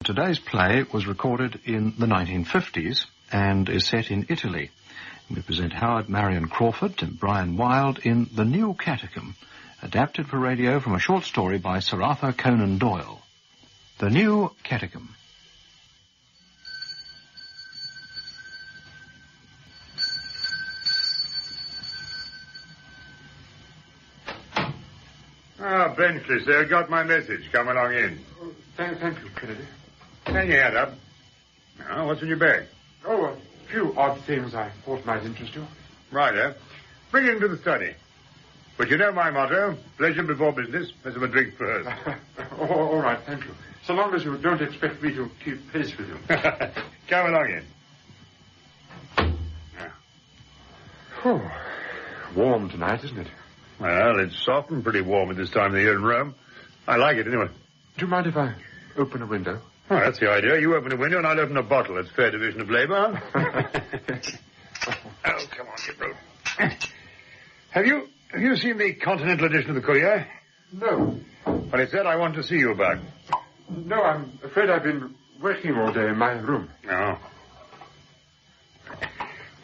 today's play was recorded in the 1950s and is set in Italy. We present Howard Marion Crawford and Brian Wilde in The New Catechism, adapted for radio from a short story by Sir Arthur Conan Doyle. The New Catechism. Benchley, sir, got my message. Come along in. Oh, thank you, Kennedy. Hang your head up. Now, what's in your bag? Oh, a few odd things I thought might interest you. Righto. Bring it into the study. But you know my motto, pleasure before business. Let's have a drink first. All right, thank you. So long as you don't expect me to keep pace with you. Come along in. Oh, warm tonight, isn't it? Well, it's soft and pretty warm at this time of the year in Rome. I like it anyway. Do you mind if I open a window? Oh, that's the idea. You open a window and I'll open a bottle. It's fair division of labour, huh? Oh, come on, you brute. Have you seen the Continental edition of the Courier? No. Well, it's that I want to see you about. No, I'm afraid I've been working all day in my room. Oh.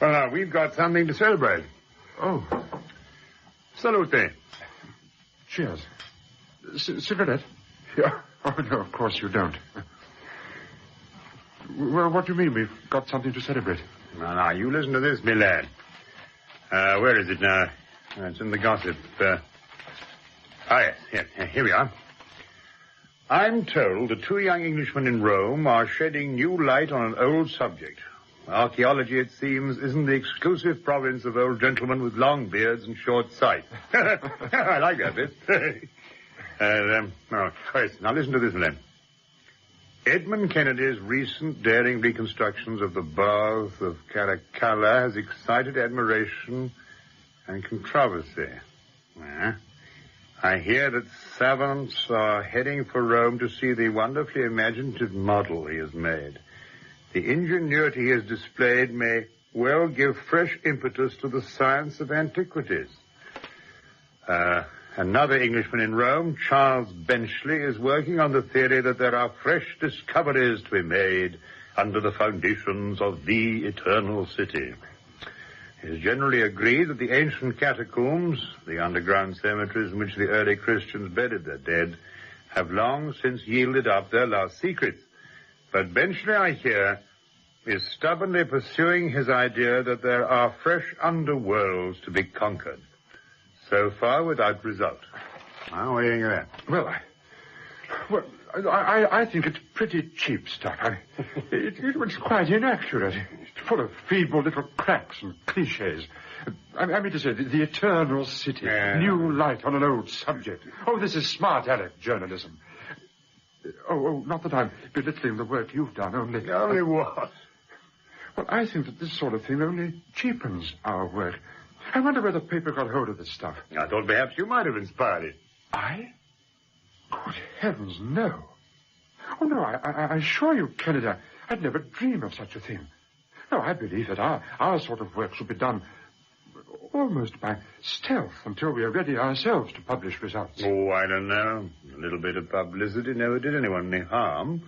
Well, now, we've got something to celebrate. Oh. Salute. Cheers. Cigarette? Yeah. Oh, no, of course you don't. Well, what do you mean we've got something to celebrate? Now, you listen to this, me lad. Where is it now? It's in the gossip. Yes, here we are. I'm told the two young Englishmen in Rome are shedding new light on an old subject. Archaeology, it seems, isn't the exclusive province of old gentlemen with long beards and short sight. I like that bit. Now listen to this, then. Edmund Kennedy's recent daring reconstructions of the baths of Caracalla has excited admiration and controversy. I hear that savants are heading for Rome to see the wonderfully imaginative model he has made. The ingenuity he has displayed may well give fresh impetus to the science of antiquities. Another Englishman in Rome, Charles Benchley, is working on the theory that there are fresh discoveries to be made under the foundations of the Eternal City. It is generally agreed that the ancient catacombs, the underground cemeteries in which the early Christians buried their dead, have long since yielded up their lost secrets. But Benchley, I hear, is stubbornly pursuing his idea that there are fresh underworlds to be conquered. So far, without result. Now, what do you think of that? I think it's pretty cheap stuff. It was quite inaccurate. It's full of feeble little cracks and cliches. I mean to say, the Eternal City, new light on an old subject. Oh, this is smart Alec journalism. Oh, not that I'm belittling the work you've done, only... Only what? Well, I think that this sort of thing only cheapens our work. I wonder where the paper got hold of this stuff. I thought perhaps you might have inspired it. I? Good heavens, no. Oh, no, I assure you, Kennedy, I'd never dream of such a thing. No, I believe that our sort of work should be done almost by stealth until we are ready ourselves to publish results. Oh, I don't know. A little bit of publicity never did anyone any harm.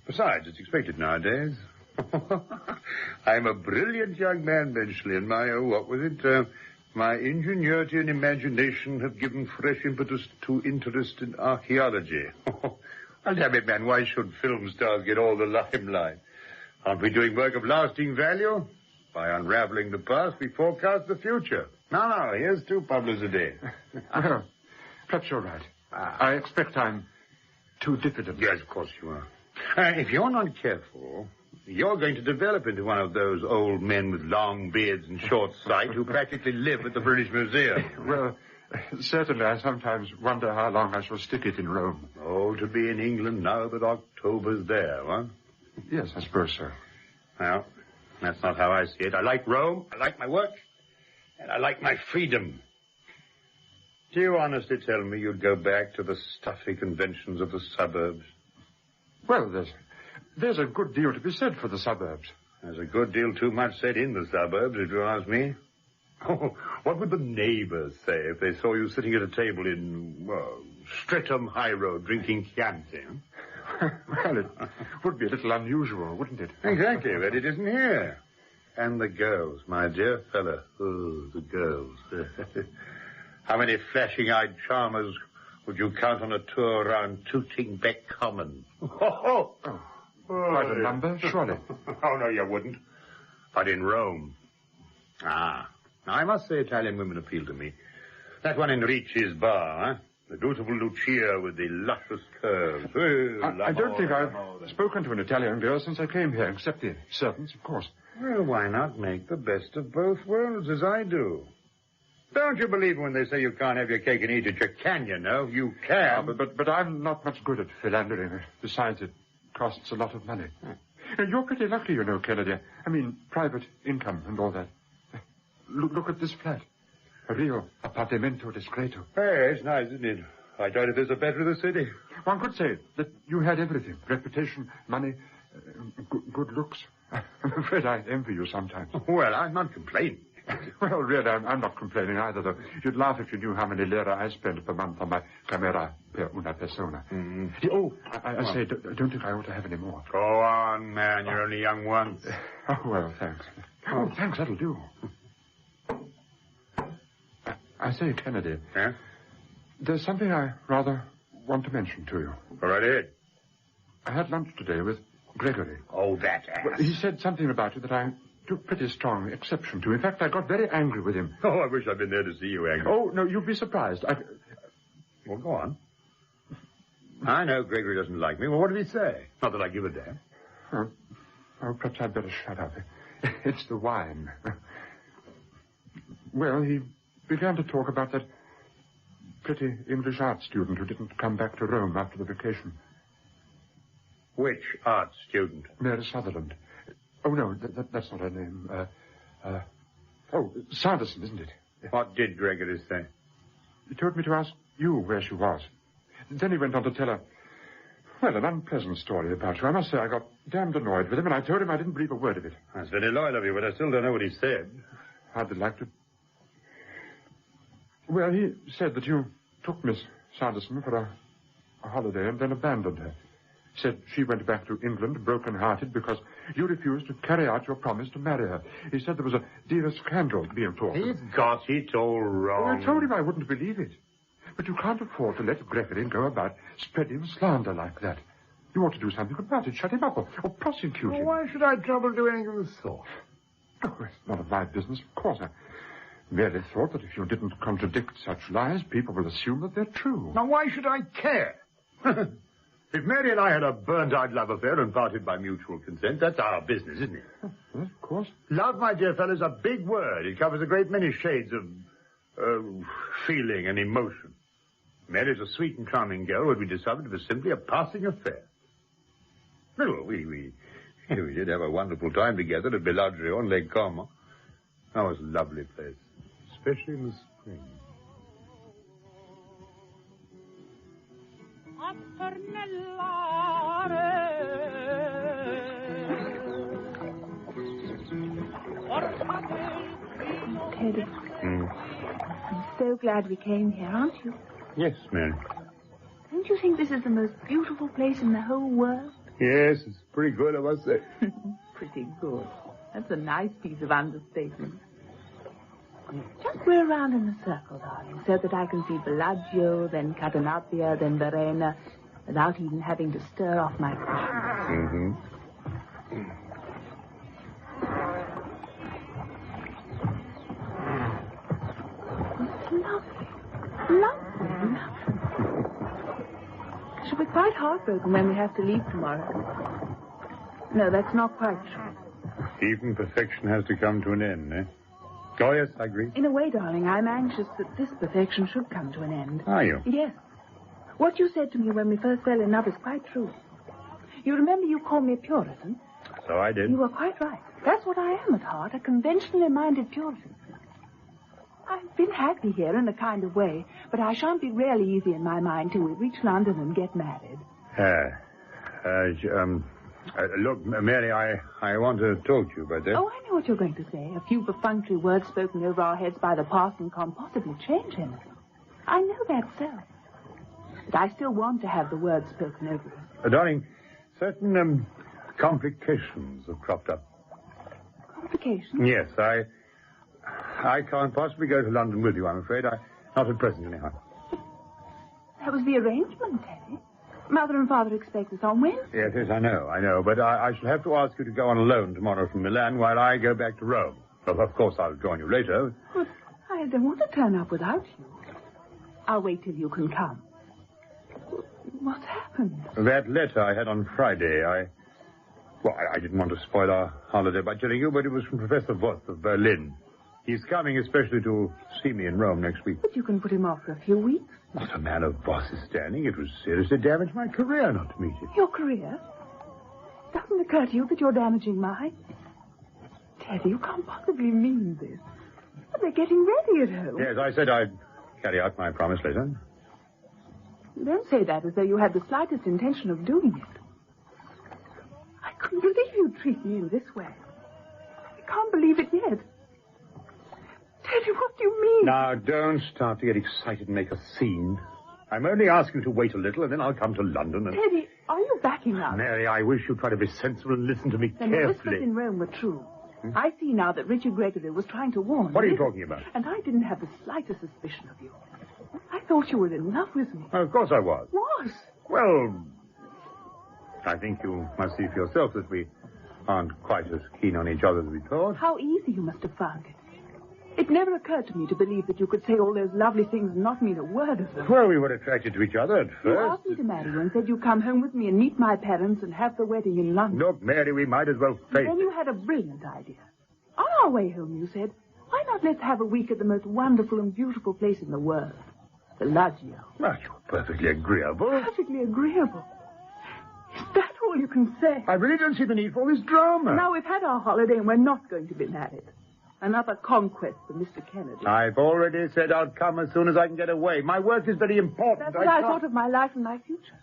Besides, it's expected nowadays. I'm a brilliant young man, Benchley, and my ingenuity and imagination have given fresh impetus to interest in archaeology. Well, damn it, man, why should film stars get all the limelight? Aren't we doing work of lasting value? By unraveling the past, we forecast the future. No, here's to publicity. Well, perhaps you're right. I expect I'm too diffident. Yes, of course you are. If you're not careful, you're going to develop into one of those old men with long beards and short sight who practically live at the British Museum. Well, certainly I sometimes wonder how long I shall stick it in Rome. Oh, to be in England now that October's there, huh? Yes, I suppose so. Well, that's not how I see it. I like Rome, I like my work, and I like my freedom. Do you honestly tell me you'd go back to the stuffy conventions of the suburbs? Well, there's a good deal to be said for the suburbs. There's a good deal too much said in the suburbs, if you ask me. Oh, what would the neighbors say if they saw you sitting at a table in, Streatham High Road drinking Chianti? Well, it would be a little unusual, wouldn't it? Exactly, but it isn't here. And the girls, my dear fellow. Oh, the girls. How many flashing-eyed charmers would you count on a tour around Tooting Beck Common? Quite a number, surely. Oh, no, you wouldn't. But in Rome. Now, I must say Italian women appeal to me. That one in Ricci's bar, huh? The beautiful Lucia with the luscious curves. I don't think I've spoken to an Italian girl since I came here, except the servants, of course. Well, why not make the best of both worlds, as I do? Don't you believe when they say you can't have your cake and eat it? You can, you know. You can. But I'm not much good at philandering. Besides, it costs a lot of money. You're pretty lucky, you know, Kennedy. I mean, private income and all that. Look at this flat. A real appartamento discreto. Hey, it's nice, isn't it? I doubt if there's a better in the city. One could say that you had everything. Reputation, money, good looks. I'm afraid I envy you sometimes. Well, I'm not complaining. Well, really, I'm not complaining either, though. You'd laugh if you knew how many lira I spend per month on my camera per una persona. Mm-hmm. Oh, I say, don't think I ought to have any more. Go on, man. You're only young once. Oh, well, thanks. Oh, thanks, that'll do. I say, Kennedy. Yeah? There's something I rather want to mention to you. Go right ahead. I had lunch today with Gregory. Oh, that ass. Well, he said something about you that I took pretty strong exception to. In fact, I got very angry with him. Oh, I wish I'd been there to see you angry. Oh, no, you'd be surprised. Well, go on. I know Gregory doesn't like me. Well, what did he say? Not that I give a damn. Oh, perhaps I'd better shut up. It's the wine. Well, he began to talk about that pretty English art student who didn't come back to Rome after the vacation. Which art student? Mary Sutherland. Oh, no, that's not her name. Sanderson, isn't it? What did Gregory say? He told me to ask you where she was. Then he went on to tell her, well, an unpleasant story about you. I must say I got damned annoyed with him, and I told him I didn't believe a word of it. That's very loyal of you, but I still don't know what he said. I'd like to. Well, he said that you took Miss Sanderson for a holiday and then abandoned her. Said she went back to England broken-hearted because you refused to carry out your promise to marry her. He said there was a dear scandal being talked. He's got it all wrong. Well, I told him I wouldn't believe it. But you can't afford to let Gregory go about spreading slander like that. You ought to do something about it. Shut him up or prosecute him. Why should I trouble to do anything of the sort? Oh, it's none of my business, of course. I merely thought that if you didn't contradict such lies, people will assume that they're true. Now, why should I care? If Mary and I had a burnt-out love affair and parted by mutual consent, that's our business, isn't it? Yes, of course. Love, my dear fellow, is a big word. It covers a great many shades of feeling and emotion. Mary's a sweet and charming girl, but we discovered it was simply a passing affair. Well, we did have a wonderful time together at Bellagio on Lake Como. That was a lovely place, especially in the spring. Teddy, I'm so glad we came here, aren't you? Yes, Mary. Don't you think this is the most beautiful place in the whole world? Yes, it's pretty good, I must say. Pretty good. That's a nice piece of understatement. Just go around in a circle, darling, so that I can see Bellagio, then Cadenabia, then Verena, without even having to stir off my cushions. Mm-hmm. It's lovely. Lovely. I shall be quite heartbroken when we have to leave tomorrow. No, that's not quite true. Even perfection has to come to an end, eh? Oh, yes, I agree. In a way, darling, I'm anxious that this perfection should come to an end. Are you? Yes. What you said to me when we first fell in love is quite true. You remember you called me a Puritan? So I did. You were quite right. That's what I am at heart, a conventionally minded Puritan. I've been happy here in a kind of way, but I shan't be really easy in my mind till we reach London and get married. Look, Mary, I want to talk to you about that. Oh, I know what you're going to say. A few perfunctory words spoken over our heads by the parson can't possibly change anything. I know that's so. But I still want to have the words spoken over us. Darling, certain complications have cropped up. Complications? Yes, I can't possibly go to London with you, I'm afraid. Not at present, anyhow. That was the arrangement, Teddy. Mother and Father expect us on Wednesday. Yes, I know. But I shall have to ask you to go on alone tomorrow from Milan while I go back to Rome. Well, of course, I'll join you later. But I don't want to turn up without you. I'll wait till you can come. What's happened? That letter I had on Friday, I didn't want to spoil our holiday by telling you, but it was from Professor Voss of Berlin. He's coming especially to see me in Rome next week. But you can put him off for a few weeks. Not a man of Voss's standing. It would seriously damage my career not to meet him. Your career? Doesn't it occur to you that you're damaging mine? Teddy, you can't possibly mean this. But they're getting ready at home. Yes, I said I'd carry out my promise later. Don't say that as though you had the slightest intention of doing it. I couldn't believe you'd treat me in this way. I can't believe it yet. Teddy, what do you mean? Now, don't start to get excited and make a scene. I'm only asking you to wait a little, and then I'll come to London and... Teddy, are you backing up? Mary, I wish you'd try to be sensible and listen to me Then the whispers carefully. in Rome were true. I see now that Richard Gregory was trying to warn What are me. you talking about? And I didn't have the slightest suspicion of you. I thought you were in love with me. Well, of course I was. Was? Well, I think you must see for yourself that we aren't quite as keen on each other as we thought. How easy you must have found it. It never occurred to me to believe that you could say all those lovely things and not mean a word of them. Well, we were attracted to each other at You first. asked me to marry you and said you'd come home with me and meet my parents and have the wedding in London. Look, Mary, we might as well face Then it. you had a brilliant idea. On our way home, you said, why not let's have a week at the most wonderful and beautiful place in the world, Bellagio. Well, you're perfectly agreeable. Perfectly agreeable. Is that all you can say? I really don't see the need for all this drama. Now we've had our holiday and we're not going to be married. Another conquest for Mr. Kennedy. I've already said I'll come as soon as I can get away. My work is very important. That's what I thought of my life and my future.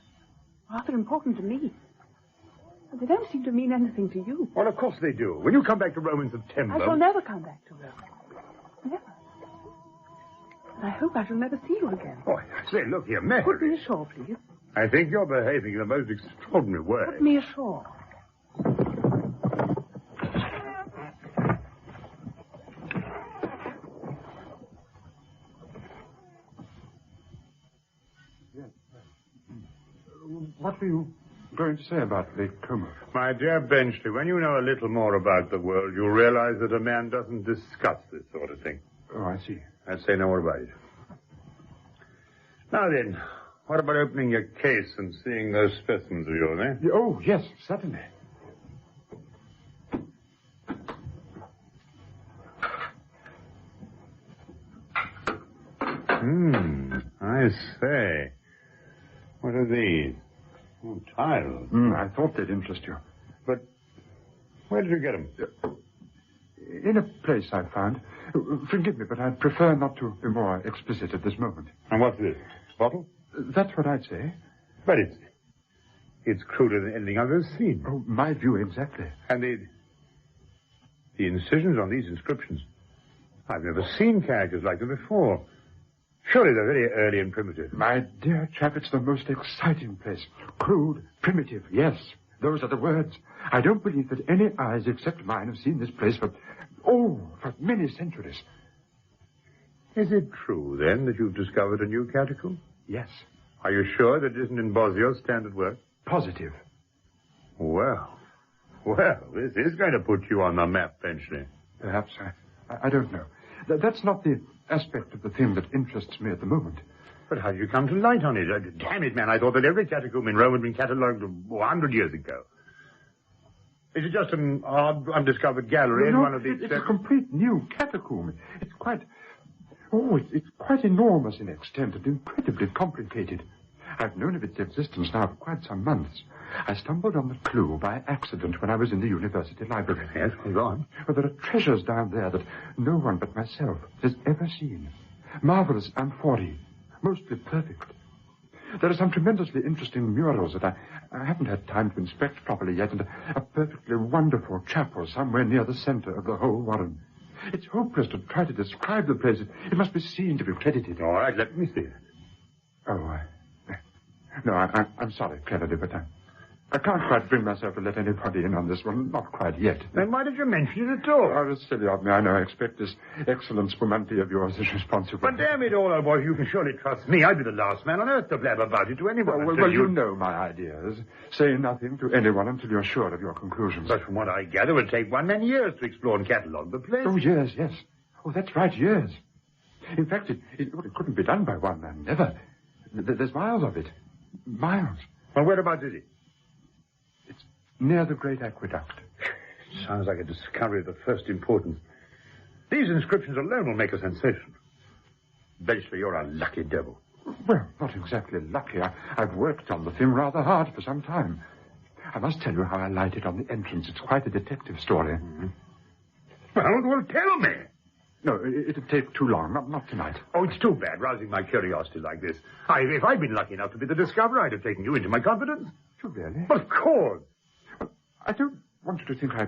Rather important to me. But they don't seem to mean anything to you. Well, of course they do. When you come back to Rome in September... I shall never come back to Rome. Never. And I hope I shall never see you again. Oh, I say, look here, Mary. Put me ashore, please. I think you're behaving in the most extraordinary way. Put me ashore. What were you going to say about Lake Como? My dear Benchley, when you know a little more about the world, you'll realize that a man doesn't discuss this sort of thing. Oh, I see. I'd say no more about it. Now then, what about opening your case and seeing those specimens of yours, eh? Oh, yes, certainly. I say. What are these? Oh, tiles. I thought they'd interest you. But where did you get them? In a place I found. Forgive me, but I'd prefer not to be more explicit at this moment. And what's this? Bottle? That's what I'd say. But it's cruder than anything I've ever seen. Oh, my view exactly. And the incisions on these inscriptions. I've never seen characters like them before. Surely they're very early and primitive. My dear chap, it's the most exciting place. Crude, primitive, yes. Those are the words. I don't believe that any eyes except mine have seen this place for many centuries. Is it true, then, that you've discovered a new catacomb? Yes. Are you sure that it isn't in Bosio's standard work? Positive. Well, this is going to put you on the map, Benchley. Perhaps. I don't know. That's not the aspect of the thing that interests me at the moment. But how did you come to light on it? Damn it, man, I thought that every catacomb in Rome had been catalogued 100 years ago. Is it just an odd, undiscovered gallery in one of these... It's a complete new catacomb. It's quite enormous in extent and incredibly complicated. I've known of its existence now for quite some months. I stumbled on the clue by accident when I was in the university library. Yes, go on. Well, there are treasures down there that no one but myself has ever seen. Marvelous amphorae, mostly perfect. There are some tremendously interesting murals that I haven't had time to inspect properly yet, and a perfectly wonderful chapel somewhere near the center of the whole warren. It's hopeless to try to describe the place. It must be seen to be credited. All right, let me see it. Oh, no, I'm sorry, Kennedy, but I can't quite bring myself to let anybody in on this one. Not quite yet. Then why did you mention it at all? Oh, it's silly of me. I know. I expect this excellent spumante of yours is responsible. But damn it all, old boy, you can surely trust me. I'd be the last man on earth to blab about it to anyone. Well, you know my ideas. Say nothing to anyone until you're sure of your conclusions. But from what I gather, it would take one man years to explore and catalogue the place. Oh, years, yes. Oh, that's right, years. In fact, it couldn't be done by one man, never. There's miles of it. Miles. Well, whereabouts is it? It's near the Great Aqueduct. Sounds like a discovery of the first importance. These inscriptions alone will make a sensation. Benchley, you're a lucky devil. Well, not exactly lucky. I've worked on the thing rather hard for some time. I must tell you how I lighted on the entrance. It's quite a detective story. Mm-hmm. Well, tell me. No, it'd take too long. Not tonight. Oh, it's too bad, rousing my curiosity like this. If I'd been lucky enough to be the discoverer, I'd have taken you into my confidence. You really? Well, of course. Well, I don't want you to think I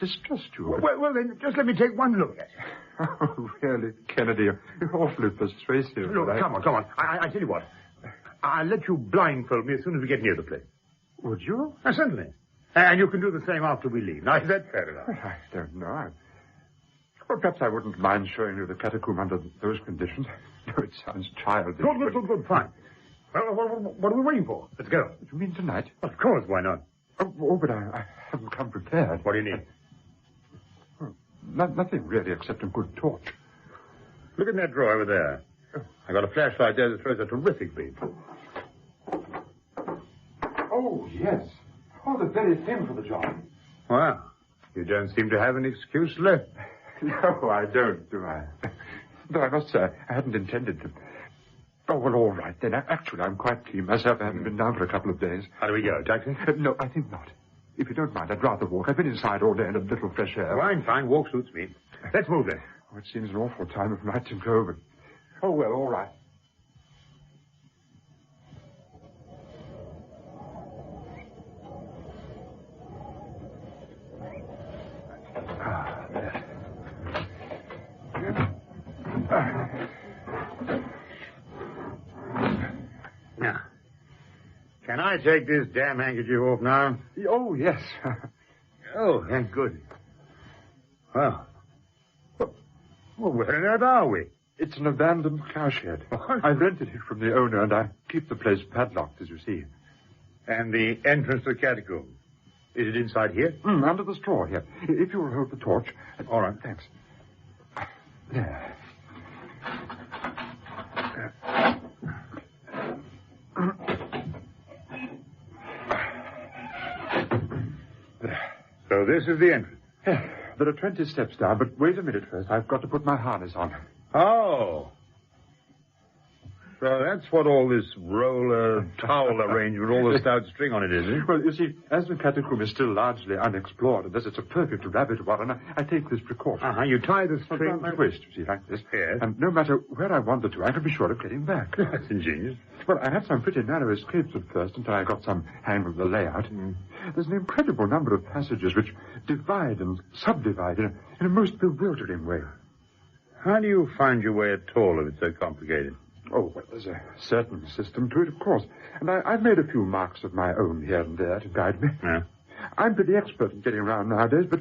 distrust you. Well, then, just let me take one look at you. Oh, really, Kennedy, you're awfully persuasive. Look, come on. I tell you what. I'll let you blindfold me as soon as we get near the place. Would you? Certainly. And you can do the same after we leave. Now, is that fair enough? Well, I don't know. Well, perhaps I wouldn't mind showing you the catacomb under those conditions. No, it sounds childish. Good, fine. Well, what are we waiting for? Let's go. What do you mean tonight? Of course, why not? Oh, but I haven't come prepared. What do you need? Nothing really, except a good torch. Look in that drawer over there. I got a flashlight there that throws a terrific beam. Oh, yes. Oh, the very thing for the job. Well, you don't seem to have an excuse left. No, I don't, do I? Though I must say, I hadn't intended to. Oh, well, all right, then. Actually, I'm quite keen myself. I haven't been down for a couple of days. How do we go, taxi? No, I think not. If you don't mind, I'd rather walk. I've been inside all day and a little fresh air. Fine. Walk suits me. Let's move then. Oh, it seems an awful time of night to go, but... Oh, well, all right. Now, can I take this damn handkerchief off now? Oh, yes. Oh, thank goodness. Well, where on earth are we? It's an abandoned cowshed. I rented it from the owner, and I keep the place padlocked, as you see. And the entrance to the catacomb? Is it inside here? Under the straw here. If you will hold the torch. All right. Thanks. There. So this is the entrance? There are 20 steps down, but wait a minute first. I've got to put my harness on. Oh. So that's what all this roller towel arrangement, all the stout string on it is, eh? Well, you see, as the catacomb is still largely unexplored, and as it's a perfect rabbit warren, I take this precaution. You tie the string around my waist, you see, like this. Yes. And no matter where I wander to, I can be sure of getting back. That's ingenious. Well, I had some pretty narrow escapes at first until I got some hang of the layout. There's an incredible number of passages which divide and subdivide in a most bewildering way. How do you find your way at all if it's so complicated? Oh, well, there's a certain system to it, of course. And I've made a few marks of my own here and there to guide me. Yeah. I'm pretty expert in getting around nowadays, but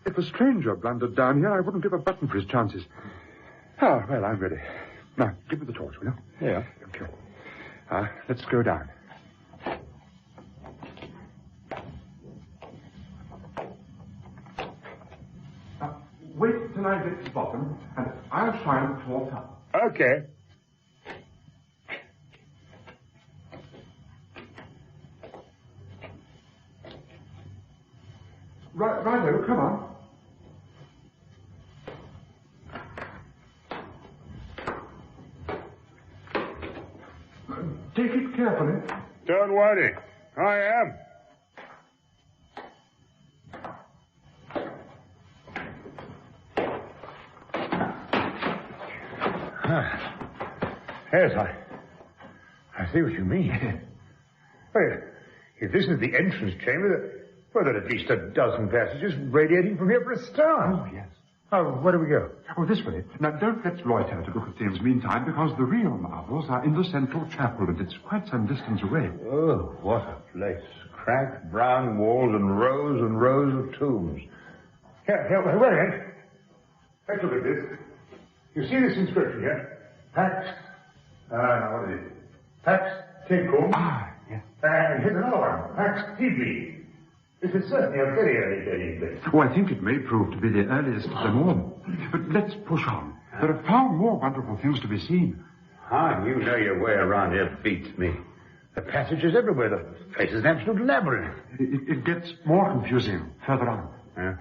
if a stranger blundered down here, I wouldn't give a button for his chances. Ah, well, I'm ready. Now, give me the torch, will you? Yeah. Okay. Let's go down. Wait till I get to the bottom, and I'll shine the torch up. Okay. Righto, come on. Take it carefully. Don't worry. I am. Yes, I see what you mean. Well, if this is the entrance chamber, well, there are at least a dozen passages radiating from here for a start. Oh, yes. Oh, where do we go? Oh, this way. Now, don't let's loiter to look at things meantime, because the real marvels are in the central chapel, and it's quite some distance away. Oh, what a place. cracked brown walls and rows of tombs. Here, wait a minute. Let's look at this. You see this inscription here? Pax, what is it? Pax Tecum. Yes. And here's another one. Pax Tibi. This is certainly a very early place. Oh, I think it may prove to be the earliest of them all. But let's push on. There are far more wonderful things to be seen. You know your way around here beats me. The passages everywhere. The place is an absolute labyrinth. It gets more confusing further on. Yeah.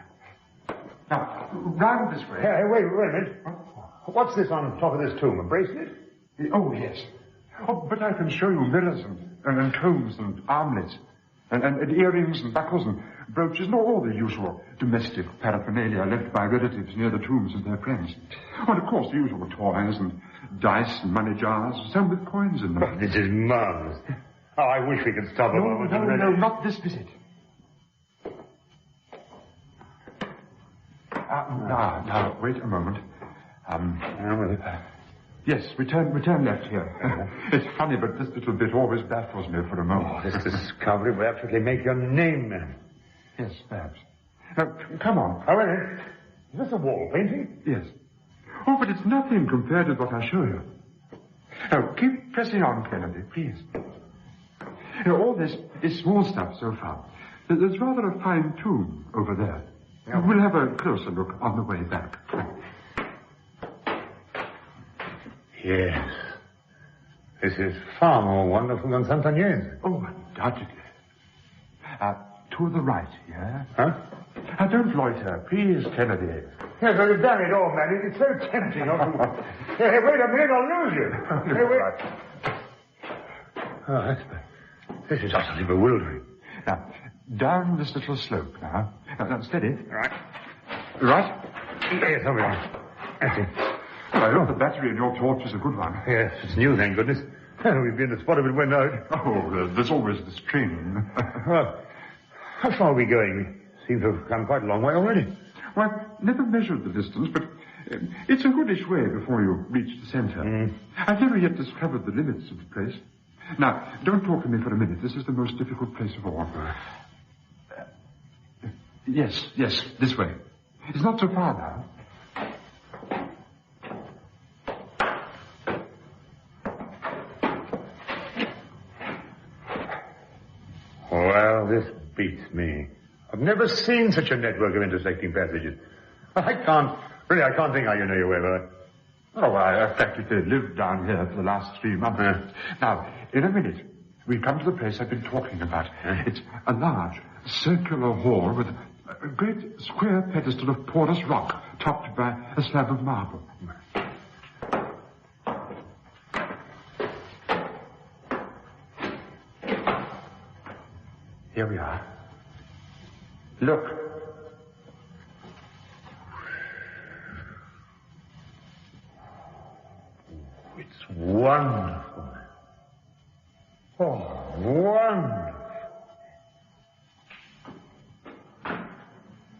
Now, round this way. Hey, wait a minute. What's this on top of this tomb? A bracelet? Oh, yes. Oh, but I can show you mirrors and combs and armlets and earrings and buckles and brooches and all the usual domestic paraphernalia left by relatives near the tombs of their friends. Oh, and of course, the usual toys and dice and money jars, some with coins in them. Oh, this is marvelous. Oh, I wish we could stop a moment. No, not this visit. Now, wait a moment. Yes, we turn left here. It's funny, but this little bit always baffles me for a moment. Oh, this discovery will absolutely make your name, man. Yes, perhaps. Now, come on. Oh, wait a minute. Is this a wall painting? Yes. Oh, but it's nothing compared with what I show you. Now, keep pressing on, Kennedy, please. All this is small stuff so far. There's rather a fine tomb over there. Yeah. We'll have a closer look on the way back. Yes. This is far more wonderful than Sant'Agnese. Oh, undoubtedly. To the right, yeah? Huh? Don't loiter, please, Kennedy. Yes, well, you've done it all, man. It's so tempting. Hey, wait a minute, I'll lose you. Hey, wait. Oh, this is utterly bewildering. Now, down this little slope now. Now, steady. Right. Right? Yes, over there. That's it. Well, I hope the battery in your torch is a good one. Yes, it's new, thank goodness. We've been to spot if it went out. Oh, there's always this training. Well, how far are we going? We seem to have come quite a long way already. Well, I've never measured the distance, but it's a goodish way before you reach the center. I've never yet discovered the limits of the place. Now, don't talk to me for a minute. This is the most difficult place of all. Yes, this way. It's not so far now. Well, this beats me. I've never seen such a network of intersecting passages. I can't think how you know your way about it. Oh, I practically lived down here for the last 3 months. Now, in a minute, we come to the place I've been talking about. It's a large, circular hall with a great square pedestal of porous rock topped by a slab of marble. Here we are. Look. It's wonderful. Oh, wonderful.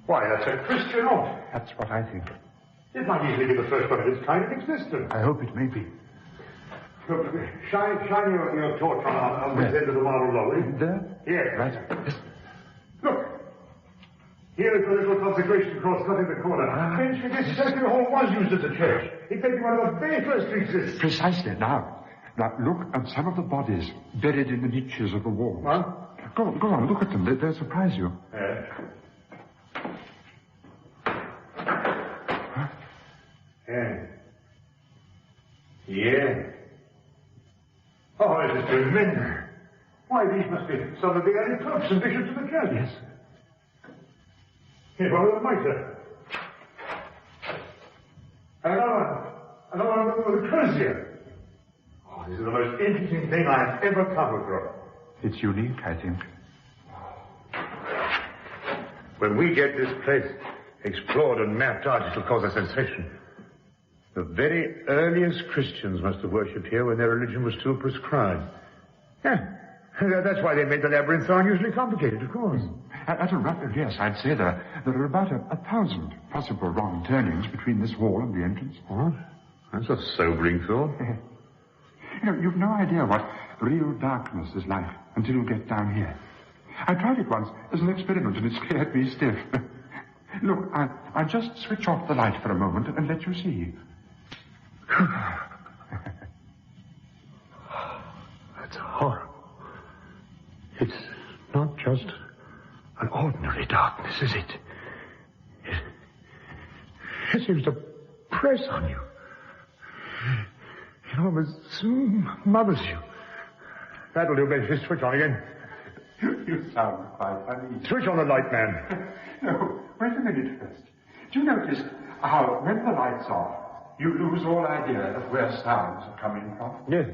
Why, that's a Christian altar. That's what I think. It might easily be the first one of its kind in existence. I hope it may be. Look, shine your torch on this end of the marble lobby. There? Yes. Right. Yes. Look. Here is the little consecration cross cut in the corner. Eventually, this circular hall was used as a church. It may be one of the very first to exist. Precisely. Now, look at some of the bodies buried in the niches of the walls. What? Go on, look at them. They'll surprise you. Yes. Huh? Yes. Yes. Oh, this is tremendous. Why, these must be some of the early popes and bishops of the church. Yes. Here's one with the mitre. Another one with a crozier. Oh, this is the most interesting thing I've ever come across. It's unique, I think. When we get this place explored and mapped out, it'll cause a sensation. The very earliest Christians must have worshipped here when their religion was still prescribed. Yeah. That's why they made the labyrinth so unusually complicated, of course. At a rough guess, I'd say there are about 1,000 possible wrong turnings between this wall and the entrance. What? That's a sobering thought. You've no idea what real darkness is like until you get down here. I tried it once as an experiment and it scared me stiff. Look, I'll just switch off the light for a moment and let you see. That's horrible. It's not just an ordinary darkness, is it? It seems to press on you. It almost smothers you. That'll do, Benchley. Switch on again. You sound quite uneasy. Switch on the light, man. No, wait a minute first. Do you notice how, when the light's off, you lose all idea of where sounds are coming from? Yes.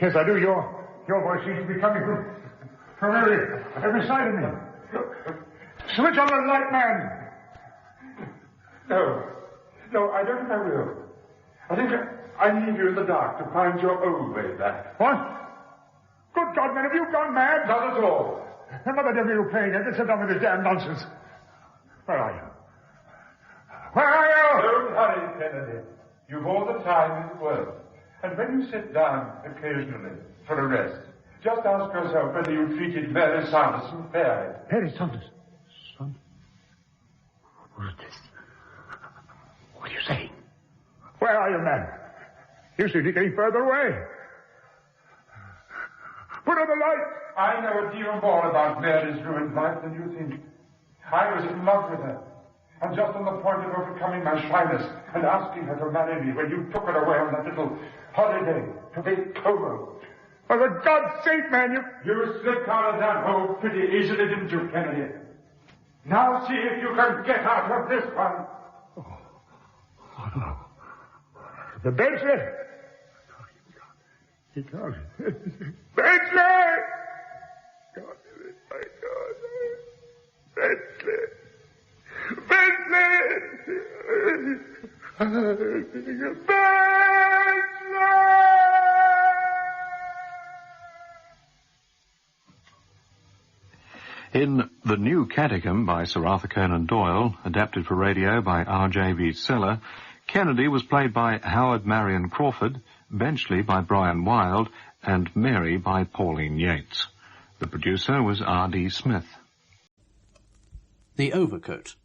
Yes, I do. Your voice seems to be coming from every side of me. Switch on the light, man. No, I don't think I will. I think I leave you in the dark to find your own way back. What? Good God, man, have you gone mad? Not at all. Then what the devil are you playing at? Sit down with this damn nonsense. Where are you? Where are you? Don't hurry, Kennedy. You've all the time in the world. And when you sit down occasionally for a rest, just ask yourself whether you treated Mary Sanderson fairly. Mary Sanderson? What is this? What are you saying? Where are you, man? You seem to be getting further away. Put on the light. I know a deal more about Mary's ruined life than you think. I was in love with her. I'm just on the point of overcoming my shyness and asking her to marry me when you took her away on that little holiday to Lake Como. For the God's sake, man, You slipped out of that hole pretty easily, didn't you, Kennedy? Now see if you can get out of this one. Oh, no. The Benchley! He can't. Benchley! God, my God. Benchley! In The New Catechism by Sir Arthur Conan Doyle, adapted for radio by R.J.V. Seller, Kennedy was played by Howard Marion Crawford, Benchley by Brian Wilde, and Mary by Pauline Yates. The producer was R.D. Smith. The Overcoat.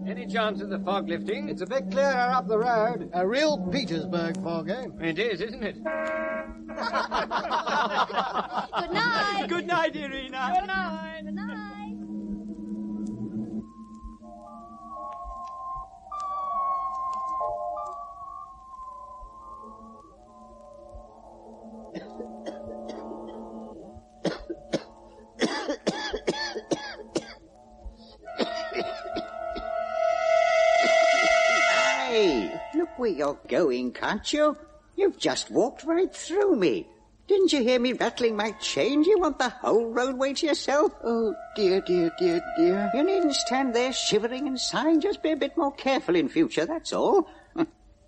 Any chance of the fog lifting? It's a bit clearer up the road. A real Petersburg fog, eh? It is, isn't it? Good night. Good night, Irina. Good night. Good night. Where you're going, can't you? You've just walked right through me. Didn't you hear me rattling my chain? Do you want the whole roadway to yourself? Oh, dear, dear, dear, dear. You needn't stand there shivering and sighing. Just be a bit more careful in future, that's all.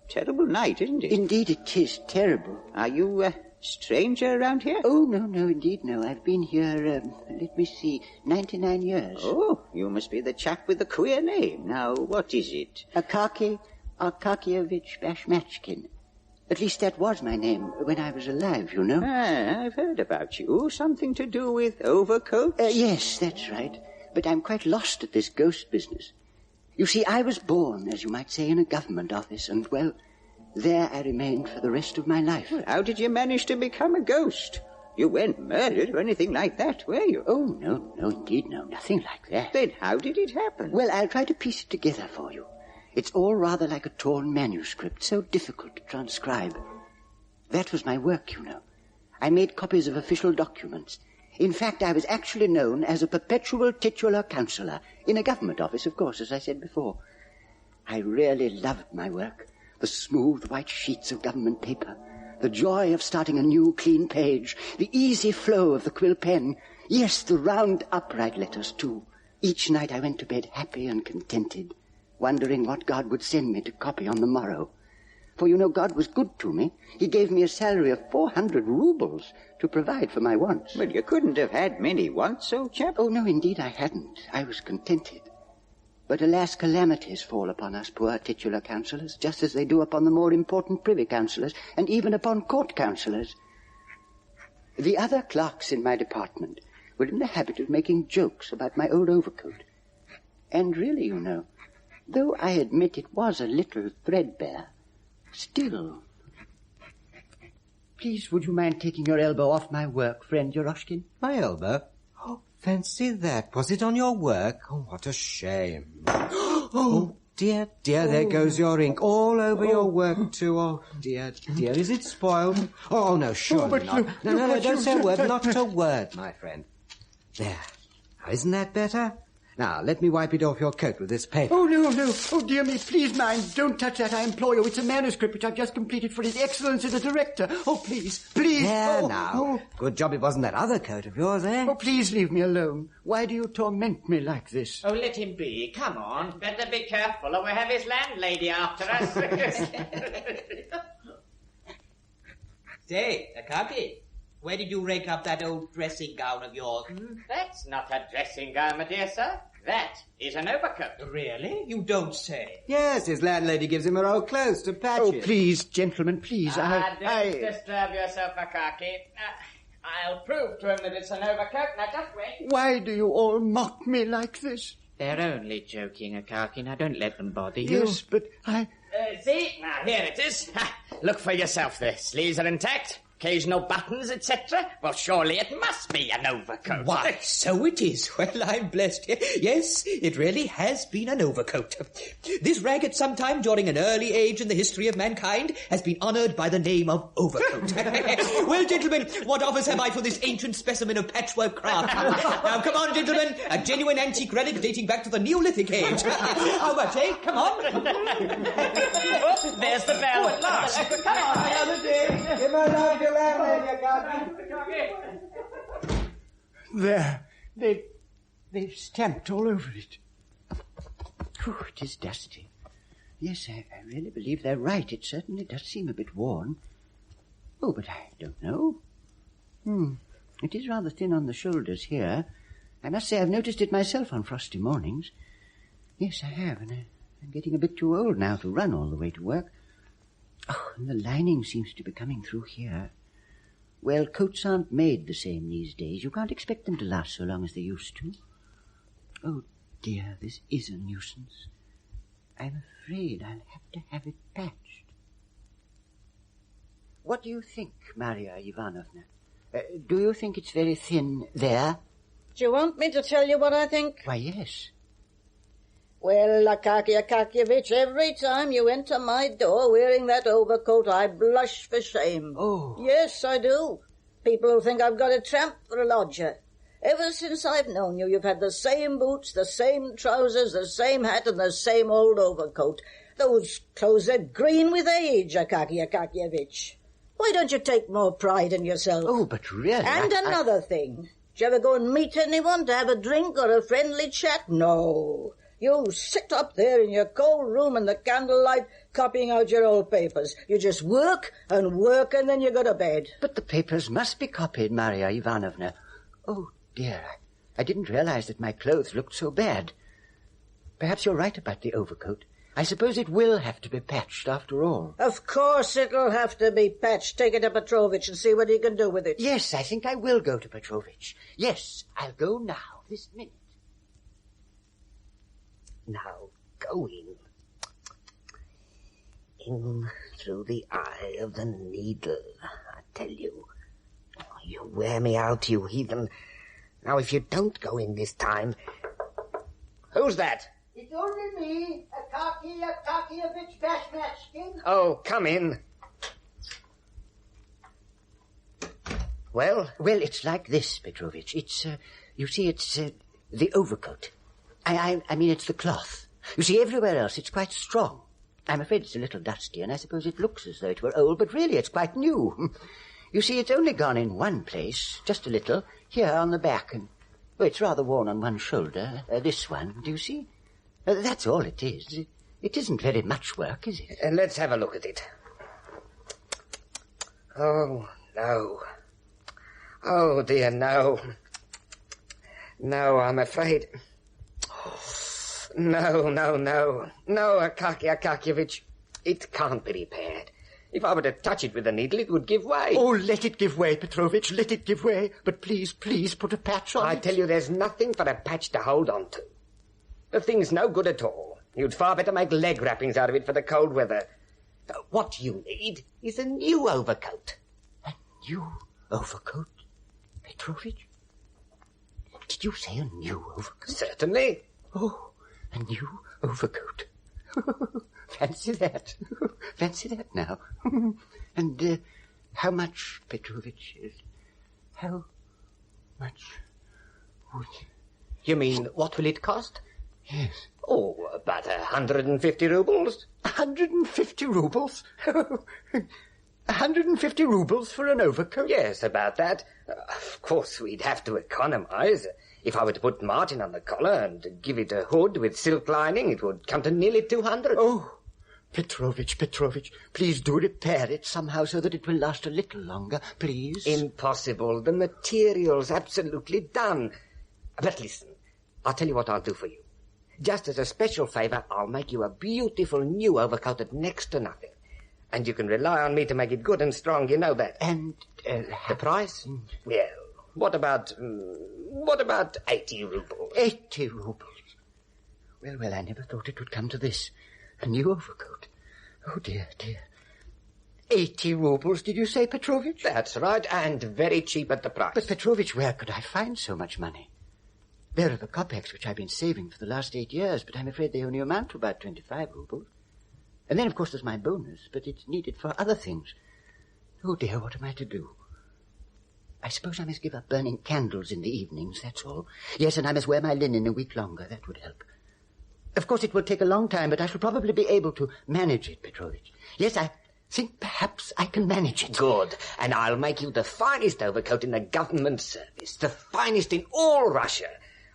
Terrible night, isn't it? Indeed it is terrible. Are you a stranger around here? Oh, no, indeed, no. I've been here, let me see, 99 years. Oh, you must be the chap with the queer name. Now, what is it? Akaky Arkadyevich Bashmachkin. At least that was my name when I was alive, you know. Ah, I've heard about you. Something to do with overcoats? Yes, that's right. But I'm quite lost at this ghost business. You see, I was born, as you might say, in a government office, and, well, there I remained for the rest of my life. Well, how did you manage to become a ghost? You weren't murdered or anything like that, were you? Oh, no, indeed, no, nothing like that. Then how did it happen? Well, I'll try to piece it together for you. It's all rather like a torn manuscript, so difficult to transcribe. That was my work, you know. I made copies of official documents, In fact, I was actually known as a perpetual titular councillor in a government office, of course, as I said before. I really loved my work. The smooth white sheets of government paper, the joy of starting a new clean page, the easy flow of the quill pen. Yes, the round upright letters, too. Each night I went to bed happy and contented, wondering what God would send me to copy on the morrow. For, you know, God was good to me. He gave me a salary of 400 rubles to provide for my wants. Well, you couldn't have had many wants, old chap. Oh, no, indeed I hadn't. I was contented. But alas, calamities fall upon us poor titular councillors, just as they do upon the more important privy councillors, and even upon court councillors. The other clerks in my department were in the habit of making jokes about my old overcoat. And really, you know, though I admit it was a little threadbare, still... Please, would you mind taking your elbow off my work, friend Yeroshkin? My elbow? Oh, fancy that. Was it on your work? Oh, what a shame. Oh, dear, there goes your ink all over your work, too. Oh, dear. Is it spoiled? Oh, no, surely not. No, don't say a word, not a word, my friend. There. Now, isn't that better? Now, let me wipe it off your coat with this paper. Oh, no. Oh, dear me, please, mind. Don't touch that, I implore you. It's a manuscript which I've just completed for His Excellency the Director. Oh, please. There now. Good job it wasn't that other coat of yours, eh? Oh, please leave me alone. Why do you torment me like this? Oh, let him be. Come on. Better be careful or we'll have his landlady after us. Say, Akaki, where did you rake up that old dressing gown of yours? That's not a dressing gown, my dear sir. That is an overcoat. Really? You don't say. Yes, his landlady gives him her old clothes to patch Oh, it. please, gentlemen, please. Don't disturb yourself, Akaki. I'll prove to him that it's an overcoat. Now, just wait. Why do you all mock me like this? They're only joking, Akaki. Now, don't let them bother you. Yes, but I... See? Now, here it is. Look for yourself there. Sleeves are intact. Occasional buttons, etc. Well, surely it must be an overcoat. Why, so it is. Well, I'm blessed. Yes, it really has been an overcoat. This rag at some time during an early age in the history of mankind has been honoured by the name of overcoat. Well, gentlemen, what offers have I for this ancient specimen of patchwork craft? Now, come on, gentlemen. A genuine antique relic dating back to the Neolithic age. How much, eh? Come on. Oh, there's the bell at last. Come on. Another day. Give my love to landlady, There. They've stamped all over it. Whew, it is dusty. Yes, I really believe they're right. It certainly does seem a bit worn. Oh, but I don't know. It is rather thin on the shoulders here. I must say I've noticed it myself on frosty mornings. Yes, I have, and I'm getting a bit too old now to run all the way to work. Oh, and the lining seems to be coming through here. Well, coats aren't made the same these days. You can't expect them to last so long as they used to. Oh, dear, this is a nuisance. I'm afraid I'll have to have it patched. What do you think, Maria Ivanovna? Do you think it's very thin there? Do you want me to tell you what I think? Why, yes. Well, Akaky Akakievich, every time you enter my door wearing that overcoat, I blush for shame. Oh. Yes, I do. People who think I've got a tramp for a lodger. Ever since I've known you, you've had the same boots, the same trousers, the same hat, and the same old overcoat. Those clothes are green with age, Akaky Akakievich. Why don't you take more pride in yourself? Oh, but really... And another thing. Did you ever go and meet anyone to have a drink or a friendly chat? No. You sit up there in your cold room in the candlelight copying out your old papers. You just work and then you go to bed. But the papers must be copied, Maria Ivanovna. Oh, dear. I didn't realize that my clothes looked so bad. Perhaps you're right about the overcoat. I suppose it will have to be patched after all. Of course it'll have to be patched. Take it to Petrovich and see what he can do with it. Yes, I think I will go to Petrovich. Yes, I'll go now, this minute. Now, go in through the eye of the needle, I tell you. You wear me out, you heathen. Now, if you don't go in this time... Who's that? It's only me, Akaky Akakievich Bashmatchkin. Oh, come in. Well, it's like this, Petrovich. It's, you see, it's the overcoat. I mean, it's the cloth. You see, everywhere else it's quite strong. I'm afraid it's a little dusty, and I suppose it looks as though it were old, but really it's quite new. You see, it's only gone in one place, just a little, here on the back, and it's rather worn on one shoulder, this one, do you see? That's all it is. It isn't very much work, is it? Let's have a look at it. Oh, no. Oh, dear, no. No, I'm afraid... No, Akaky Akakievich. It can't be repaired. If I were to touch it with a needle, it would give way. Oh, let it give way, Petrovich, let it give way. But please put a patch on it. I tell you, there's nothing for a patch to hold on to. The thing's no good at all. You'd far better make leg wrappings out of it for the cold weather. What you need is a new overcoat. A new overcoat, Petrovich? Did you say a new overcoat? Certainly. Oh, a new overcoat. Fancy that. Fancy that now. And how much, Petrovich? How much would... You mean, what will it cost? Yes. Oh, about 150 rubles. 150 rubles? 150 rubles for an overcoat? Yes, about that. Of course, we'd have to economize. If I were to put Martin on the collar and give it a hood with silk lining, it would come to nearly 200. Oh, Petrovich, please do repair it somehow so that it will last a little longer, please. Impossible. The material's absolutely done. But listen, I'll tell you what I'll do for you. Just as a special favor, I'll make you a beautiful new overcoat at next to nothing. And you can rely on me to make it good and strong, you know that. And the price? Well, what about 80 rubles? 80 rubles? Well, I never thought it would come to this. A new overcoat. Oh, dear. 80 rubles, did you say, Petrovich? That's right, and very cheap at the price. But, Petrovich, where could I find so much money? There are the kopecks which I've been saving for the last 8 years, but I'm afraid they only amount to about 25 rubles. And then, of course, there's my bonus, but it's needed for other things. Oh, dear, what am I to do? I suppose I must give up burning candles in the evenings, that's all. Yes, and I must wear my linen a week longer. That would help. Of course, it will take a long time, but I shall probably be able to manage it, Petrovich. Yes, I think perhaps I can manage it. Good. And I'll make you the finest overcoat in the government service. The finest in all Russia.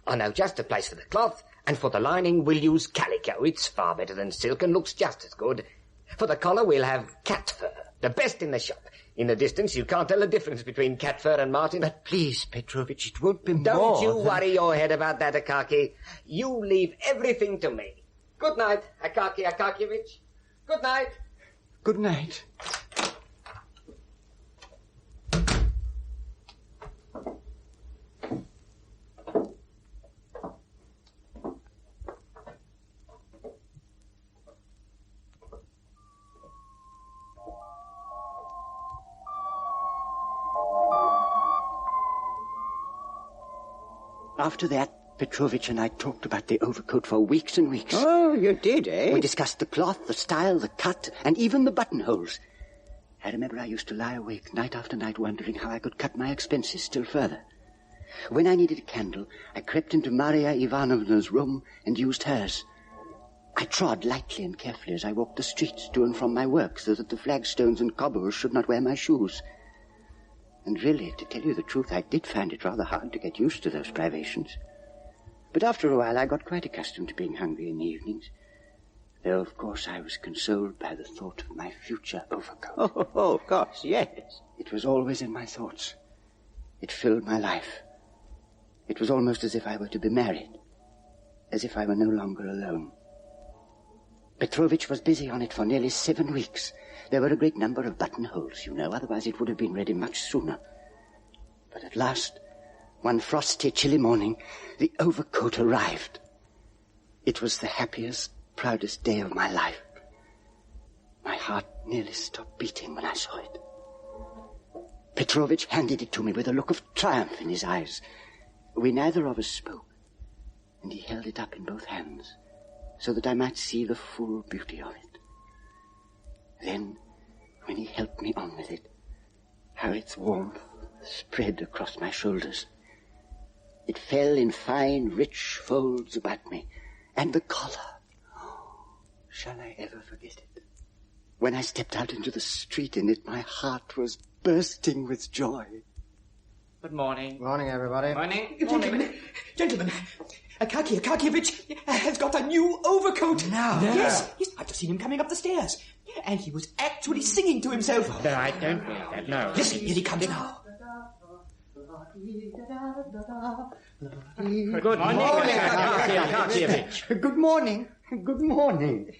I know just the place for the cloth, and for the lining we'll use calico. It's far better than silk and looks just as good. For the collar we'll have cat fur, the best in the shop. In the distance you can't tell the difference between cat fur and marten. But please, Petrovich, it won't be more. Don't you worry your head about that, Akaky. You leave everything to me. Good night, Akaky Akakievich. Good night. Good night. After that, Petrovich and I talked about the overcoat for weeks and weeks. Oh, you did, eh? We discussed the cloth, the style, the cut, and even the buttonholes. I remember I used to lie awake night after night wondering how I could cut my expenses still further. When I needed a candle, I crept into Maria Ivanovna's room and used hers. I trod lightly and carefully as I walked the streets to and from my work so that the flagstones and cobbles should not wear my shoes. And really, to tell you the truth, I did find it rather hard to get used to those privations. But after a while, I got quite accustomed to being hungry in the evenings. Though, of course, I was consoled by the thought of my future overcoat. Oh, of course, yes. It was always in my thoughts. It filled my life. It was almost as if I were to be married. As if I were no longer alone. Petrovich was busy on it for nearly 7 weeks. There were a great number of buttonholes, you know, otherwise it would have been ready much sooner. But at last, one frosty, chilly morning, the overcoat arrived. It was the happiest, proudest day of my life. My heart nearly stopped beating when I saw it. Petrovich handed it to me with a look of triumph in his eyes. We neither of us spoke, and he held it up in both hands so that I might see the full beauty of it. Then, when he helped me on with it, how its warmth spread across my shoulders. It fell in fine, rich folds about me. And the collar. Shall I ever forget it? When I stepped out into the street in it, my heart was bursting with joy. Good morning. Morning, everybody. Morning. Gentlemen, Akaki Akakievich has got a new overcoat. No. Yes, I've just seen him coming up the stairs. And he was actually singing to himself. No, I don't believe that, no. Listen, here he comes now. Good morning, Akakievich. Good morning. Good morning.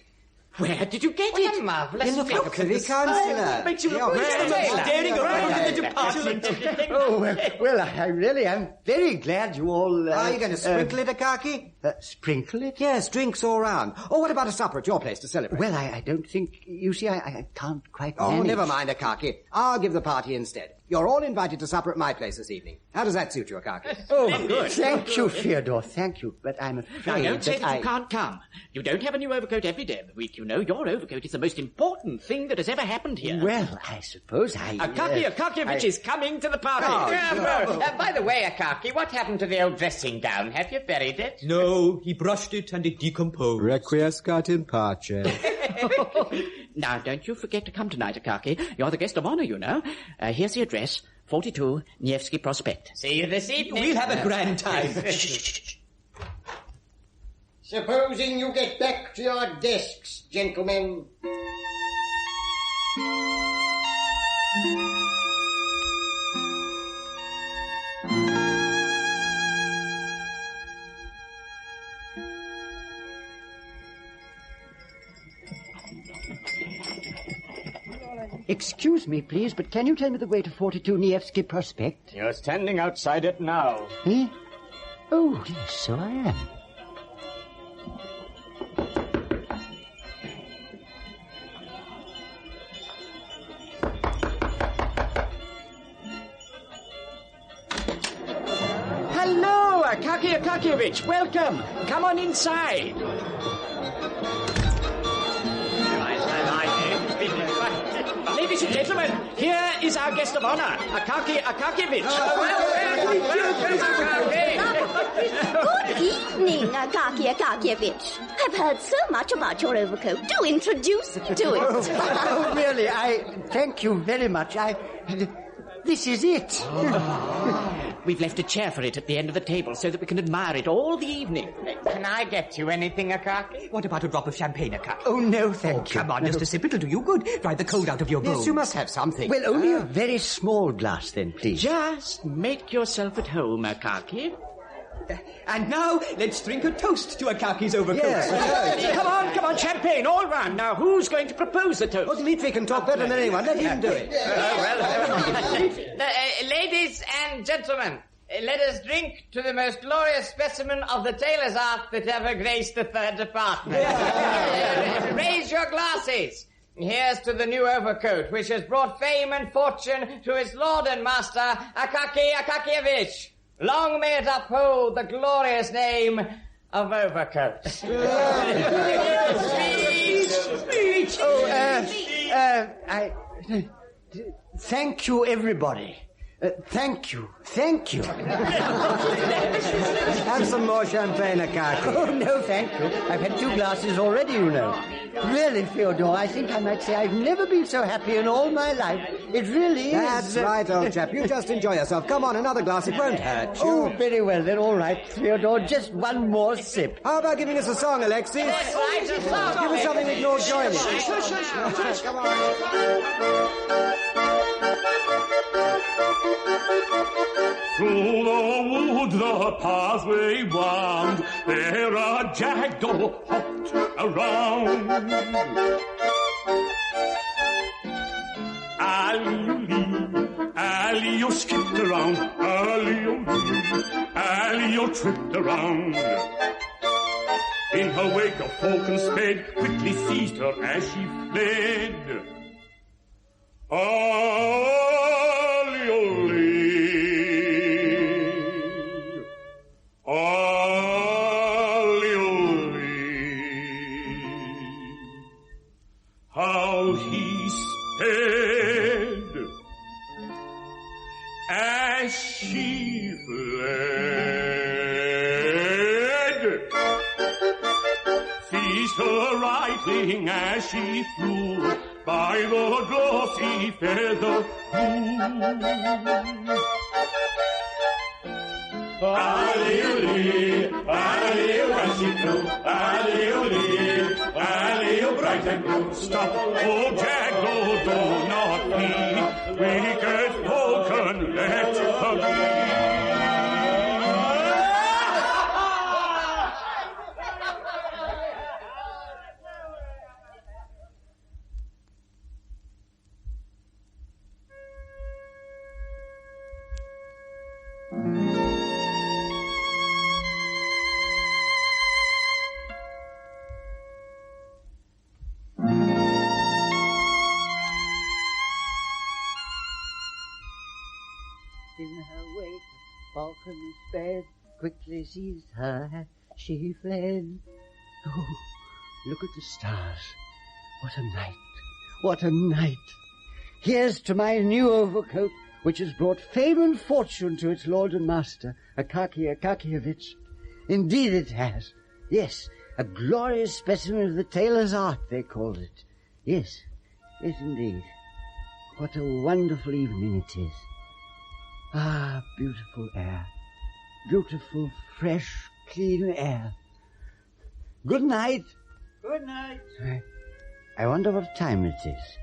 Where did you get it? Marvelous. In the Privy Councillor. Makes you The look staring around in the department. Oh, well, I really am very glad you all... Are you going to sprinkle it, Akaki? Sprinkle it? Yes, drinks all round. Or what about a supper at your place to celebrate? Well, I don't think... You see, I can't quite manage. Oh, never mind, Akaki. I'll give the party instead. You're all invited to supper at my place this evening. How does that suit you, Akaki? Oh, good. Thank you, Fyodor, thank you. But I'm afraid Now, don't say that I... you can't come. You don't have a new overcoat every day of the week, you know. Your overcoat is the most important thing that has ever happened here. Well, I suppose I... Akaki Akakievich is coming to the party. By the way, Akaki, what happened to the old dressing gown? Have you buried it? No, he brushed it and it decomposed. Requiescat in pace. Now, don't you forget to come tonight, Akaki. You're the guest of honor, you know. Here's the address, 42 Nevsky Prospect. See you this evening. We'll have a grand time. Supposing you get back to your desks, gentlemen. Excuse me, please, but can you tell me the way to 42 Nevsky Prospect? You're standing outside it now. Eh? Oh, yes, so I am. Hello, Akaki Akakievich. Welcome. Come on inside. Ladies and gentlemen, here is our guest of honor, Akaki Akakievich. Good evening, Akaki Akakievich. I've heard so much about your overcoat. Do introduce me to it. Oh, really, thank you very much. This is it. We've left a chair for it at the end of the table so that we can admire it all the evening. Can I get you anything, Akaki? What about a drop of champagne, Akaki? Oh, no, thank you. Come on, just a sip. It'll do you good. Drive the cold out of your bones. Yes, you must have something. Well, only a very small glass, then, please. Just make yourself at home, Akaki. And now, let's drink a toast to Akaki's overcoat. Yes. Come on, champagne, all round. Now, who's going to propose the toast? Well, Dmitri can talk better than anyone. Let him do it. Ladies and gentlemen, let us drink to the most glorious specimen of the tailor's art that ever graced the third department. Raise your glasses. Here's to the new overcoat, which has brought fame and fortune to its lord and master, Akaki Akakievich. Long may it uphold the glorious name of overcoat. Speech! Thank you, everybody. Thank you. Have some more champagne, Akaki. Oh, no, thank you. I've had 2 glasses already, you know. Really, Fyodor, I think I might say I've never been so happy in all my life. It really is. That's right, old chap. You just enjoy yourself. Come on, another glass. It won't hurt you. Oh, very well, then. All right, Fyodor, just one more sip. How about giving us a song, Alexis? That's right, a song. Give us something we can all join in. Come on. Through the wood the pathway wound, there a jackdaw hopped around. Alley-o skipped around, Alley-o tripped around. In her wake a falcon sped, quickly seized her as she fled. How he sped. as she fled. Seized her right wing as she flew by the glossy feather blue. Alley-o-lee, alley-o, as she flew, alley-o-lee, alley-o, bright and blue. Stop, oh Jack, oh, do not be, wicked Vulcan, let her be. In her wake, Falcon sped, quickly seized her as she fled. Oh, look at the stars. What a night, what a night. Here's to my new overcoat, which has brought fame and fortune to its lord and master, Akaky Akakievich. Indeed it has. Yes, a glorious specimen of the tailor's art, they called it. Yes, yes indeed. What a wonderful evening it is. Ah, beautiful air. Beautiful, fresh, clean air. Good night. Good night. I wonder what time it is.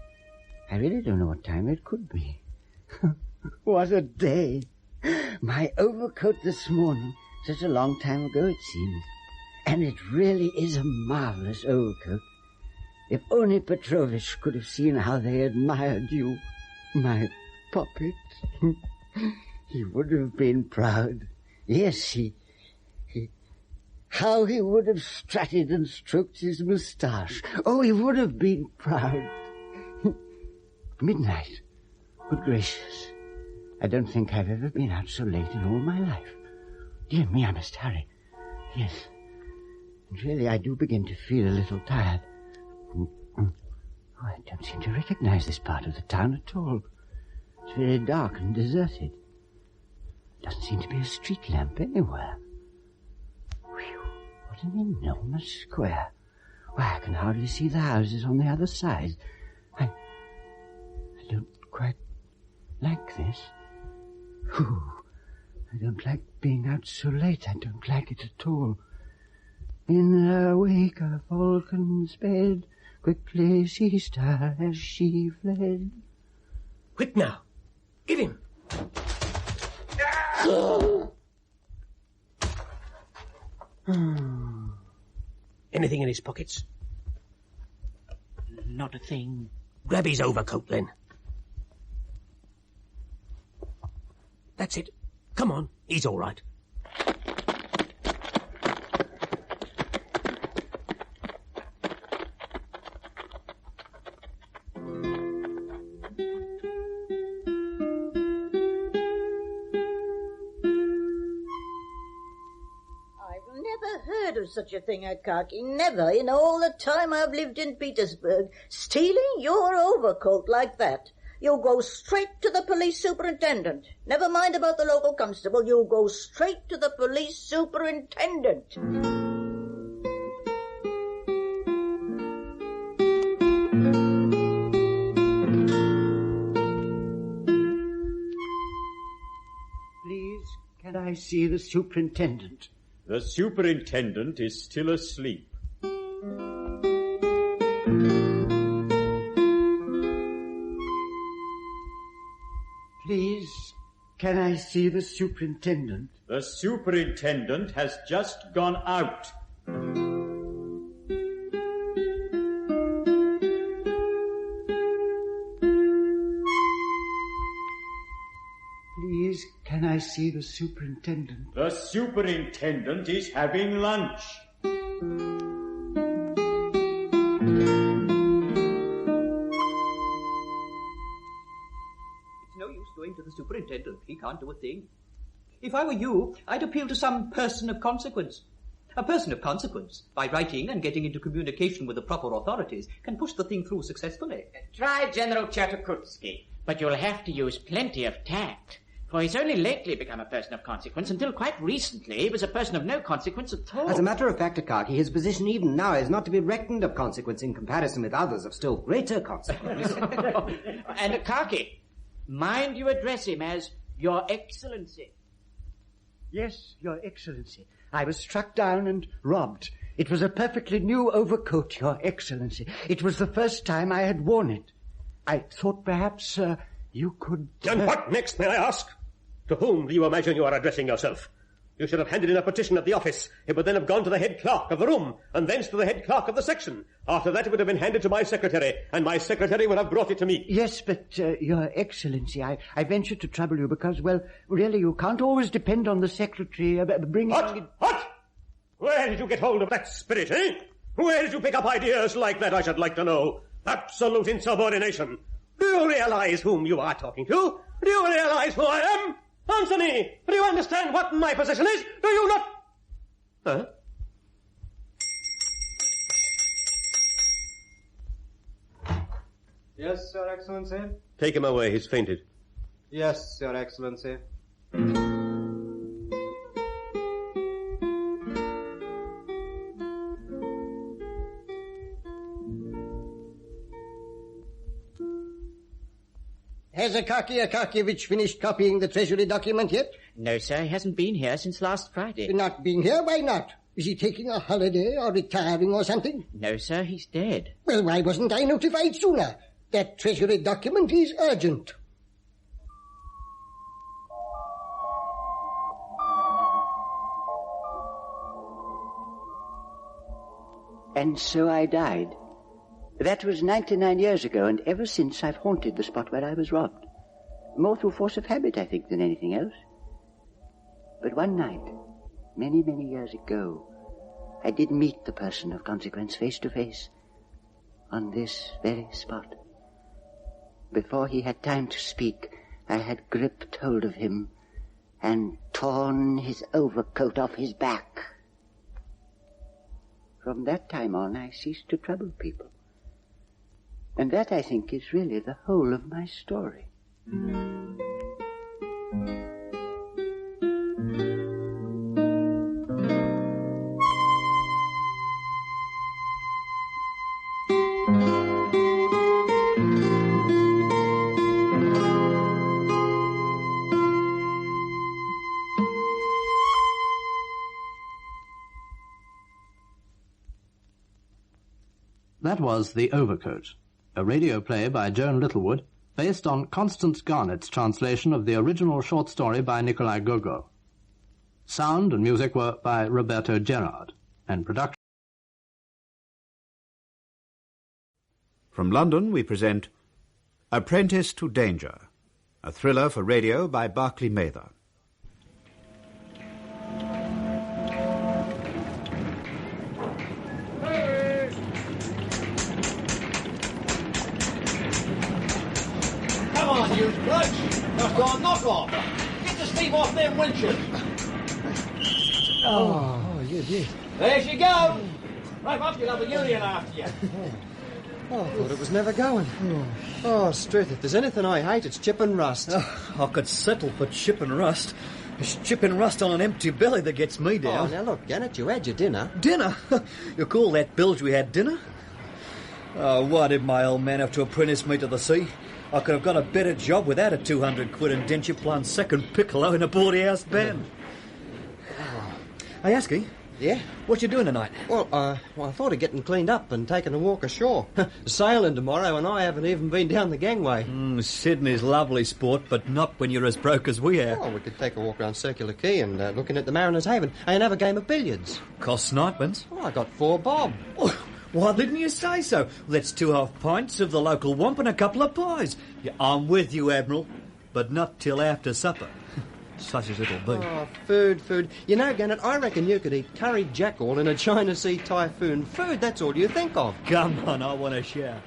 I really don't know what time it could be. What a day. My overcoat this morning, such a long time ago it seems. And it really is a marvelous overcoat. If only Petrovich could have seen how they admired you, my puppet. He would have been proud. Yes, how he would have strutted and stroked his moustache. Oh, he would have been proud. Midnight. Good gracious. I don't think I've ever been out so late in all my life. Dear me, I must hurry. Yes. And really, I do begin to feel a little tired. Oh, I don't seem to recognize this part of the town at all. It's very dark and deserted. Doesn't seem to be a street lamp anywhere. Whew, what an enormous square. Why, I can hardly see the houses on the other side. I don't quite like this. Whew, I don't like being out so late. I don't like it at all. In her wake a falcon sped, quickly seized her as she fled. Quick now! Get him! Anything in his pockets? Not a thing. Grab his overcoat, then. That's it. Come on, he's all right. Such a thing, Akaky. Never in all the time I've lived in Petersburg. Stealing your overcoat like that. You'll go straight to the police superintendent. Never mind about the local constable. You'll go straight to the police superintendent. Please, can I see the superintendent? The superintendent is still asleep. Please, can I see the superintendent? The superintendent has just gone out. Please, can I see the superintendent? The superintendent is having lunch. It's no use going to the superintendent. He can't do a thing. If I were you, I'd appeal to some person of consequence. A person of consequence, by writing and getting into communication with the proper authorities, can push the thing through successfully. Try General Chertokutsky, but you'll have to use plenty of tact. For he's only lately become a person of consequence. Until quite recently, he was a person of no consequence at all. As a matter of fact, Akaki, his position even now is not to be reckoned of consequence in comparison with others of still greater consequence. And Akaki, mind you address him as Your Excellency. Yes, Your Excellency. I was struck down and robbed. It was a perfectly new overcoat, Your Excellency. It was the first time I had worn it. I thought perhaps, you could... And what next, may I ask? To whom do you imagine you are addressing yourself? You should have handed in a petition at the office. It would then have gone to the head clerk of the room, and thence to the head clerk of the section. After that, it would have been handed to my secretary, and my secretary would have brought it to me. Yes, but, Your Excellency, I venture to trouble you because, well, really, you can't always depend on the secretary bringing... What? Where did you get hold of that spirit, eh? Where did you pick up ideas like that, I should like to know? Absolute insubordination. Do you realize whom you are talking to? Do you realize who I am? Answer me! Do you understand what my position is? Do you not? Huh? Yes, Your Excellency? Take him away, he's fainted. Yes, Your Excellency. Has Akaki Akakievich finished copying the Treasury document yet? No, sir, he hasn't been here since last Friday. Not been here? Why not? Is he taking a holiday or retiring or something? No, sir, he's dead. Well, why wasn't I notified sooner? That Treasury document is urgent. And so I died. That was 99 years ago, and ever since I've haunted the spot where I was robbed. More through force of habit, I think, than anything else. But one night, many, many years ago, I did meet the person of consequence face to face on this very spot. Before he had time to speak, I had gripped hold of him and torn his overcoat off his back. From that time on, I ceased to trouble people. And that, I think, is really the whole of my story. That was The Overcoat, a radio play by Joan Littlewood, based on Constance Garnett's translation of the original short story by Nikolai Gogol. Sound and music were by Roberto Gerard, and production. From London we present Apprentice to Danger, a thriller for radio by Barclay Mather. Come on, you blokes. Let's go and knock off. Get the steam off them winches. Oh, you did. There she goes. Wrap up, you'll have a union after you. Oh, I thought it was never going. Oh, Struth, if there's anything I hate, it's chip and rust. Oh, I could settle for chip and rust. It's chip and rust on an empty belly that gets me down. Oh, now look, Gannett, you had your dinner. Dinner? You call that bilge we had dinner? Oh, why did my old man have to apprentice me to the sea? I could have got a better job without a 200 quid indenture playing second piccolo in a boarding house band. Hey, Asky. Yeah? What you doing tonight? Well, I thought of getting cleaned up and taking a walk ashore. Sailing tomorrow, and I haven't even been down the gangway. Sydney's lovely sport, but not when you're as broke as we are. Oh, we could take a walk around Circular Quay and looking at the Mariners' Haven and have a game of billiards. Costs ninepence. Oh, I got 4 bob. Oh, why didn't you say so? That's 2 half pints of the local womp and a couple of pies. Yeah, I'm with you, Admiral, but not till after supper. Such as it'll be. Oh, food. You know, Gannett, I reckon you could eat curried jackal in a China Sea typhoon. Food, that's all you think of. Come on, I want to share.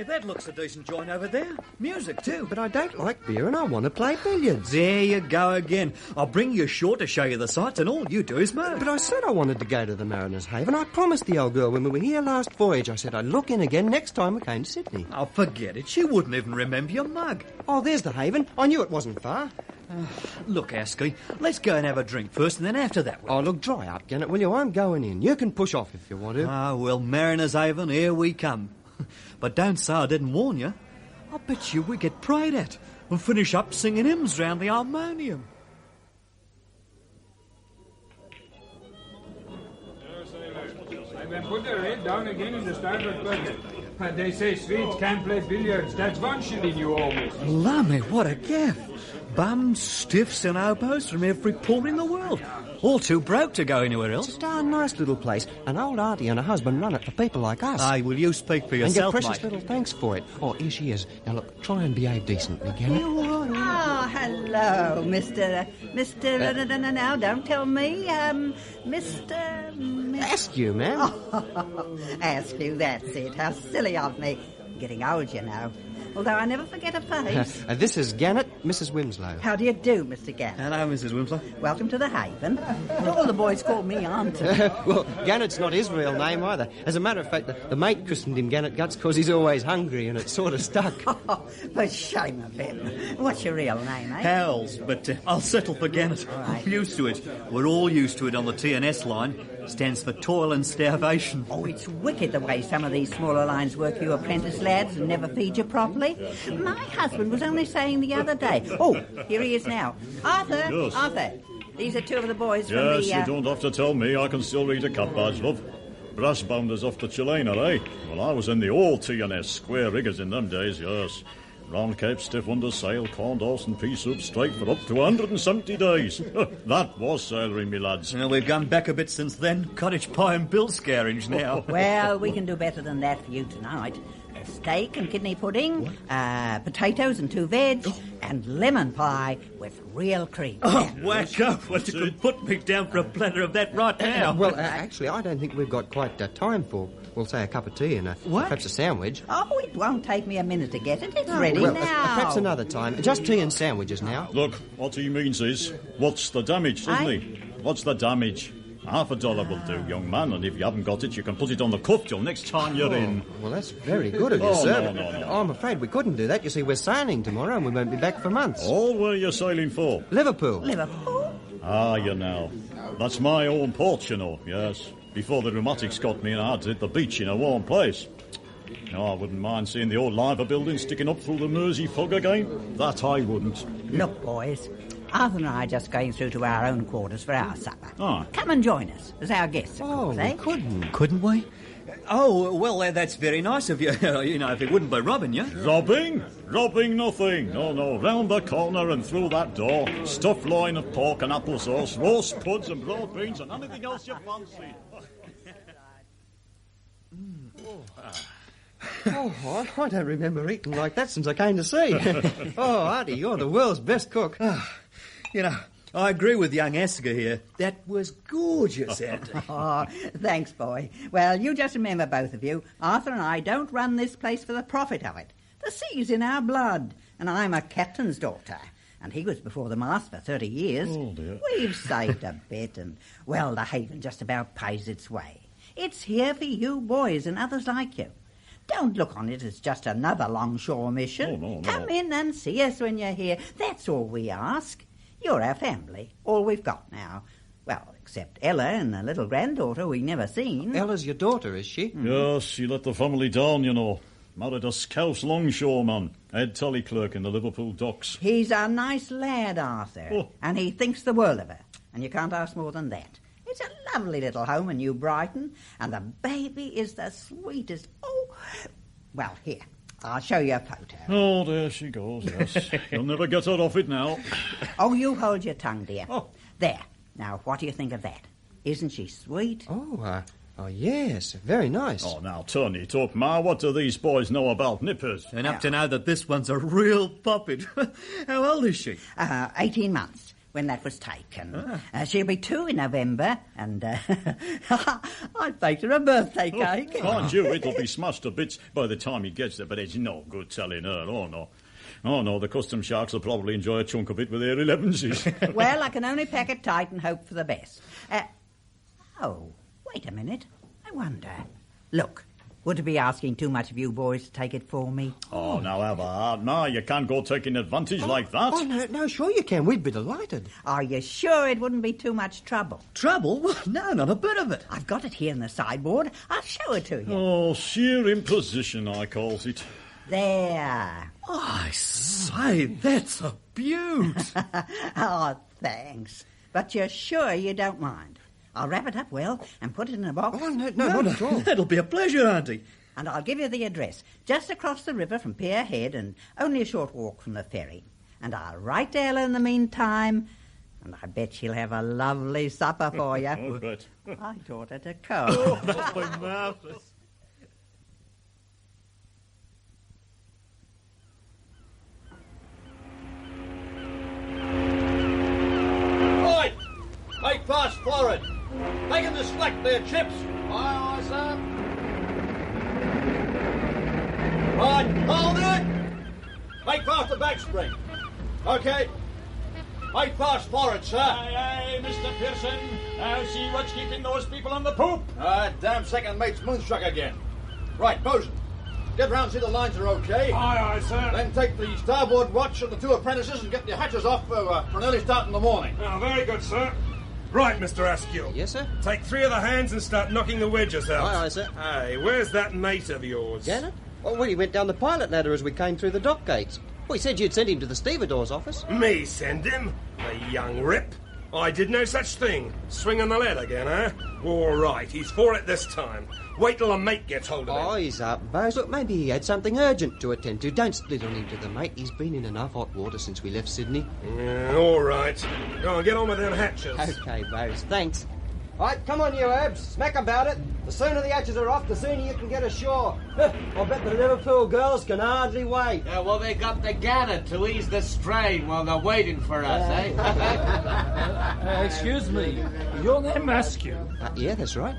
Hey, that looks a decent joint over there. Music, too. But I don't like beer and I want to play billiards. There you go again. I'll bring you ashore to show you the sights and all you do is moan. But I said I wanted to go to the Mariners' Haven. I promised the old girl when we were here last voyage. I said I'd look in again next time we came to Sydney. Oh, forget it. She wouldn't even remember your mug. Oh, there's the Haven. I knew it wasn't far. Look, Asky, let's go and have a drink first, and then after that... Oh, look, dry up, Gannett, will you? I'm going in. You can push off if you want to. Ah, well, Mariners' Haven, here we come. But don't say I didn't warn you. I bet you we get prayed at and finish up singing hymns round the harmonium. And then put their head down again in the starboard bucket. And they say Swedes can't play billiards. That's 1 shilling you owe me. Lummy, what a gaff. Bums, stiffs and hobos from every port in the world. All too broke to go anywhere else. It's a darn nice little place. An old auntie and her husband run it for people like us. Aye, will you speak for yourself, and get precious mate? little thanks for it. Oh, here she is. Now, look, try and behave decently, Gannett. Oh, hello, Mr. No, don't tell me. Mr. Askew, ma'am. Oh, Askew, that's it. How silly of me. Getting old, you know. Although I never forget a face. This is Gannett, Mrs. Winslow. How do you do, Mr. Gannett? Hello, Mrs. Winslow. Welcome to the Haven. All the boys call me Auntie. Well, Gannett's not his real name either. As a matter of fact, the mate christened him Gannett Guts because he's always hungry and it's sort of stuck. Oh, for shame of him. What's your real name, eh? Howells, but I'll settle for Gannett. Right. I'm used to it. We're all used to it on the TNS line. Stands for toil and starvation. Oh, it's wicked the way some of these smaller lines work you apprentice lads and never feed you properly. My husband was only saying the other day. Oh, here he is now. Arthur, Yes. Arthur, these are two of the boys from Yes, the... you don't have to tell me. I can still read a cut badge, love. Brass bounders off to Chilena, eh? Well, I was in the old TNS, square riggers in them days, yes. Round Cape, stiff under sail, corn horse and pea soup straight for up to 170 days. That was salary, me lads. Well, we've gone back a bit since then. Cottage pie and bill scarage now. Well, we can do better than that for you tonight. Steak and kidney pudding, potatoes and 2 veg, and lemon pie with real cream. Oh, whack up. Well, you could put me down for a platter of that right now. Well, actually, I don't think we've got quite time for, we'll say, a cup of tea and perhaps a sandwich. Oh, it won't take me a minute to get it. It's ready well, now. Perhaps another time. Just tea and sandwiches now. Look, what he means is, what's the damage, doesn't he? What's the damage? $50 will do, young man, and if you haven't got it, you can put it on the cuff till next time you're in. Well, that's very good of you, Oh, sir. no. I'm afraid we couldn't do that. You see, we're sailing tomorrow and we won't be back for months. Oh, where are you sailing for? Liverpool. Liverpool? Ah, you know. That's my own port, you know, yes. Before the rheumatics got me and I had to hit the beach in a warm place. No, I wouldn't mind seeing the old Liver building sticking up through the Mersey fog again. That I wouldn't. Look, boys, Arthur and I are just going through to our own quarters for our supper. Ah. Come and join us as our guests, of course, eh? Couldn't we? Oh, well, that's very nice of you. You know, if it wouldn't be robbing you. Robbing? Robbing nothing. No. Round the corner and through that door. Stuffed loin of pork and applesauce, roast puds and broad beans and anything else you fancy. Oh, I don't remember eating like that since I came to sea. Oh, Artie, you're the world's best cook. You know, I agree with young Asger here. That was gorgeous, Auntie. Oh, thanks, boy. Well, you just remember, both of you, Arthur and I don't run this place for the profit of it. The sea's in our blood, and I'm a captain's daughter. And he was before the mast for 30 years. Oh, dear. We've saved a bit, and, well, the Haven just about pays its way. It's here for you boys and others like you. Don't look on it as just another longshore mission. No. Come in and see us when you're here. That's all we ask. You're our family, all we've got now. Well, except Ella and the little granddaughter we never seen. Ella's your daughter, is she? Yes, she let the family down, you know. Married a Scouse longshoreman, head tally clerk in the Liverpool docks. He's a nice lad, Arthur, and he thinks the world of her, and you can't ask more than that. It's a lovely little home in New Brighton, and the baby is the sweetest. Oh, well, here, I'll show you a photo. Oh, there she goes, yes. You'll never get her off it now. Oh, you hold your tongue, dear. There. Now, what do you think of that? Isn't she sweet? Oh, yes, very nice. Oh, now, turn it up, Ma. What do these boys know about nippers? Enough to know that this one's a real puppet. How old is she? 18 months. when that was taken. She'll be 2 in November, and I baked her a birthday cake. Mind you, it'll be smashed to bits by the time he gets there, but it's no good telling her, oh no. Oh no, the custom sharks will probably enjoy a chunk of it with their 11s. Well, I can only pack it tight and hope for the best. Oh, wait a minute. I wonder. Look, would it be asking too much of you boys to take it for me? Oh, now have a heart. No, you can't go taking advantage like that. Oh, no, sure you can. We'd be delighted. Are you sure it wouldn't be too much trouble? Trouble? Well, no, not a bit of it. I've got it here in the sideboard. I'll show it to you. Oh, sheer imposition, I calls it. There. I say, that's a beaut. Oh, thanks. But you're sure you don't mind? I'll wrap it up well and put it in a box. Oh, no, not at all. That'll be a pleasure, Auntie. And I'll give you the address. Just across the river from Pier Head and only a short walk from the ferry. And I'll write to Ella in the meantime, and I bet she'll have a lovely supper for you. I bet. I taught her to cook. Oh, that'll be marvellous. Right! Make fast forward! Taking the slack there, chips! Aye, aye, sir. Right, hold it! Make fast the back spring. Okay. Make fast forward, sir. Aye, aye, Mr. Pearson. I'll see what's keeping those people on the poop. Damn second mate's moonstruck again. Right, Bosun. Get round and see the lines are okay. Aye, aye, sir. Then take the starboard watch and the 2 apprentices and get the hatches off for an early start in the morning. Oh, very good, sir. Right, Mr. Askew. Yes, sir? Take 3 of the hands and start knocking the wedges out. Aye, aye, sir. Aye, where's that mate of yours? Janet? Oh, well, he went down the pilot ladder as we came through the dock gates. Well, he said you'd send him to the stevedore's office. Me send him? The young rip? I did no such thing. Swing on the lead again, eh? All right, he's for it this time. Wait till the mate gets hold of him. Oh, he's up, Bose. Look, maybe he had something urgent to attend to. Don't split on him to the mate. He's been in enough hot water since we left Sydney. Yeah, all right. Go on, get on with them hatches. Okay, Bose, thanks. Right, come on, you herbs. Smack about it. The sooner the hatches are off, the sooner you can get ashore. I bet the Liverpool girls can hardly wait. Yeah, well, they got the Gannet to ease the strain while they're waiting for us, Excuse me, your name Askew? Yeah, that's right.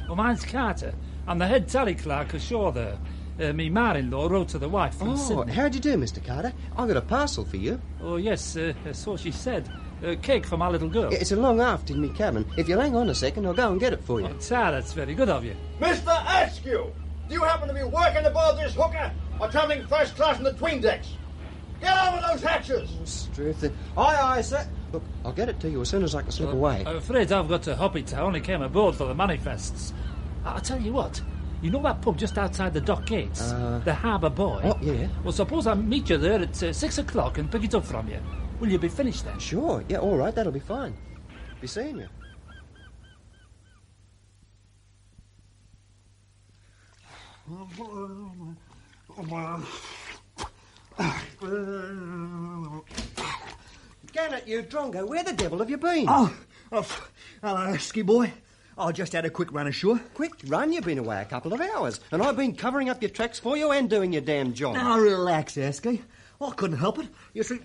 Well, mine's Carter. I'm the head tally clerk ashore there. Me mother-in-law wrote to the wife from Sydney. How do you do, Mr. Carter? I've got a parcel for you. Oh, yes, so she said. A cake for my little girl. It's a long aft in me cabin. If you'll hang on a second, I'll go and get it for you. Oh, sir, that's very good of you. Mr. Askew! Do you happen to be working aboard this hooker or travelling first class in the 'tween decks? Get over those hatches! Struth. Aye, sir. Look, I'll get it to you as soon as I can slip away. I'm afraid I've got to hop it. I only came aboard for the manifests. I'll tell you what. You know that pub just outside the dock gates? The Harbour Boy? Oh, yeah. Well, suppose I meet you there at 6 o'clock and pick it up from you. Will you be finished then? Sure. Yeah, all right. That'll be fine. Be seeing you. Gannet, you drongo, where the devil have you been? Oh, hello, Ski boy. I just had a quick run ashore. Quick run? You've been away a couple of hours, and I've been covering up your tracks for you and doing your damn job. Now, relax, Asky. I couldn't help it. You see,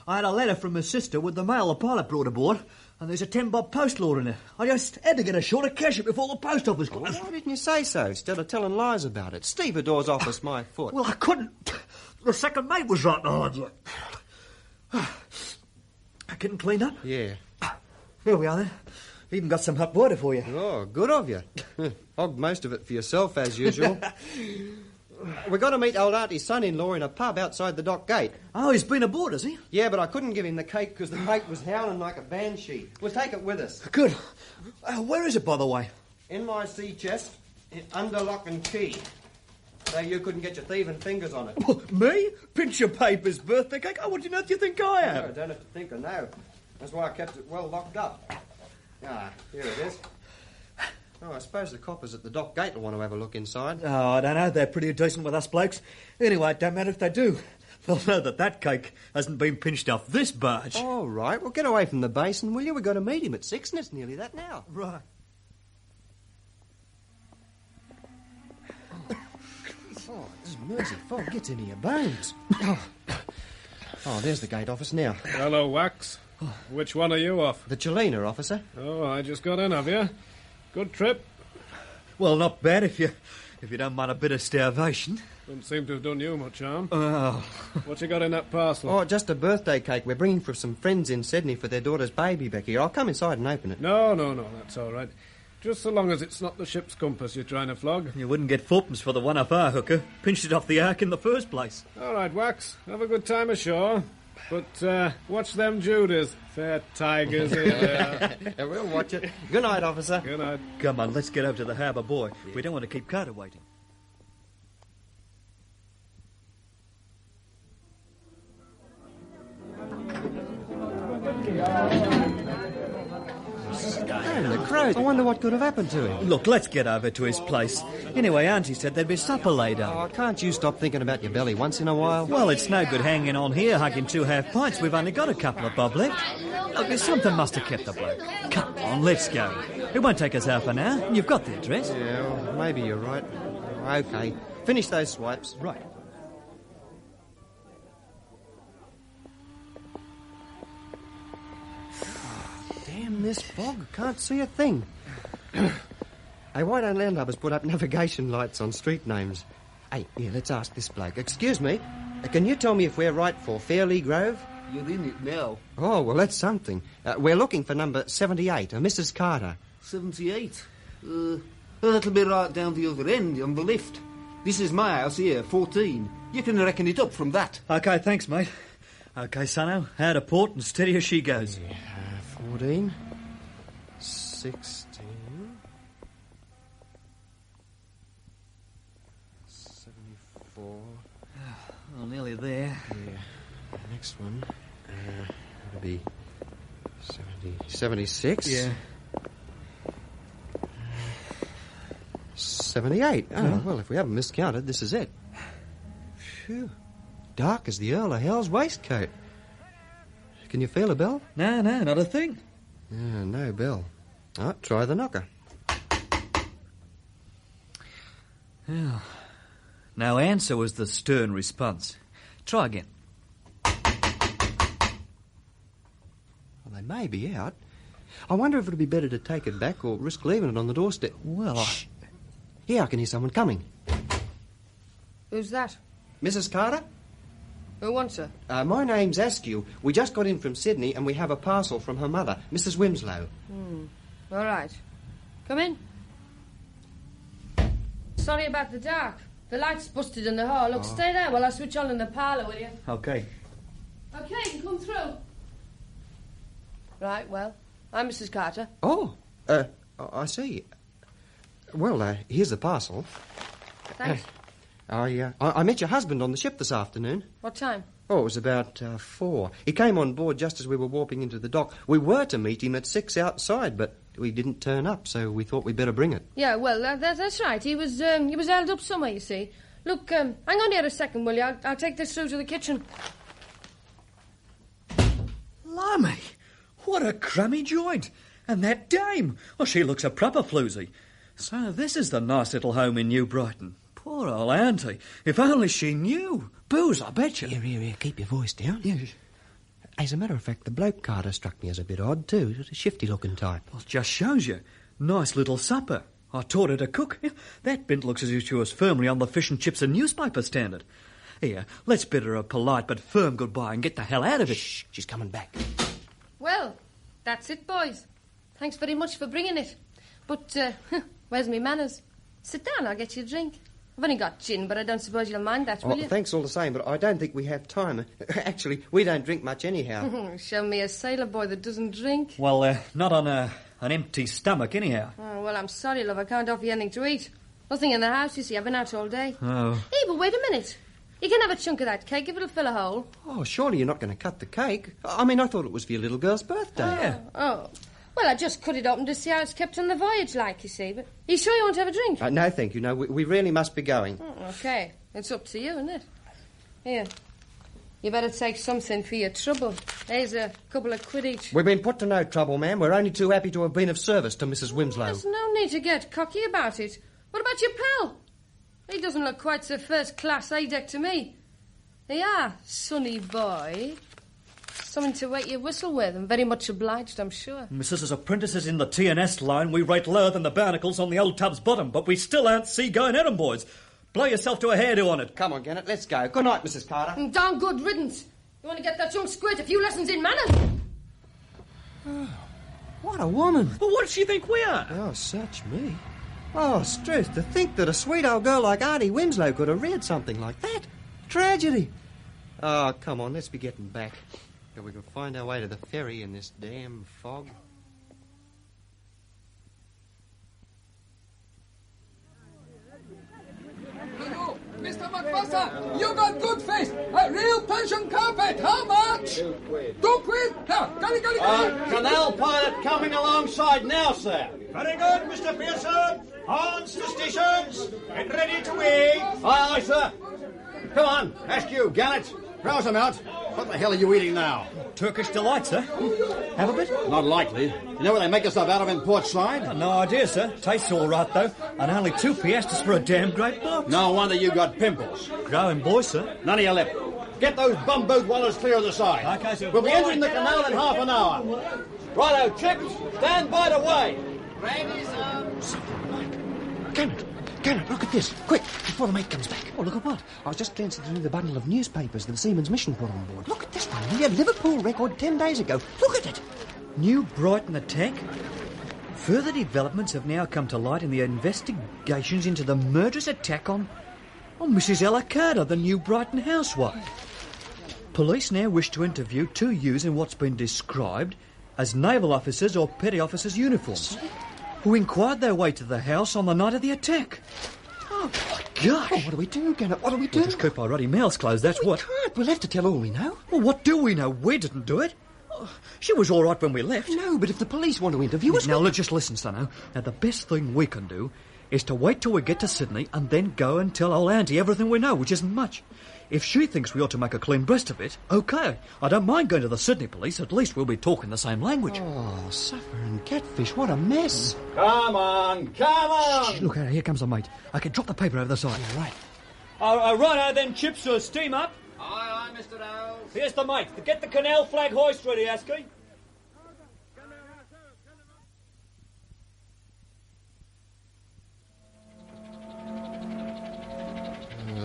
I had a letter from my sister with the mail the pilot brought aboard, and there's a 10-bob post law in it. I just had to get ashore to cash it before the post office closed. Why didn't you say so, instead of telling lies about it? Stevedore's office, my foot. Well, I couldn't. The second mate was right behind you. Getting cleaned up? Yeah. Here we are, then. Even got some hot water for you. Oh, good of you. Hogged most of it for yourself, as usual. We've got to meet old Auntie's son-in-law in a pub outside the dock gate. Oh, he's been aboard, has he? Yeah, but I couldn't give him the cake because the mate was howling like a banshee. We'll take it with us. Good. Where is it, by the way? In my sea chest, under lock and key. So you couldn't get your thieving fingers on it. What, me? Pinch your paper's birthday cake? Oh, what do you think I am? No, I don't have to think, I know. That's why I kept it well locked up. Ah, here it is. Oh, I suppose the coppers at the dock gate will want to have a look inside. Oh, I don't know. They're pretty decent with us blokes. Anyway, it don't matter if they do. They'll know that cake hasn't been pinched off this barge. All right. Well, get away from the basin, will you? We've got to meet him at 6, and it's nearly that now. Right. Oh, this mercy fog gets into your bones. Oh, there's the gate office now. Hello, Wax. Which one are you off? The Chilena, officer. Oh, I just got in, have you? Good trip? Well, not bad if you don't mind a bit of starvation. Don't seem to have done you much harm. Oh. What you got in that parcel? Oh, just a birthday cake we're bringing for some friends in Sydney for their daughter's baby, Becky. I'll come inside and open it. No, that's all right. Just so long as it's not the ship's compass you're trying to flog. You wouldn't get fourpence for the one off our hooker. Pinched it off the ark in the first place. All right, Wax. Have a good time ashore. But watch them Judas. They're tigers here. We'll watch it. Good night, officer. Good night. Come on, let's get over to the harbour, boy. We don't want to keep Carter waiting. The crows. I wonder what could have happened to him. Look, let's get over to his place. Anyway, Auntie said there'd be supper later. Oh, can't you stop thinking about your belly once in a while? Well, it's no good hanging on here hugging 2 half pints. We've only got a couple of bob left. Look, something must have kept the bloke. Come on, let's go. It won't take us half an hour. You've got the address. Yeah, well, maybe you're right. OK. Finish those swipes. Right. Damn this fog. Can't see a thing. Hey, why don't landlubbers put up navigation lights on street names? Hey, here, let's ask this bloke. Excuse me, can you tell me if we're right for Fairley Grove? You're in it now. Oh, well, that's something. We're looking for number 78, a Mrs. Carter. 78? That'll be right down the other end, on the left. This is my house here, 14. You can reckon it up from that. OK, thanks, mate. OK, Sonno, out of port and steady as she goes. Yeah, 14, 16... 74... Oh, nearly there. Yeah. Next one. It'll be 76. Yeah. 78. Oh, well, if we haven't miscounted, this is it. Phew. Dark as the Earl of Hell's waistcoat. Can you feel a bell? No, not a thing. No bell. Oh, try the knocker. Yeah. No answer was the stern response. Try again. Well, they may be out. I wonder if it'd be better to take it back or risk leaving it on the doorstep. Well, Shh. Here, I can hear someone coming. Who's that? Mrs. Carter? Who wants her? My name's Askew. We just got in from Sydney and we have a parcel from her mother, Mrs. Winslow. All right. Come in. Sorry about the dark. The light's busted in the hall. Look, stay there while I switch on in the parlour, will you? OK. OK, you can come through. Right, well, I'm Mrs. Carter. Oh, I see. Well, here's the parcel. Thanks. I met your husband on the ship this afternoon. What time? Oh, it was about 4. He came on board just as we were warping into the dock. We were to meet him at 6 outside, but we didn't turn up, so we thought we'd better bring it. Yeah, well, that's right. He was held up somewhere, you see. Look, hang on here a second, will you? I'll take this through to the kitchen. Blimey! What a crummy joint! And that dame! Oh, she looks a proper floozy. So this is the nice little home in New Brighton. Poor old Auntie. If only she knew. Booze, I bet you. Here. Keep your voice down. Yes. As a matter of fact, the bloke Carter struck me as a bit odd, too. A shifty-looking type. Well, it just shows you. Nice little supper. I taught her to cook. That bint looks as if she was firmly on the fish and chips and newspaper standard. Here, let's bid her a polite but firm goodbye and get the hell out of it. Shh, she's coming back. Well, that's it, boys. Thanks very much for bringing it. But, where's me manners? Sit down, I'll get you a drink. I've only got gin, but I don't suppose you'll mind that, will you? Thanks all the same, but I don't think we have time. Actually, we don't drink much anyhow. Show me a sailor boy that doesn't drink. Well, not on an empty stomach, anyhow. Oh, well, I'm sorry, love. I can't offer you anything to eat. Nothing in the house, you see. I've been out all day. Oh. Hey, but wait a minute. You can have a chunk of that cake if it'll fill a hole. Oh, surely you're not going to cut the cake. I mean, I thought it was for your little girl's birthday. Oh. Well, I just cut it open to see how it's kept on the voyage, like, you see. But are you sure you want to have a drink? No, thank you. No, we really must be going. Oh, OK. It's up to you, isn't it? Here. You better take something for your trouble. There's a couple of quid each. We've been put to no trouble, ma'am. We're only too happy to have been of service to Mrs. Winslow. There's no need to get cocky about it. What about your pal? He doesn't look quite so first-class A-deck to me. Yeah, sonny boy. Something to wet your whistle with. I'm very much obliged, I'm sure. Missus, as apprentices in the T&S line, we rate lower than the barnacles on the old tub's bottom, but we still aren't sea-going errand boys. Blow yourself to a hairdo on it. Come on, Gannett, let's go. Good night, Mrs. Carter. Darn good riddance. You want to get that young squirt a few lessons in manners? What a woman. Well, what does she think we are? Oh, search me. Oh, Struth, to think that a sweet old girl like Auntie Winslow could have read something like that. Tragedy. Oh, come on, let's be getting back. So we can find our way to the ferry in this damn fog. Hello, Mr. McMaster, you got good face. A real Persian carpet. How much? 2 quid. 2 quid? Here, gully. Canal pilot coming alongside now, sir. Very good, Mr. Pearson. Horns to stations. Get ready to weigh. Aye, aye, sir. Come on, ask you, Gannett. Rouse them out. What the hell are you eating now? Turkish delight, sir. Have a bit? Not likely. You know what they make the stuff out of in Port Slide? No idea, sir. Tastes all right, though. And only 2 piastres for a damn great box. No wonder you got pimples. Growing boy, sir. None of your lip. Get those bumboat wallers clear of the side. Okay, sir. We'll be entering the canal in half an hour. Righto, chicks. Stand by the way. Ready, sir. Gannett, look at this. Quick, before the mate comes back. Oh, look at what? I was just glancing through the bundle of newspapers that the Seamen's Mission put on board. Look at this one here. Liverpool record 10 days ago. Look at it. New Brighton attack? Further developments have now come to light in the investigations into the murderous attack on Mrs. Ella Carter, the New Brighton housewife. Police now wish to interview 2 youths in what's been described as naval officers or petty officers' uniforms, who inquired their way to the house on the night of the attack. Oh, my gosh. Oh, what do we do, Gannett? What do we do? We'll just keep our ruddy mouths closed, that's what. Can't. We'll have to tell all we know. Well, what do we know? We didn't do it. She was all right when we left. No, but if the police want to interview us... Now, just listen, Sonno. Now, the best thing we can do is to wait till we get to Sydney and then go and tell old Auntie everything we know, which isn't much. If she thinks we ought to make a clean breast of it, OK. I don't mind going to the Sydney police. At least we'll be talking the same language. Oh, suffering catfish, what a mess. Come on, come on. Shh, look, here comes the mate. Okay, drop the paper over the side. Yeah, right. Righto then, Chips, steam up. Aye, aye, Mr. Owls. Here's the mate. Get the canal flag hoist ready, Asky.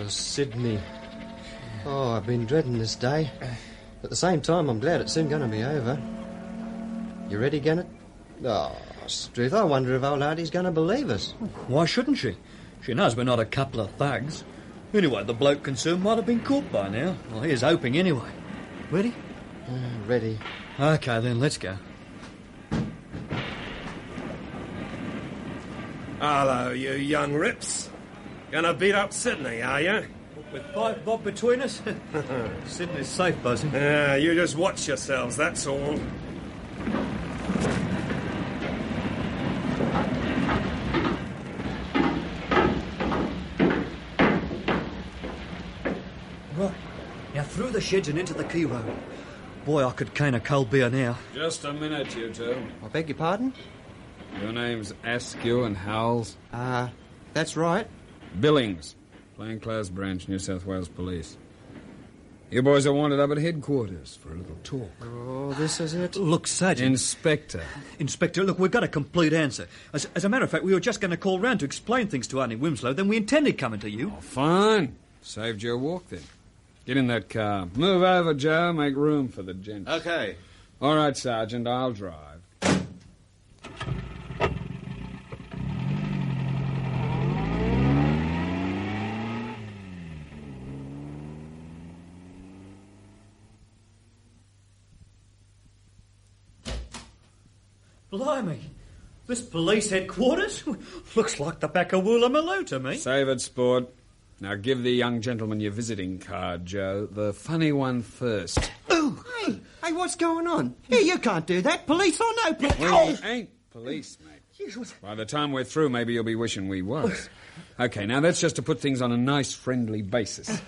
Sydney. Oh, I've been dreading this day. At the same time, I'm glad it's soon going to be over. You ready, Gannett? Oh, Struth, I wonder if old Auntie's going to believe us. Why shouldn't she? She knows we're not a couple of thugs. Anyway, the bloke concerned might have been caught by now. Well, here's hoping anyway. Ready? Ready. OK, then, let's go. Hello, you young rips. Gonna beat up Sydney, are you? With 5 bob between us? Sydney's safe, Buzzing. Yeah, you just watch yourselves, that's all. Right. Now through the sheds and into the quay road. Boy, I could cane a cold beer now. Just a minute, you two. I beg your pardon? Your name's Askew and Howells? That's right. Billings, Plainclothes Branch, New South Wales Police. You boys are wanted up at headquarters for a little talk. Oh, this is it? Look, Sergeant. Inspector, look, we've got a complete answer. As a matter of fact, we were just going to call round to explain things to Auntie Winslow, then we intended coming to you. Oh, fine. Saved you a walk, then. Get in that car. Move over, Joe. Make room for the gents. OK. All right, Sergeant, I'll drive. Blimey. This police headquarters? Looks like the back of Woolloomooloo to me. Save it, sport. Now give the young gentleman your visiting card, Joe. The funny one first. Oh, hey, what's going on? Here, you can't do that. Police or no police. We ain't police, mate. By the time we're through, maybe you'll be wishing we was. OK, now that's just to put things on a nice, friendly basis.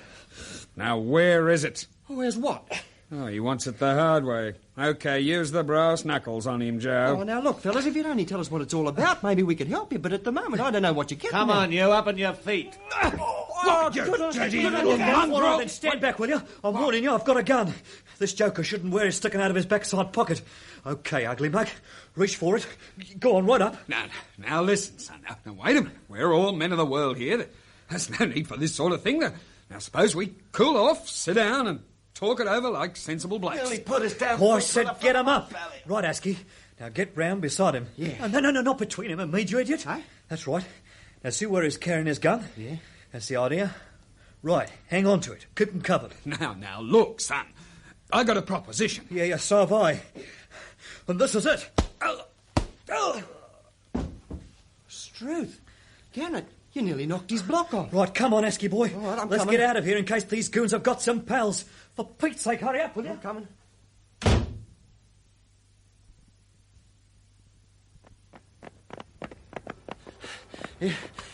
Now, where is it? Where's what? Oh, he wants it the hard way. OK, use the brass knuckles on him, Joe. Oh, now look, fellas, if you'd only tell us what it's all about, maybe we could help you, but at the moment, I don't know what you're getting Come at. on, you, up on your feet. Whoa, Oh, you dirty little mongrel! All right, then stand back, will you? I'm warning you, I've got a gun. This joker shouldn't wear it sticking out of his backside pocket. OK, ugly mug, reach for it. Go on, right up. Now listen, son. Now, wait a minute. We're all men of the world here. There's no need for this sort of thing. Now, suppose we cool off, sit down and talk it over like sensible blokes. Nearly put us down. I said get him up. Right, Asky. Now get round beside him. Yeah. Oh, no, not between him and me, you idiot. Hey? That's right. Now see where he's carrying his gun? Yeah. That's the idea. Right, hang on to it. Keep him covered. Now, look, son. I got a proposition. Yeah, so have I. And this is it. Struth. Gannett, you nearly knocked his block off. Right, come on, Asky boy. All right, I'm Let's coming. get out of here in case these goons have got some pals. For Pete's sake, hurry up, will you? I'm coming.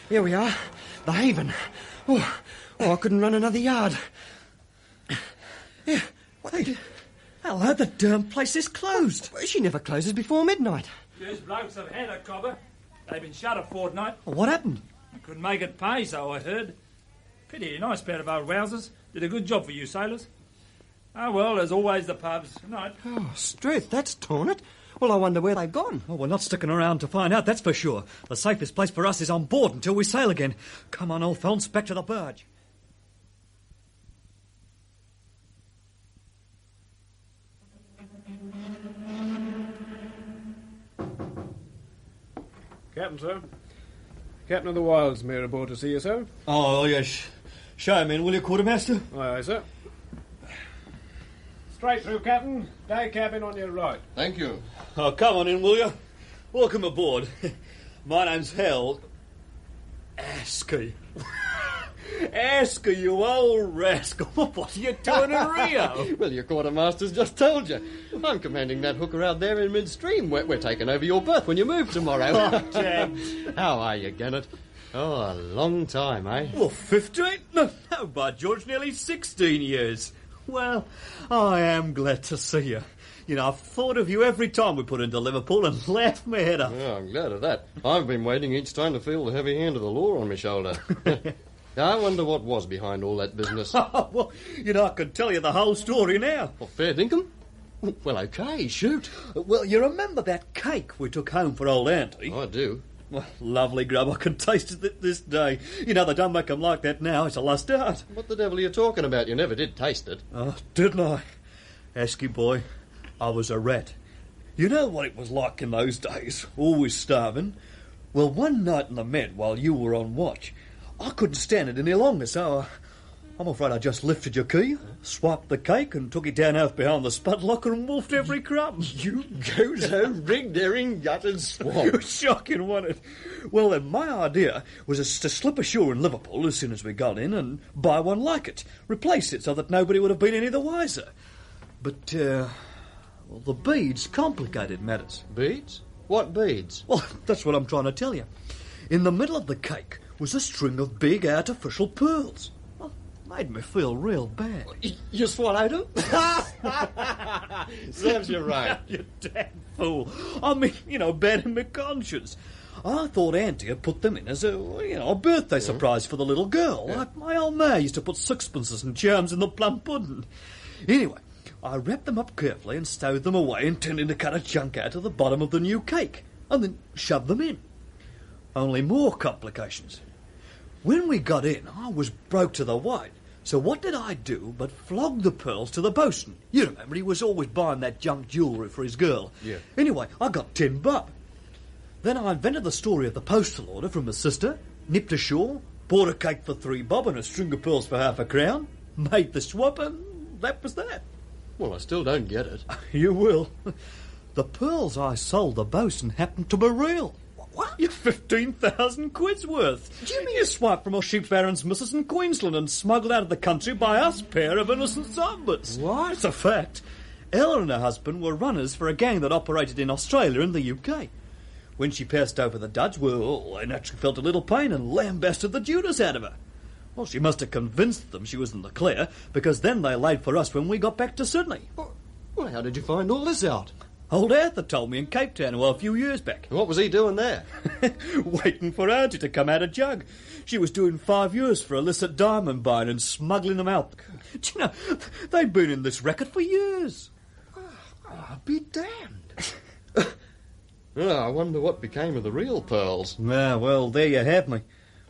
Here we are. The Haven. Oh, I couldn't run another yard. Yeah, hello, the damn place is closed. She never closes before midnight. These blokes have had it, Cobber. They've been shut a fortnight. What happened? Couldn't make it pay, so I heard. Pity, a nice pair of old wowsers. Did a good job for you sailors. Oh, well, there's always the pubs. Night. Oh, Struth, that's torn it. Well, I wonder where they've gone. Oh, we're not sticking around to find out, that's for sure. The safest place for us is on board until we sail again. Come on, old felons, back to the barge. Captain, sir. Captain of the Wildsmere aboard to see you, sir. Oh, yes. Show him in, will you, quartermaster? Aye, aye, sir. Straight through, Captain. Day cabin on your right. Thank you. Oh, come on in, will you? Welcome aboard. My name's Hal. Asky. Asky, you old rascal. What are you doing in Rio? Well, your quartermaster's just told you. I'm commanding that hooker out there in midstream. We're taking over your berth when you move tomorrow. Oh, damn. How are you, Gannett? Oh, a long time, eh? Well, 15? No, by George, nearly 16 years. Well, I am glad to see you. You know, I've thought of you every time we put into Liverpool and laughed my head off. Oh, I'm glad of that. I've been waiting each time to feel the heavy hand of the law on my shoulder. I wonder what was behind all that business. Well, you know, I can tell you the whole story now. Well, fair dinkum. Well, OK, shoot. Well, you remember that cake we took home for old Auntie? I do. Well, lovely grub. I can taste it this day. You know, they don't make 'em like that now. It's a lust out. What the devil are you talking about? You never did taste it. Oh, didn't I? Asky boy, I was a rat. You know what it was like in those days, always starving? Well, one night in the Med, while you were on watch, I couldn't stand it any longer, so I'm afraid I just lifted your key, swiped the cake and took it down half behind the spud locker and wolfed every crumb. You go so rig-daring gutted swamp. It was shocking, wasn't it? Well, then, my idea was to slip ashore in Liverpool as soon as we got in and buy one like it, replace it so that nobody would have been any the wiser. But, well, the beads complicated matters. Beads? What beads? Well, that's what I'm trying to tell you. In the middle of the cake was a string of big artificial pearls. Well, made me feel real bad. You swallowed them? Serves you right. You damn fool. I mean, you know, bad in my conscience. I thought Auntie had put them in as a birthday surprise for the little girl, like my old ma used to put sixpences and charms in the plum pudding. Anyway, I wrapped them up carefully and stowed them away, intending to cut a chunk out of the bottom of the new cake, and then shove them in. Only more complications. When we got in, I was broke to the white. So what did I do but flog the pearls to the bosun? You remember, he was always buying that junk jewellery for his girl. Yeah. Anyway, I got 10 bob. Then I invented the story of the postal order from my sister, nipped ashore, bought a cake for 3 bob and a string of pearls for half a crown, made the swap, and that was that. Well, I still don't get it. You will. The pearls I sold the bosun happened to be real. What? You're 15,000 quid's worth. Do you mean you swiped from a sheep baron's missus in Queensland and smuggled out of the country by us pair of innocent zombies? What? It's a fact. Ella and her husband were runners for a gang that operated in Australia and the UK. When she passed over the Dutch, well, they naturally felt a little pain and lambasted the Judas out of her. Well, she must have convinced them she was in the clear, because then they laid for us when we got back to Sydney. Well, how did you find all this out? Old Arthur told me in Cape Town a few years back. What was he doing there? Waiting for Angie to come out of jug. She was doing 5 years for illicit diamond buying and smuggling them out. Do you know, they've been in this racket for years. I'll be damned. I wonder what became of the real pearls. Yeah, well, there you have me.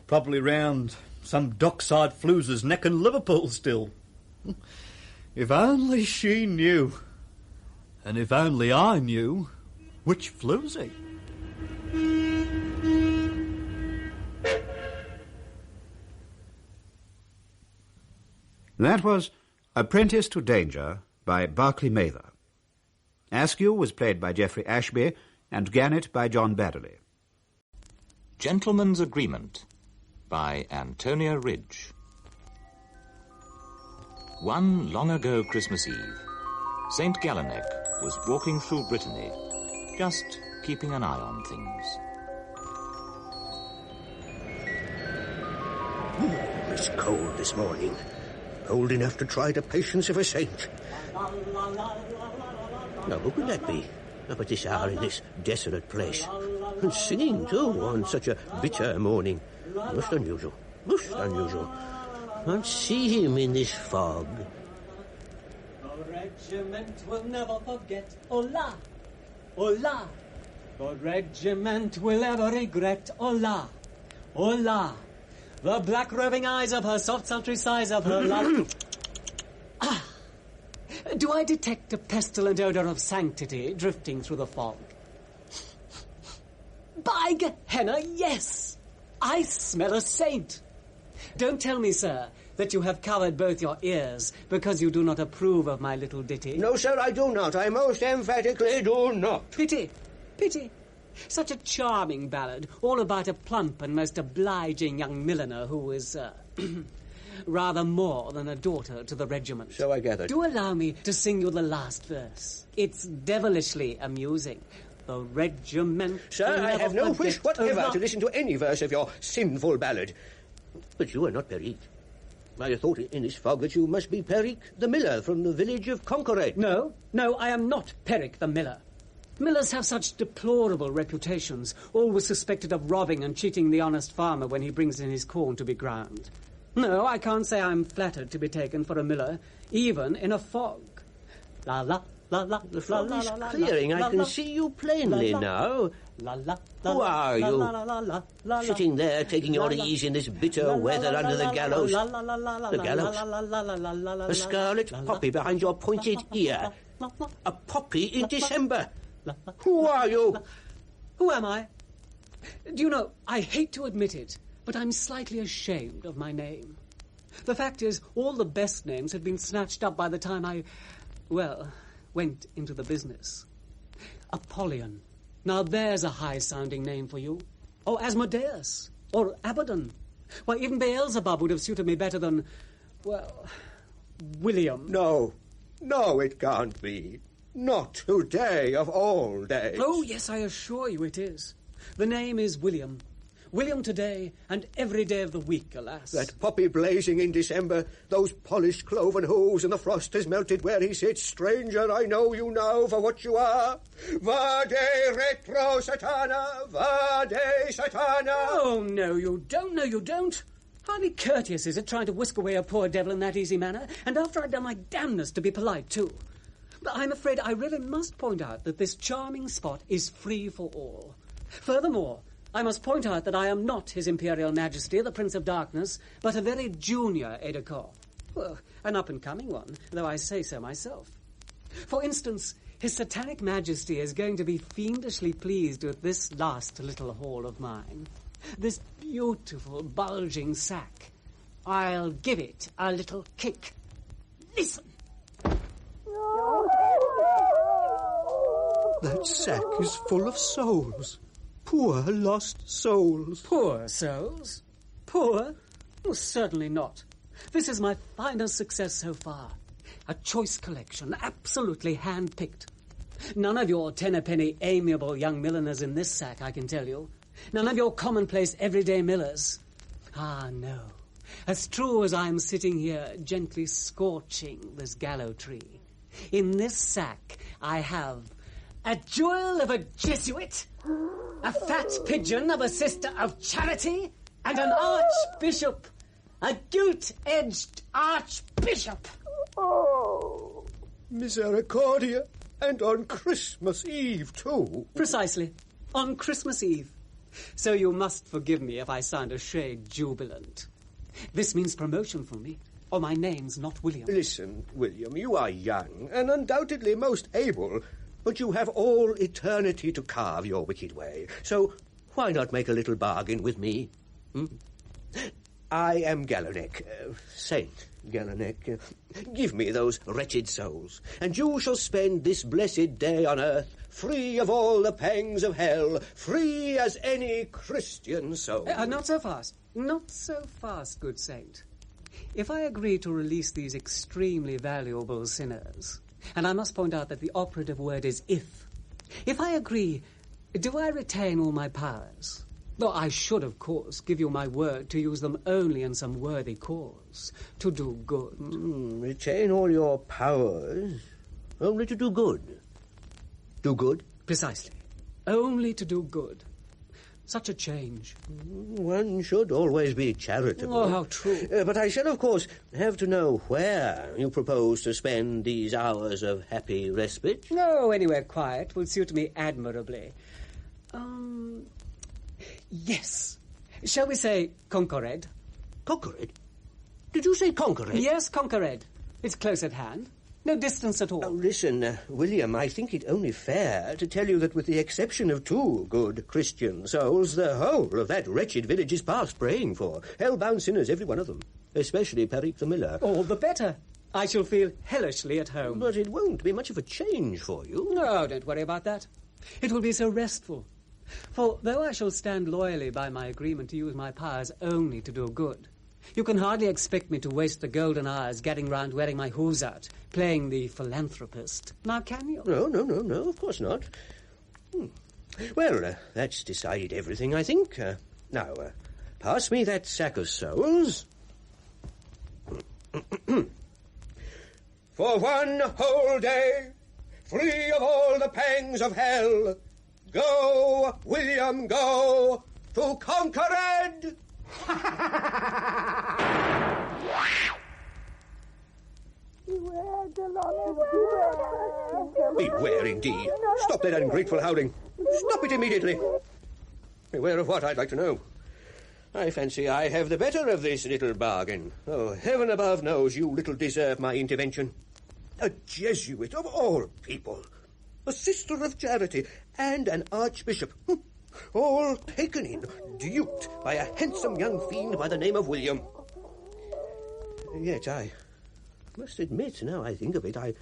Probably round some dockside flooser's neck in Liverpool still. If only she knew. And if only I knew which floozy. That was Apprentice to Danger by Barclay Mather. Askew was played by Geoffrey Ashby and Gannet by John Baddeley. Gentleman's Agreement by Antonia Ridge. One long ago Christmas Eve, St. Gallenec was walking through Brittany, just keeping an eye on things. It's cold this morning. Cold enough to try the patience of a saint. Now, who could that be? Up at this hour in this desolate place. And singing, too, on such a bitter morning. Most unusual. Most unusual. Can't see him in this fog. The regiment will never forget. Hola! Hola! The regiment will ever regret. Hola! Hola! The black roving eyes of her, soft sultry sighs of her love. Do I detect a pestilent odour of sanctity drifting through the fog? By Gehenna, yes! I smell a saint. Don't tell me, sir, that you have covered both your ears because you do not approve of my little ditty. No, sir, I do not. I most emphatically do not. Pity. Pity. Such a charming ballad, all about a plump and most obliging young milliner who is, rather more than a daughter to the regiment. So I gathered. Do allow me to sing you the last verse. It's devilishly amusing. The regiment... Sir, I have no wish whatever to listen to any verse of your sinful ballad. But you are not Perique. I thought in this fog that you must be Perique the miller from the village of Conquerate. No, I am not Perique the miller. Millers have such deplorable reputations, always suspected of robbing and cheating the honest farmer when he brings in his corn to be ground. No, I can't say I'm flattered to be taken for a miller, even in a fog. La la la la. The fog is clearing. I can see you plainly now. Who are you? Sitting there taking your ease in this bitter weather under the gallows. The gallows? A scarlet poppy behind your pointed ear. A poppy in December. Who are you? Who am I? Do you know, I hate to admit it, but I'm slightly ashamed of my name. The fact is, all the best names had been snatched up by the time I, went into the business. Apollyon. Now there's a high-sounding name for you. Or Asmodeus. Or Abaddon. Why, even Beelzebub would have suited me better than, William. No, it can't be. Not today of all days. Oh, yes, I assure you it is. The name is William. William today and every day of the week, alas. That poppy blazing in December, those polished cloven hooves, and the frost has melted where he sits. Stranger, I know you now for what you are. Vade retro satana, vade satana. Oh, no, you don't. No, you don't. Hardly courteous, is it, trying to whisk away a poor devil in that easy manner? And after I'd done my damnedest to be polite, too. But I'm afraid I really must point out that this charming spot is free for all. Furthermore, I must point out that I am not His Imperial Majesty, the Prince of Darkness, but a very junior aide-de-camp. Well, an up-and-coming one, though I say so myself. For instance, His Satanic Majesty is going to be fiendishly pleased with this last little haul of mine. This beautiful, bulging sack. I'll give it a little kick. Listen! That sack is full of souls. Poor lost souls. Poor souls? Poor? Well, certainly not. This is my finest success so far. A choice collection, absolutely hand-picked. None of your ten-a-penny amiable young milliners in this sack, I can tell you. None of your commonplace everyday millers. Ah, no. As true as I'm sitting here gently scorching this gallows tree, in this sack I have a jewel of a Jesuit, a fat pigeon of a sister of charity, and an archbishop, a gilt-edged archbishop. Oh, misericordia, and on Christmas Eve, too. Precisely, on Christmas Eve. So you must forgive me if I sound a shade jubilant. This means promotion for me, or my name's not William. Listen, William, you are young and undoubtedly most able, but you have all eternity to carve your wicked way. So why not make a little bargain with me? I am Galanek, Saint Galanek. Give me those wretched souls, and you shall spend this blessed day on earth free of all the pangs of hell, free as any Christian soul. Not so fast. Not so fast, good saint. If I agree to release these extremely valuable sinners, and I must point out that the operative word is if I agree, do I retain all my powers? Though I should, of course, give you my word to use them only in some worthy cause, to do good. Retain all your powers, only to do good. Do good? Precisely. Only to do good. Such a change. One should always be charitable. Oh, how true. But I shall, of course, have to know where you propose to spend these hours of happy respite. No, anywhere quiet will suit me admirably. Yes. Shall we say Concored? Concored? Did you say Concored? Yes, Concored. It's close at hand. No distance at all. Oh, listen, William, I think it only fair to tell you that with the exception of 2 good Christian souls, the whole of that wretched village is past praying for. Hell-bound sinners, every one of them. Especially Perique the Miller. All the better. I shall feel hellishly at home. But it won't be much of a change for you. No, don't worry about that. It will be so restful. For though I shall stand loyally by my agreement to use my powers only to do good, you can hardly expect me to waste the golden hours getting round wearing my hooves out, playing the philanthropist. Now, can you? No, of course not. Well, that's decided everything, I think. Now, pass me that sack of souls. For one whole day, free of all the pangs of hell, go, William, go, to Concored! Beware, indeed. Stop that ungrateful howling. Stop it immediately. Beware of what, I'd like to know. I fancy I have the better of this little bargain. Oh, heaven above knows you little deserve my intervention. A Jesuit of all people. A sister of charity and an archbishop. All taken in, duped by a handsome young fiend by the name of William. Yet I must admit, now I think of it, I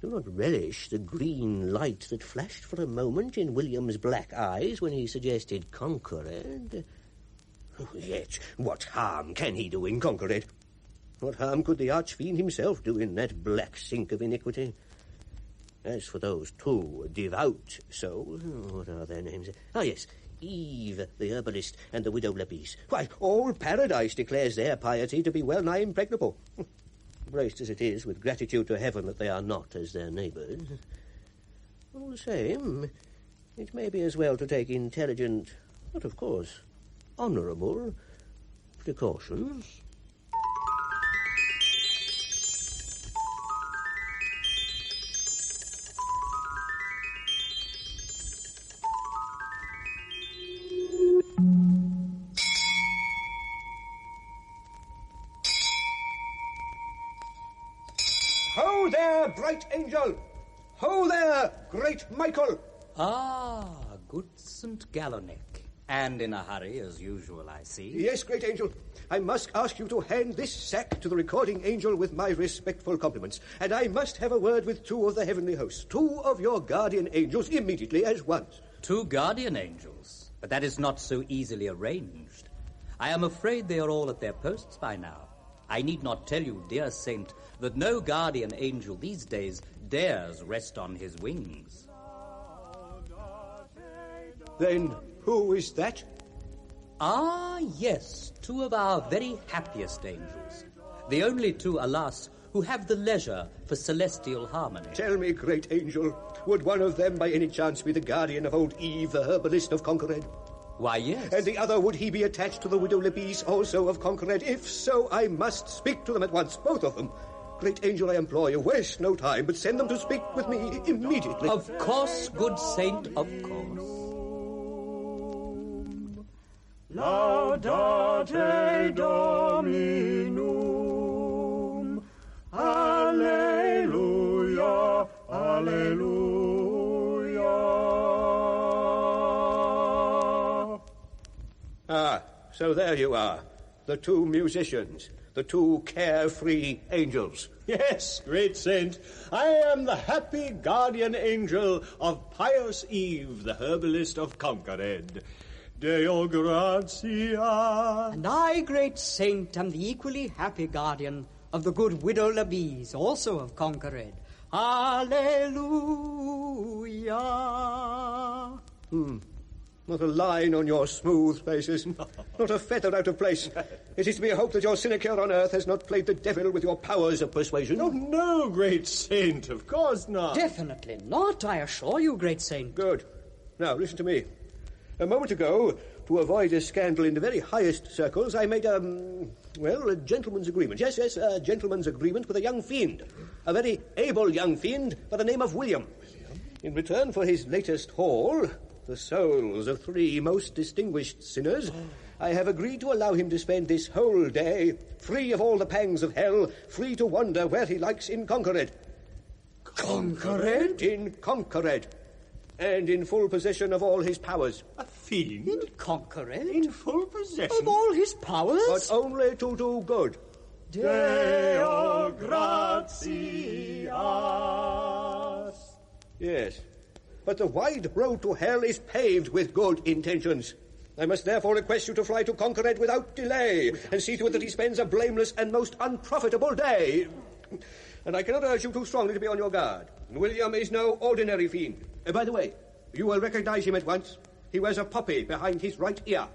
do not relish the green light that flashed for a moment in William's black eyes when he suggested Concored. Yet, what harm can he do in Concored? What harm could the archfiend himself do in that black sink of iniquity? As for those 2 devout souls, what are their names? Ah, yes, Eve, the herbalist, and the widow Lepis. Why, all paradise declares their piety to be well nigh impregnable. Braced as it is with gratitude to heaven that they are not as their neighbours. All the same, it may be as well to take intelligent, but of course, honourable precautions. Ho there, bright angel! Ho there, great Michael! Ah, good St. Galanek. And in a hurry, as usual, I see. Yes, great angel. I must ask you to hand this sack to the recording angel with my respectful compliments. And I must have a word with 2 of the heavenly hosts. 2 of your guardian angels immediately as once. 2 guardian angels? But that is not so easily arranged. I am afraid they are all at their posts by now. I need not tell you, dear saint, that no guardian angel these days dares rest on his wings. Then who is that? Ah, yes, 2 of our very happiest angels. The only 2, alas, who have the leisure for celestial harmony. Tell me, great angel, would one of them by any chance be the guardian of old Eve, the herbalist of Conquered? Why, yes. And the other, would he be attached to the widow Lebise, also of Conquered? If so, I must speak to them at once, both of them. Great angel, I implore you, waste no time, but send them to speak with me immediately. Of course, good saint, of course. Laudate Dominum. Alleluia, alleluia. Ah, so there you are, the two musicians, the two carefree angels. Yes, great saint, I am the happy guardian angel of pious Eve, the herbalist of Conquered. Deo gratia. And I, great saint, am the equally happy guardian of the good widow Lebise, also of Conquered. Alleluia. Not a line on your smooth faces, not a feather out of place. It is to be hoped that your sinecure on earth has not played the devil with your powers of persuasion. Oh, no, great saint, of course not. Definitely not, I assure you, great saint. Good. Now, listen to me. A moment ago, to avoid a scandal in the very highest circles, I made a gentleman's agreement. Yes, a gentleman's agreement with a young fiend. A very able young fiend by the name of William. In return for his latest haul, the souls of 3 most distinguished sinners, I have agreed to allow him to spend this whole day free of all the pangs of hell, free to wander where he likes in Conquered. Conquered? In Conquered. And in full possession of all his powers. A fiend? In Conquered? In full possession? Of all his powers? But only to do good. Deo gratias. Yes, but the wide road to hell is paved with good intentions. I must therefore request you to fly to Conquered without delay, and see to it that he spends a blameless and most unprofitable day. And I cannot urge you too strongly to be on your guard. William is no ordinary fiend. By the way, you will recognize him at once. He wears a poppy behind his right ear.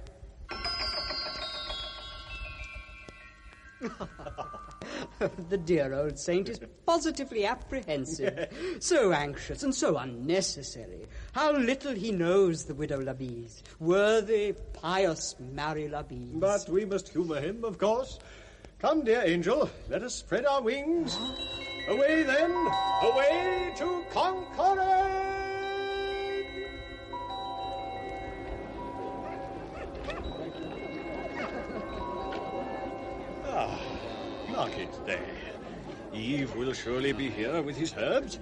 The dear old saint is positively apprehensive. So anxious and so unnecessary. How little he knows the widow Lebise. Worthy, pious Mary Lebise. But we must humour him, of course. Come, dear angel, let us spread our wings. Away, then, away to Conquered! Look it there. Eve will surely be here with his herbs.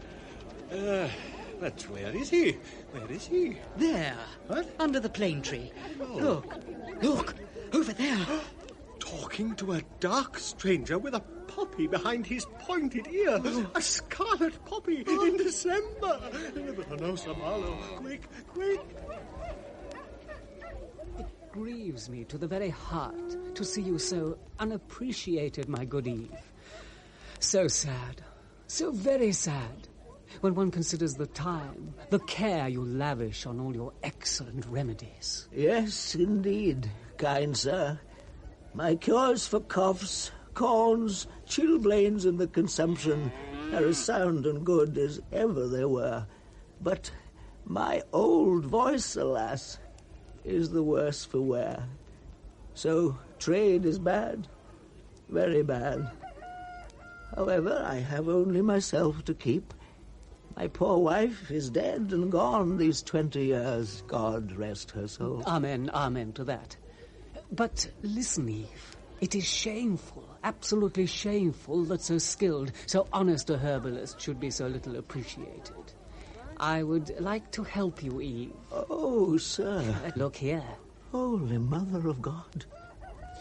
But where is he? Where is he? There. What? Under the plane tree. Oh. Look, over there. Talking to a dark stranger with a poppy behind his pointed ear. A scarlet poppy in December. Quick, quick. It grieves me to the very heart to see you so unappreciated, my good Eve. So sad, so very sad, when one considers the time, the care you lavish on all your excellent remedies. Yes, indeed, kind sir. My cures for coughs, corns, chilblains, and the consumption are as sound and good as ever they were. But my old voice, alas, is the worse for wear. So trade is bad, very bad. However, I have only myself to keep. My poor wife is dead and gone these 20 years. God rest her soul. Amen, amen to that. But listen, Eve, it is shameful, absolutely shameful that so skilled, so honest a herbalist should be so little appreciated. I would like to help you, Eve. Oh, sir. Look here. Holy Mother of God.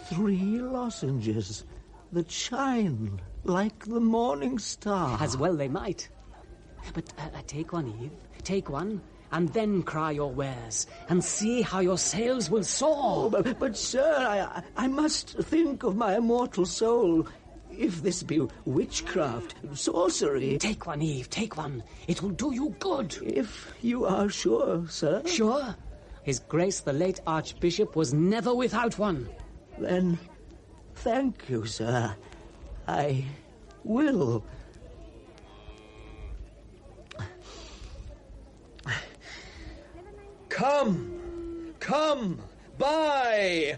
3 lozenges that shine like the morning star. As well they might. But take one, Eve. Take one, and then cry your wares, and see how your sales will soar. Oh, but sir, I must think of my immortal soul. If this be witchcraft, sorcery... Take one, Eve, take one. It will do you good. If you are sure, sir. Sure? His Grace the late Archbishop was never without one. Then, thank you, sir. I Will. Come, buy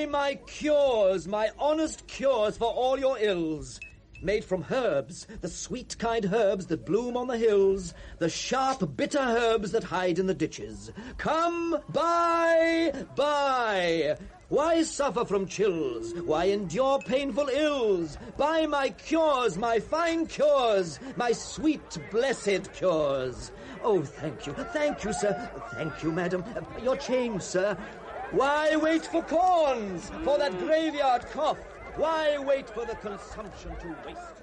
my cures, my honest cures for all your ills. Made from herbs, the sweet kind herbs that bloom on the hills, the sharp bitter herbs that hide in the ditches. Come, buy. Why suffer from chills? Why endure painful ills? Buy my cures, my fine cures, my sweet, blessed cures. Oh, thank you, sir. Thank you, madam. Your change, sir. Why wait for corns, for that graveyard cough? Why wait for the consumption to waste?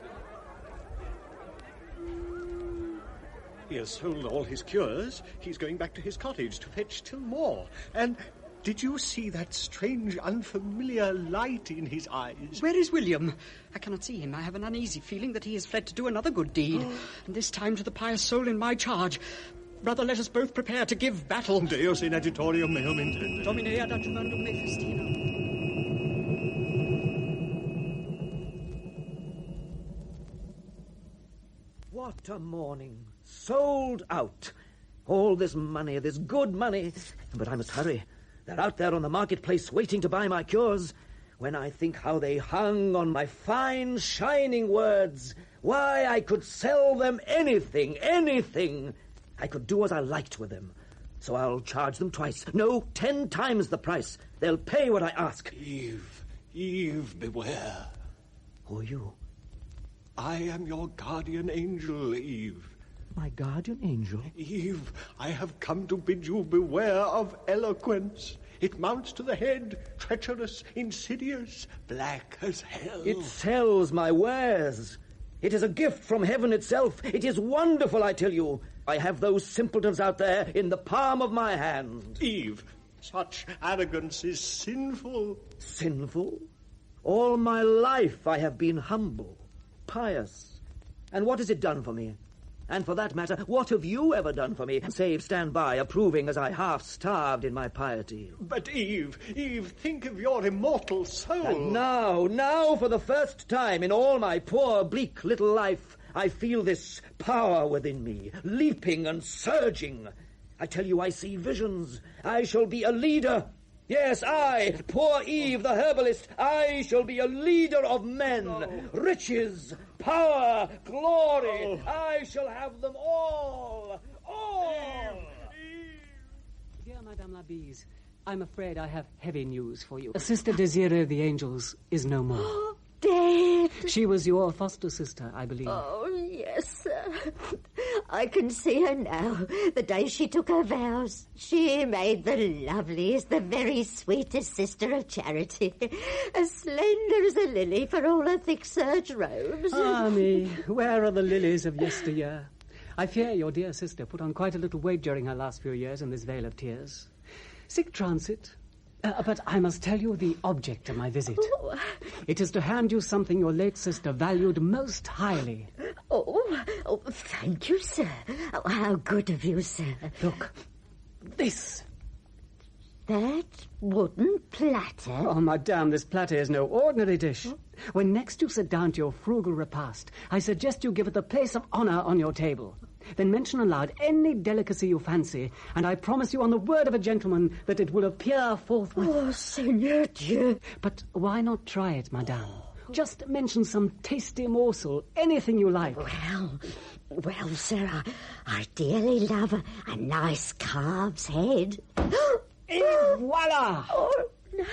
He has sold all his cures. He's going back to his cottage to fetch still more. And did you see that strange, unfamiliar light in his eyes? Where is William? I cannot see him. I have an uneasy feeling that he has fled to do another good deed, and this time to the pious soul in my charge. Brother, let us both prepare to give battle. Deus in agitorium meum intende. Domine ad adjuvandum me festina. What a morning. Sold out. All this money, this good money. But I must hurry. They're out there on the marketplace waiting to buy my cures. When I think how they hung on my fine, shining words, why, I could sell them anything. I could do as I liked with them. So I'll charge them twice. No, 10 times the price. They'll pay what I ask. Eve, beware. Who are you? I am your guardian angel, Eve. My guardian angel? Eve, I have come to bid you beware of eloquence. It mounts to the head, treacherous, insidious, black as hell. It sells my wares. It is a gift from heaven itself. It is wonderful, I tell you. I have those simpletons out there in the palm of my hand. Eve, such arrogance is sinful. Sinful? All my life I have been humble, pious. And what has it done for me? And for that matter, what have you ever done for me, save stand by, approving as I half-starved in my piety? But Eve, think of your immortal soul. And now, for the first time in all my poor, bleak little life, I feel this power within me, leaping and surging. I tell you, I see visions. I shall be a leader. Yes, I, poor Eve the herbalist, I shall be a leader of men. Riches, power, glory, I shall have them all. Dear Madame Labise, I'm afraid I have heavy news for you. Sister Desiree of the Angels is no more. Dead? She was your foster sister, I believe. Oh, yes, sir. I can see her now, the day she took her vows. She made the loveliest, the very sweetest sister of charity, as slender as a lily for all her thick serge robes. Ah, me, where are the lilies of yesteryear? I fear your dear sister put on quite a little weight during her last few years in this vale of tears. Sic transit. But I must tell you the object of my visit. Oh. It is to hand you something your late sister valued most highly. Oh, thank you, sir. Oh, how good of you, sir. Look, this. That wooden platter? Oh, madame, this platter is no ordinary dish. When next you sit down to your frugal repast, I suggest you give it the place of honour on your table. Then mention aloud any delicacy you fancy, and I promise you on the word of a gentleman that it will appear forthwith. Oh, Seigneur Dieu. But why not try it, madame? Just mention some tasty morsel, anything you like. Well, sir, I dearly love a nice calf's head. Et voila! Oh, no.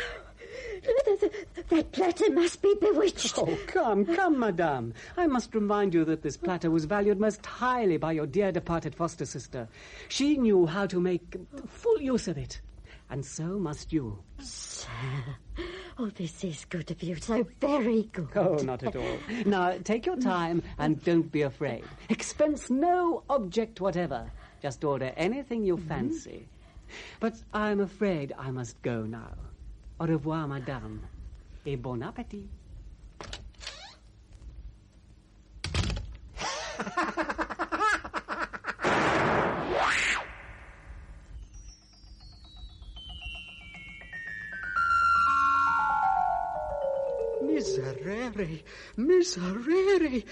That platter must be bewitched. Oh, come, madame. I must remind you that this platter was valued most highly by your dear departed foster sister. She knew how to make full use of it. And so must you. Sir, this is good of you, so very good. Oh, not at all. Now, take your time and don't be afraid. Expense no object whatever. Just order anything you fancy. But I'm afraid I must go now. Au revoir, madame, et bon appétit. Miserere. Miserere, miserere.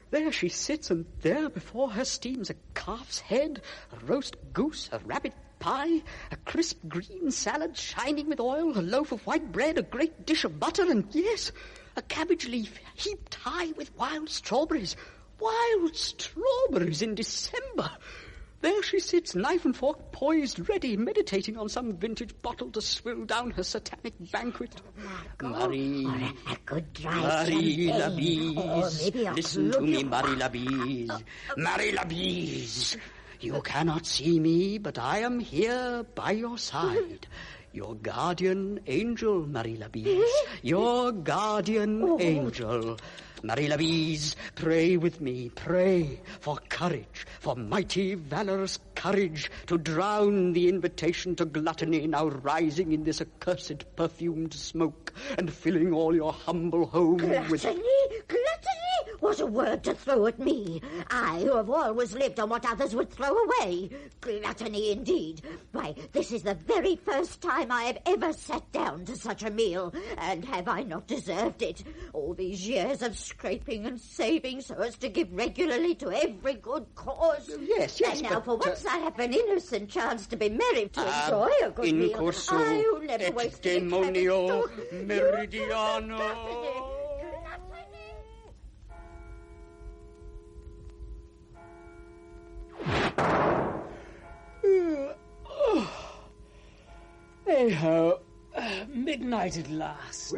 There she sits, and there before her steams a calf's head, a roast goose, a rabbit pie, a crisp green salad shining with oil, a loaf of white bread, a great dish of butter, and yes, a cabbage leaf heaped high with wild strawberries. Wild strawberries in December! There she sits, knife and fork poised, ready, meditating on some vintage bottle to swill down her satanic banquet. Marie, a good dry Marie champagne. Labise, Maybe a listen to me, Marie Labise. Marie Labise, you cannot see me, but I am here by your side. Your guardian angel, Marie Labise. Your guardian angel. Marie Labise, pray with me, pray for courage, for mighty, valorous courage to drown the invitation to gluttony now rising in this accursed perfumed smoke and filling all your humble home with... Gluttony? What a word to throw at me. I, who have always lived on what others would throw away. Gluttony, indeed. Why, this is the very first time I have ever sat down to such a meal, and have I not deserved it? All these years of scraping and saving so as to give regularly to every good cause. Yes, And now, for once, I have an innocent chance to be merry, to enjoy a good in meal. corso I, who never et wasted a demonio cabbage meridiano. Hey-ho. Midnight at last.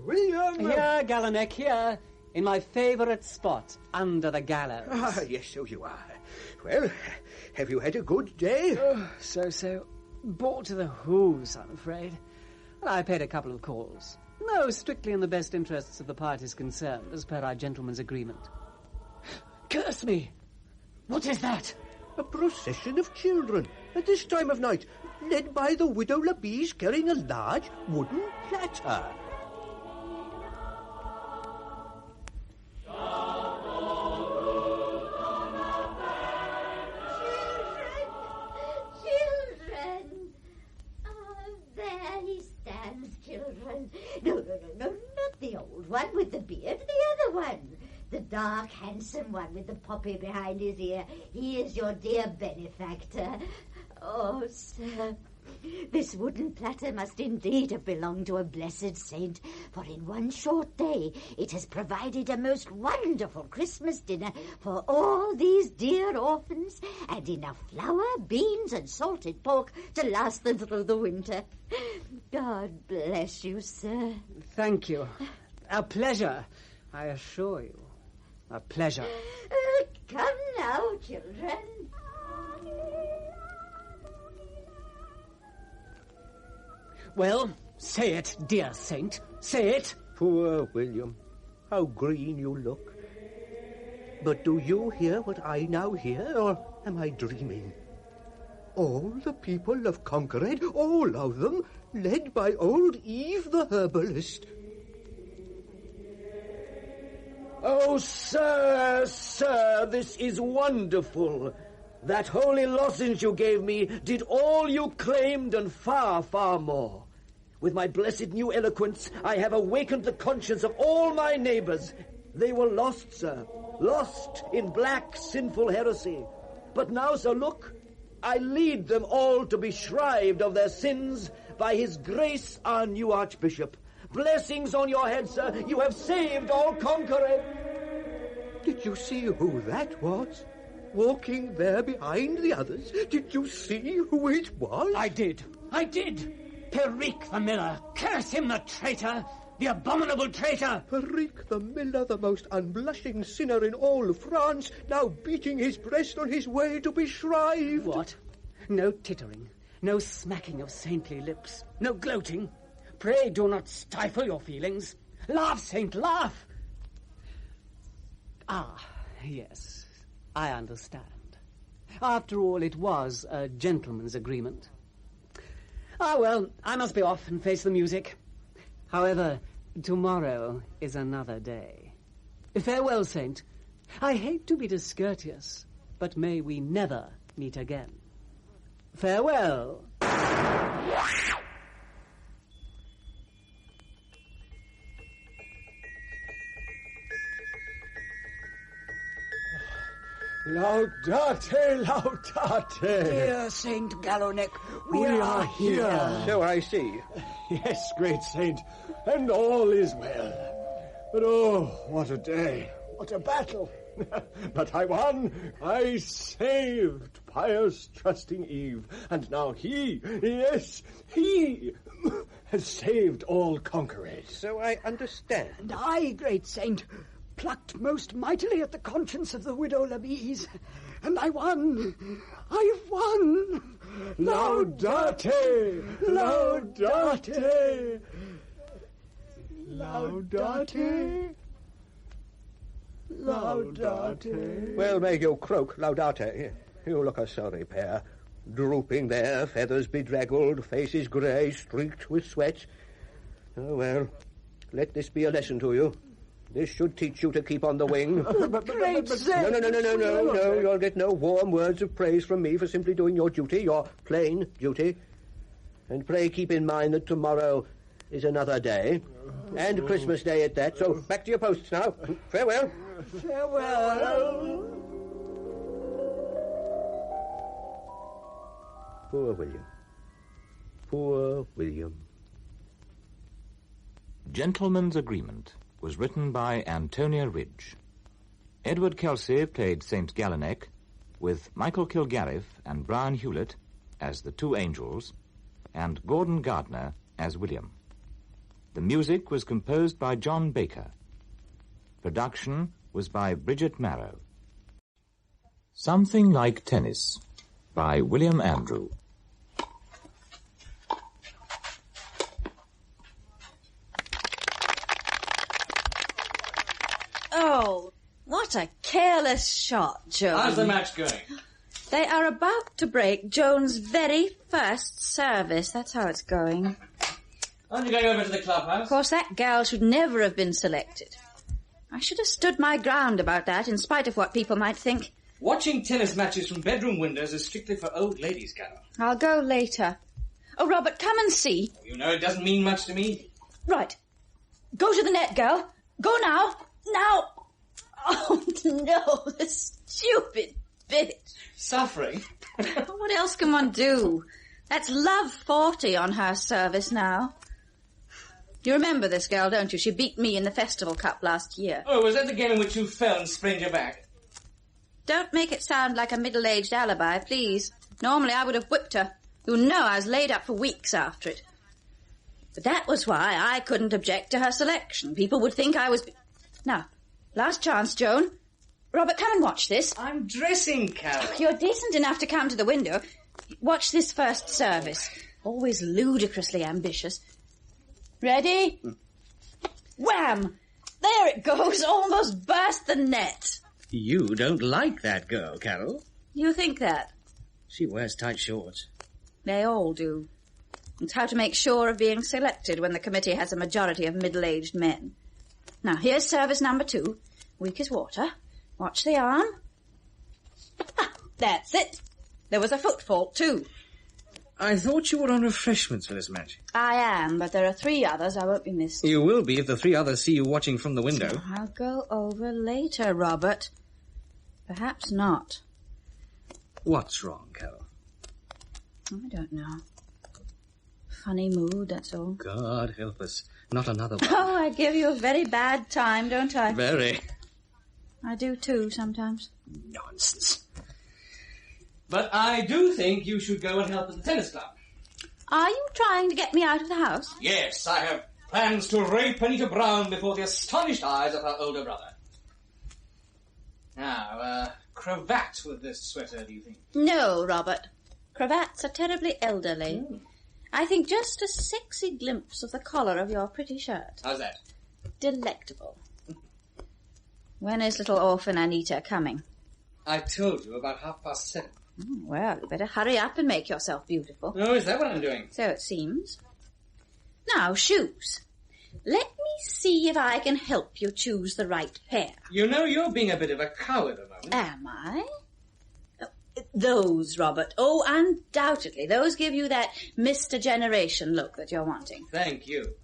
William! Here, Galanek, here. In my favourite spot, under the gallows. Ah, yes, so you are. Well, have you had a good day? So. Bored to the hooves, I'm afraid. Well, I paid a couple of calls. No, strictly in the best interests of the parties concerned, as per our gentleman's agreement. Curse me! What is that? A procession of children at this time of night, led by the widow Labise carrying a large wooden platter. Children! Oh, there he stands, children. No, not the old one with the beard, the other one. The dark, handsome one with the poppy behind his ear. He is your dear benefactor. Oh, sir, this wooden platter must indeed have belonged to a blessed saint, for in one short day it has provided a most wonderful Christmas dinner for all these dear orphans, and enough flour, beans, and salted pork to last them through the winter. God bless you, sir. Thank you. A pleasure, I assure you. A pleasure. Come now, children. Well, say it, dear saint. Say it. Poor William, how green you look. But do you hear what I now hear, or am I dreaming? All the people of Conquered, all of them, led by old Eve the herbalist. Oh, sir, this is wonderful. That holy lozenge you gave me did all you claimed and far, far more. With my blessed new eloquence, I have awakened the conscience of all my neighbors. They were lost, sir, lost in black, sinful heresy. But now, sir, look, I lead them all to be shrived of their sins by his grace, our new archbishop. Blessings on your head, sir. You have saved all Conquered. Did you see who that was? Walking there behind the others? Did you see who it was? I did. Perique the miller. Curse him, the traitor. The abominable traitor. Perique the miller, the most unblushing sinner in all France, now beating his breast on his way to be shrived. What? No tittering. No smacking of saintly lips. No gloating. Pray do not stifle your feelings. Laugh, saint, laugh. Ah, yes, I understand. After all, it was a gentleman's agreement. Ah, well, I must be off and face the music. However, tomorrow is another day. Farewell, saint. I hate to be discourteous, but may we never meet again. Farewell. Laudate, laudate. Dear Saint Gallowneck, we are here. So I see. Yes, great saint, and all is well. But oh, what a day, what a battle. But I won. I saved pious, trusting Eve. And now he, yes, he has saved all Conquerade. So I understand. And I, great saint, plucked most mightily at the conscience of the widow Labise. And I won. I won. Laudate! Laudate! Laudate! Laudate. Well, may you croak, Laudate. You look a sorry pair. Drooping there, feathers bedraggled, faces grey, streaked with sweat. Oh, well, let this be a lesson to you. This should teach you to keep on the wing. Great saint! No. You'll get no warm words of praise from me for simply doing your duty, your plain duty. And pray keep in mind that tomorrow is another day. And Christmas Day at that. So back to your posts now. Farewell. Farewell. Poor William. Poor William. Gentleman's Agreement was written by Antonia Ridge. Edward Kelsey played St. Gallowneck, with Michael Kilgarriff and Brian Hewlett as the two angels, and Gordon Gardner as William. The music was composed by John Baker. Production was by Bridget Marrow. Something Like Tennis by William Andrew. Oh, what a careless shot, Joan. How's the match going? They are about to break Joan's very first service. That's how it's going. Aren't you going over to the clubhouse? Of course, that gal should never have been selected. I should have stood my ground about that, in spite of what people might think. Watching tennis matches from bedroom windows is strictly for old ladies, Carol. I'll go later. Oh, Robert, come and see. You know it doesn't mean much to me. Right. Go to the net, girl. Go now. Now. Oh, no, the stupid bitch. Suffering? What else can one do? That's love 40 on her service now. You remember this girl, don't you? She beat me in the Festival Cup last year. Oh, was that the game in which you fell and sprained your back? Don't make it sound like a middle-aged alibi, please. Normally I would have whipped her. You know I was laid up for weeks after it. But that was why I couldn't object to her selection. People would think I was... Now, last chance, Joan. Robert, come and watch this. I'm dressing, Carol. You're decent enough to come to the window. Watch this first service. Always ludicrously ambitious. Ready? Wham! There it goes. Almost burst the net. You don't like that girl, Carol. You think that? She wears tight shorts. They all do. It's how to make sure of being selected when the committee has a majority of middle-aged men. Now, here's service number 2. Weak as water. Watch the arm. Ah, that's it. There was a foot fault, too. I thought you were on refreshments for this match. I am, but there are 3 others. I won't be missed. You will be if the 3 others see you watching from the window. I'll go over later, Robert. Perhaps not. What's wrong, Carol? I don't know. Funny mood, that's all. God help us. Not another one. Oh, I give you a very bad time, don't I? Very. I do too, sometimes. Nonsense. But I do think you should go and help at the tennis club. Are you trying to get me out of the house? Yes, I have plans to rape Anita Brown before the astonished eyes of her older brother. Now, cravat with this sweater, do you think? No, Robert. Cravats are terribly elderly. I think just a sexy glimpse of the collar of your pretty shirt. How's that? Delectable. When is little orphan Anita coming? I told you about 7:30. Well, you better hurry up and make yourself beautiful. Oh, is that what I'm doing? So it seems. Now, shoes. Let me see if I can help you choose the right pair. You know, you're being a bit of a coward at the moment. Am I? Those, Robert. Oh, undoubtedly. Those give you that Mr. Generation look that you're wanting. Thank you.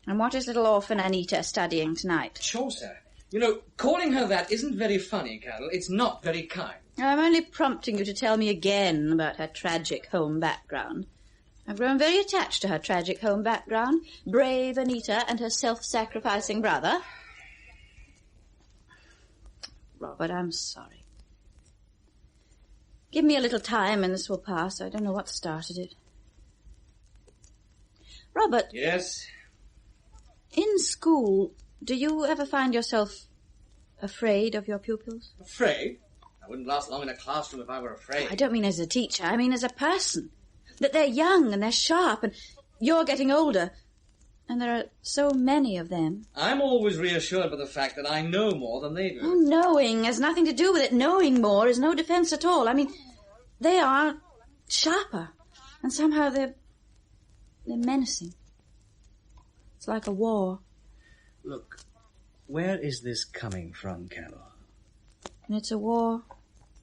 And what is little orphan Anita studying tonight? Chaucer. You know, calling her that isn't very funny, Carol. It's not very kind. I'm only prompting you to tell me again about her tragic home background. I've grown very attached to her tragic home background. Brave Anita and her self-sacrificing brother. Robert, I'm sorry. Give me a little time and this will pass. I don't know what started it. Robert. Yes? In school, do you ever find yourself afraid of your pupils? Afraid? I wouldn't last long in a classroom if I were afraid. I don't mean as a teacher. I mean as a person. That they're young and they're sharp and you're getting older. And there are so many of them. I'm always reassured by the fact that I know more than they do. Oh, knowing has nothing to do with it. Knowing more is no defence at all. I mean, they are sharper. And somehow they're menacing. It's like a war. Look, where is this coming from, Carol? And it's a war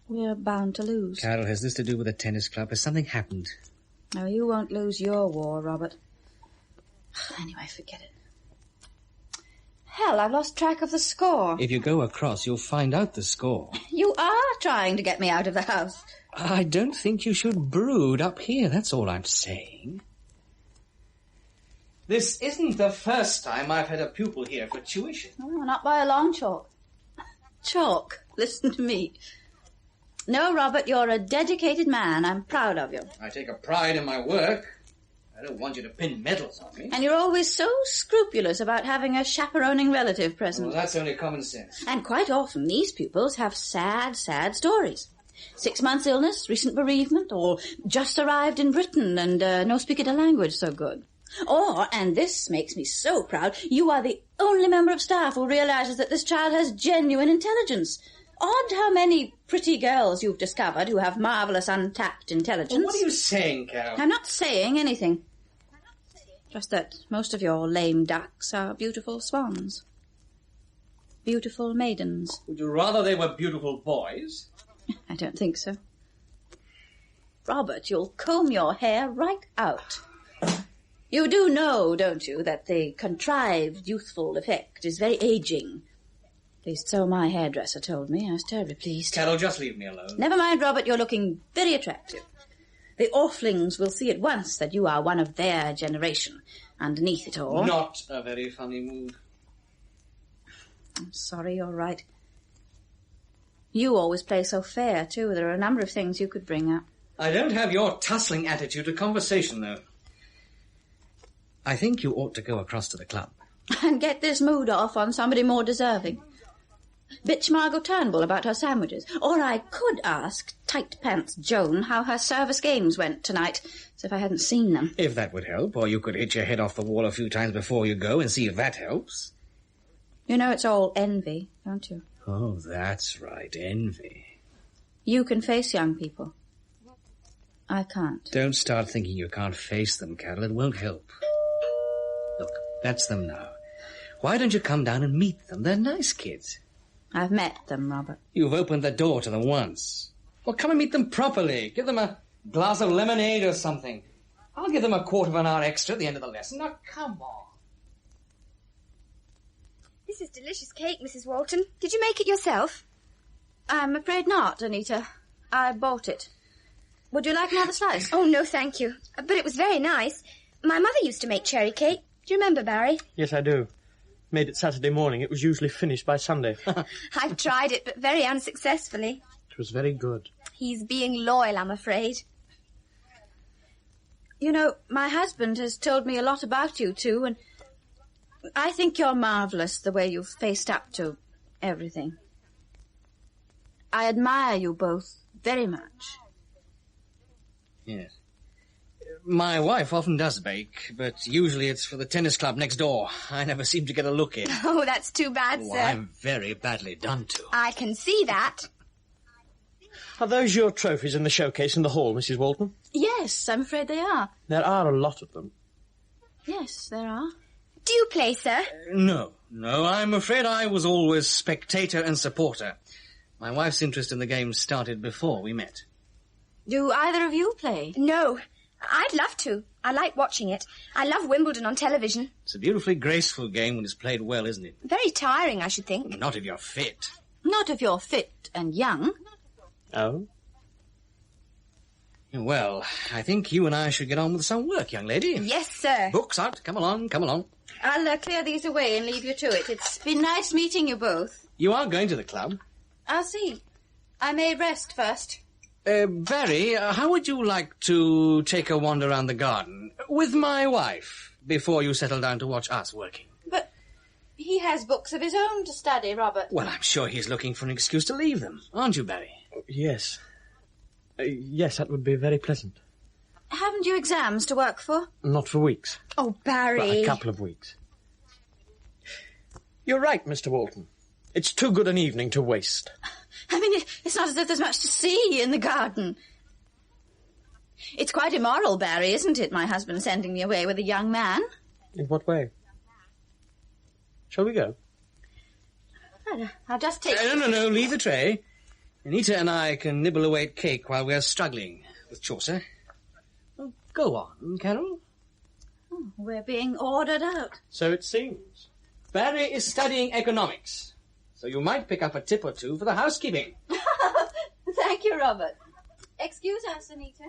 we're bound to lose. Carol, has this to do with the tennis club? Has something happened? No, you won't lose your war, Robert. Anyway, forget it. Hell, I've lost track of the score. If you go across, you'll find out the score. You are trying to get me out of the house. I don't think you should brood up here, that's all I'm saying. This isn't the first time I've had a pupil here for tuition. Oh, not by a long chalk. Chalk, listen to me. No, Robert, you're a dedicated man. I'm proud of you. I take a pride in my work. I don't want you to pin medals on me. And you're always so scrupulous about having a chaperoning relative present. Well, that's only common sense. And quite often these pupils have sad, sad stories. 6 months illness, recent bereavement, or just arrived in Britain and no speak of the language so good. Or, and this makes me so proud, you are the only member of staff who realises that this child has genuine intelligence. Odd how many pretty girls you've discovered who have marvellous untapped intelligence. Well, what are you saying, Carol? I'm not saying anything. Just that most of your lame ducks are beautiful swans. Beautiful maidens. Would you rather they were beautiful boys? I don't think so. Robert, you'll comb your hair right out. You do know, don't you, that the contrived youthful effect is very ageing. At least so my hairdresser told me. I was terribly pleased. Carol, just leave me alone. Never mind, Robert, you're looking very attractive. The Orflings will see at once that you are one of their generation. Underneath it all... Not a very funny mood. I'm sorry, you're right. You always play so fair, too. There are a number of things you could bring up. I don't have your tussling attitude to conversation, though. I think you ought to go across to the club. And get this mood off on somebody more deserving. Bitch Margot Turnbull about her sandwiches. Or I could ask Tight Pants Joan how her service games went tonight, as if I hadn't seen them. If that would help, or you could hit your head off the wall a few times before you go and see if that helps. You know it's all envy, don't you? Oh, that's right, envy. You can face young people. I can't. Don't start thinking you can't face them, Carol. It won't help. Look, that's them now. Why don't you come down and meet them? They're nice kids. I've met them, Robert. You've opened the door to them once. Well, come and meet them properly. Give them a glass of lemonade or something. I'll give them a quarter of an hour extra at the end of the lesson. Now, come on. This is delicious cake, Mrs. Walton. Did you make it yourself? I'm afraid not, Anita. I bought it. Would you like another slice? Oh, no, thank you. But it was very nice. My mother used to make cherry cake. Do you remember, Barry? Yes, I do. Made it Saturday morning. It was usually finished by Sunday. I've tried it, but very unsuccessfully. It was very good. He's being loyal, I'm afraid. You know, my husband has told me a lot about you, too, and I think you're marvellous the way you've faced up to everything. I admire you both very much. Yes. My wife often does bake, but usually it's for the tennis club next door. I never seem to get a look in. Oh, that's too bad, Oh, sir. I'm very badly done to. I can see that. Are those your trophies in the showcase in the hall, Mrs. Walton? Yes, I'm afraid they are. There are a lot of them. Yes, there are. Do you play, sir? No, I'm afraid I was always spectator and supporter. My wife's interest in the game started before we met. Do either of you play? No. I'd love to. I like watching it. I love Wimbledon on television. It's a beautifully graceful game when it's played well, isn't it? Very tiring, I should think. Not if you're fit. Not if you're fit and young. Oh? Well, I think you and I should get on with some work, young lady. Yes, sir. Books out. Come along, come along. I'll clear these away and leave you to it. It's been nice meeting you both. You are going to the club? I'll see. I may rest first. Barry, how would you like to take a wander around the garden with my wife before you settle down to watch us working? But he has books of his own to study, Robert. Well, I'm sure he's looking for an excuse to leave them, aren't you, Barry? Yes. Yes, that would be very pleasant. Haven't you exams to work for? Not for weeks. Oh, Barry. Well, a couple of weeks. You're right, Mr. Walton. It's too good an evening to waste. I mean, it's not as if there's much to see in the garden. It's quite immoral, Barry, isn't it, my husband sending me away with a young man? In what way? Shall we go? I'll just take... No, leave the tray. Anita and I can nibble away at cake while we're struggling with Chaucer. Oh, go on, Carol. Oh, we're being ordered out. So it seems. Barry is studying economics, so you might pick up a tip or two for the housekeeping. Thank you, Robert. Excuse us, Anita.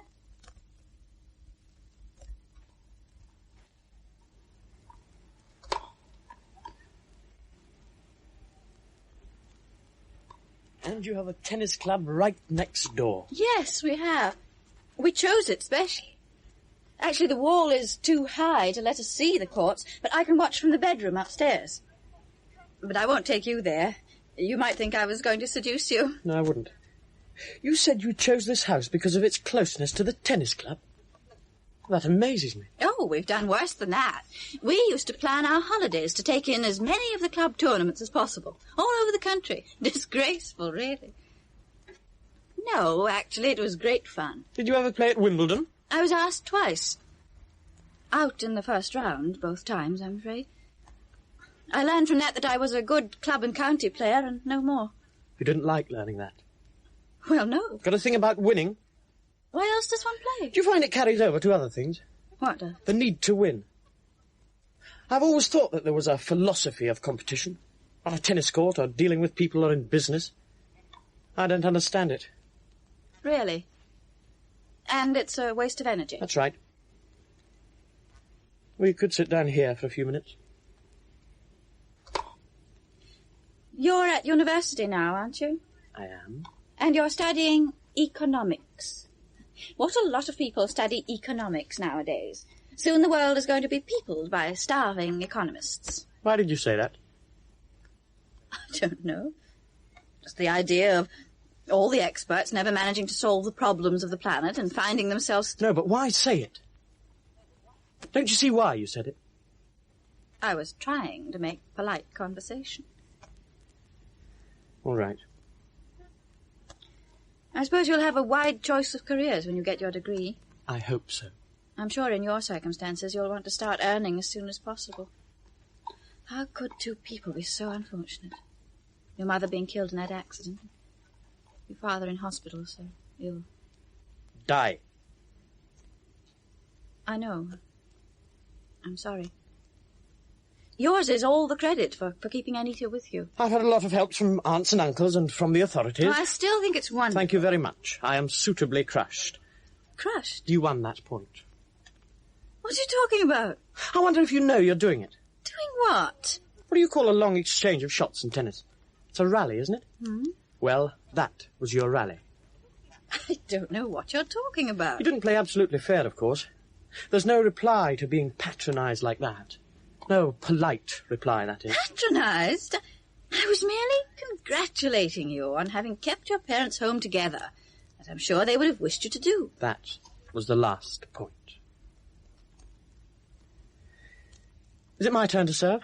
And you have a tennis club right next door. Yes, we have. We chose it specially. Actually, the wall is too high to let us see the courts, but I can watch from the bedroom upstairs. But I won't take you there. You might think I was going to seduce you. No, I wouldn't. You said you chose this house because of its closeness to the tennis club. That amazes me. Oh, we've done worse than that. We used to plan our holidays to take in as many of the club tournaments as possible, all over the country. Disgraceful, really. No, actually, it was great fun. Did you ever play at Wimbledon? I was asked twice. Out in the first round, both times, I'm afraid. I learned from that I was a good club and county player, and no more. You didn't like learning that? Well, no. Got a thing about winning? Why else does one play? Do you find it carries over to other things? What does? The need to win. I've always thought that there was a philosophy of competition. On a tennis court, or dealing with people, or in business. I don't understand it. Really? And it's a waste of energy? That's right. We could sit down here for a few minutes. You're at university now, aren't you? I am. And you're studying economics. What a lot of people study economics nowadays. Soon the world is going to be peopled by starving economists. Why did you say that? I don't know. Just the idea of all the experts never managing to solve the problems of the planet and finding themselves... No, but why say it? Don't you see why you said it? I was trying to make polite conversation. All right. I suppose you'll have a wide choice of careers when you get your degree. I hope so. I'm sure in your circumstances you'll want to start earning as soon as possible. How could two people be so unfortunate? Your mother being killed in that accident. Your father in hospital, so ill. Die. I know. I'm sorry. Yours is all the credit for keeping Anita with you. I've had a lot of help from aunts and uncles and from the authorities. I still think it's wonderful. Thank you very much. I am suitably crushed. Crushed? You won that point. What are you talking about? I wonder if you know you're doing it. Doing what? What do you call a long exchange of shots in tennis? It's a rally, isn't it? Hmm? Well, that was your rally. I don't know what you're talking about. You didn't play absolutely fair, of course. There's no reply to being patronised like that. No polite reply, that is. Patronised? I was merely congratulating you on having kept your parents home together, as I'm sure they would have wished you to do. That was the last point. Is it my turn to serve?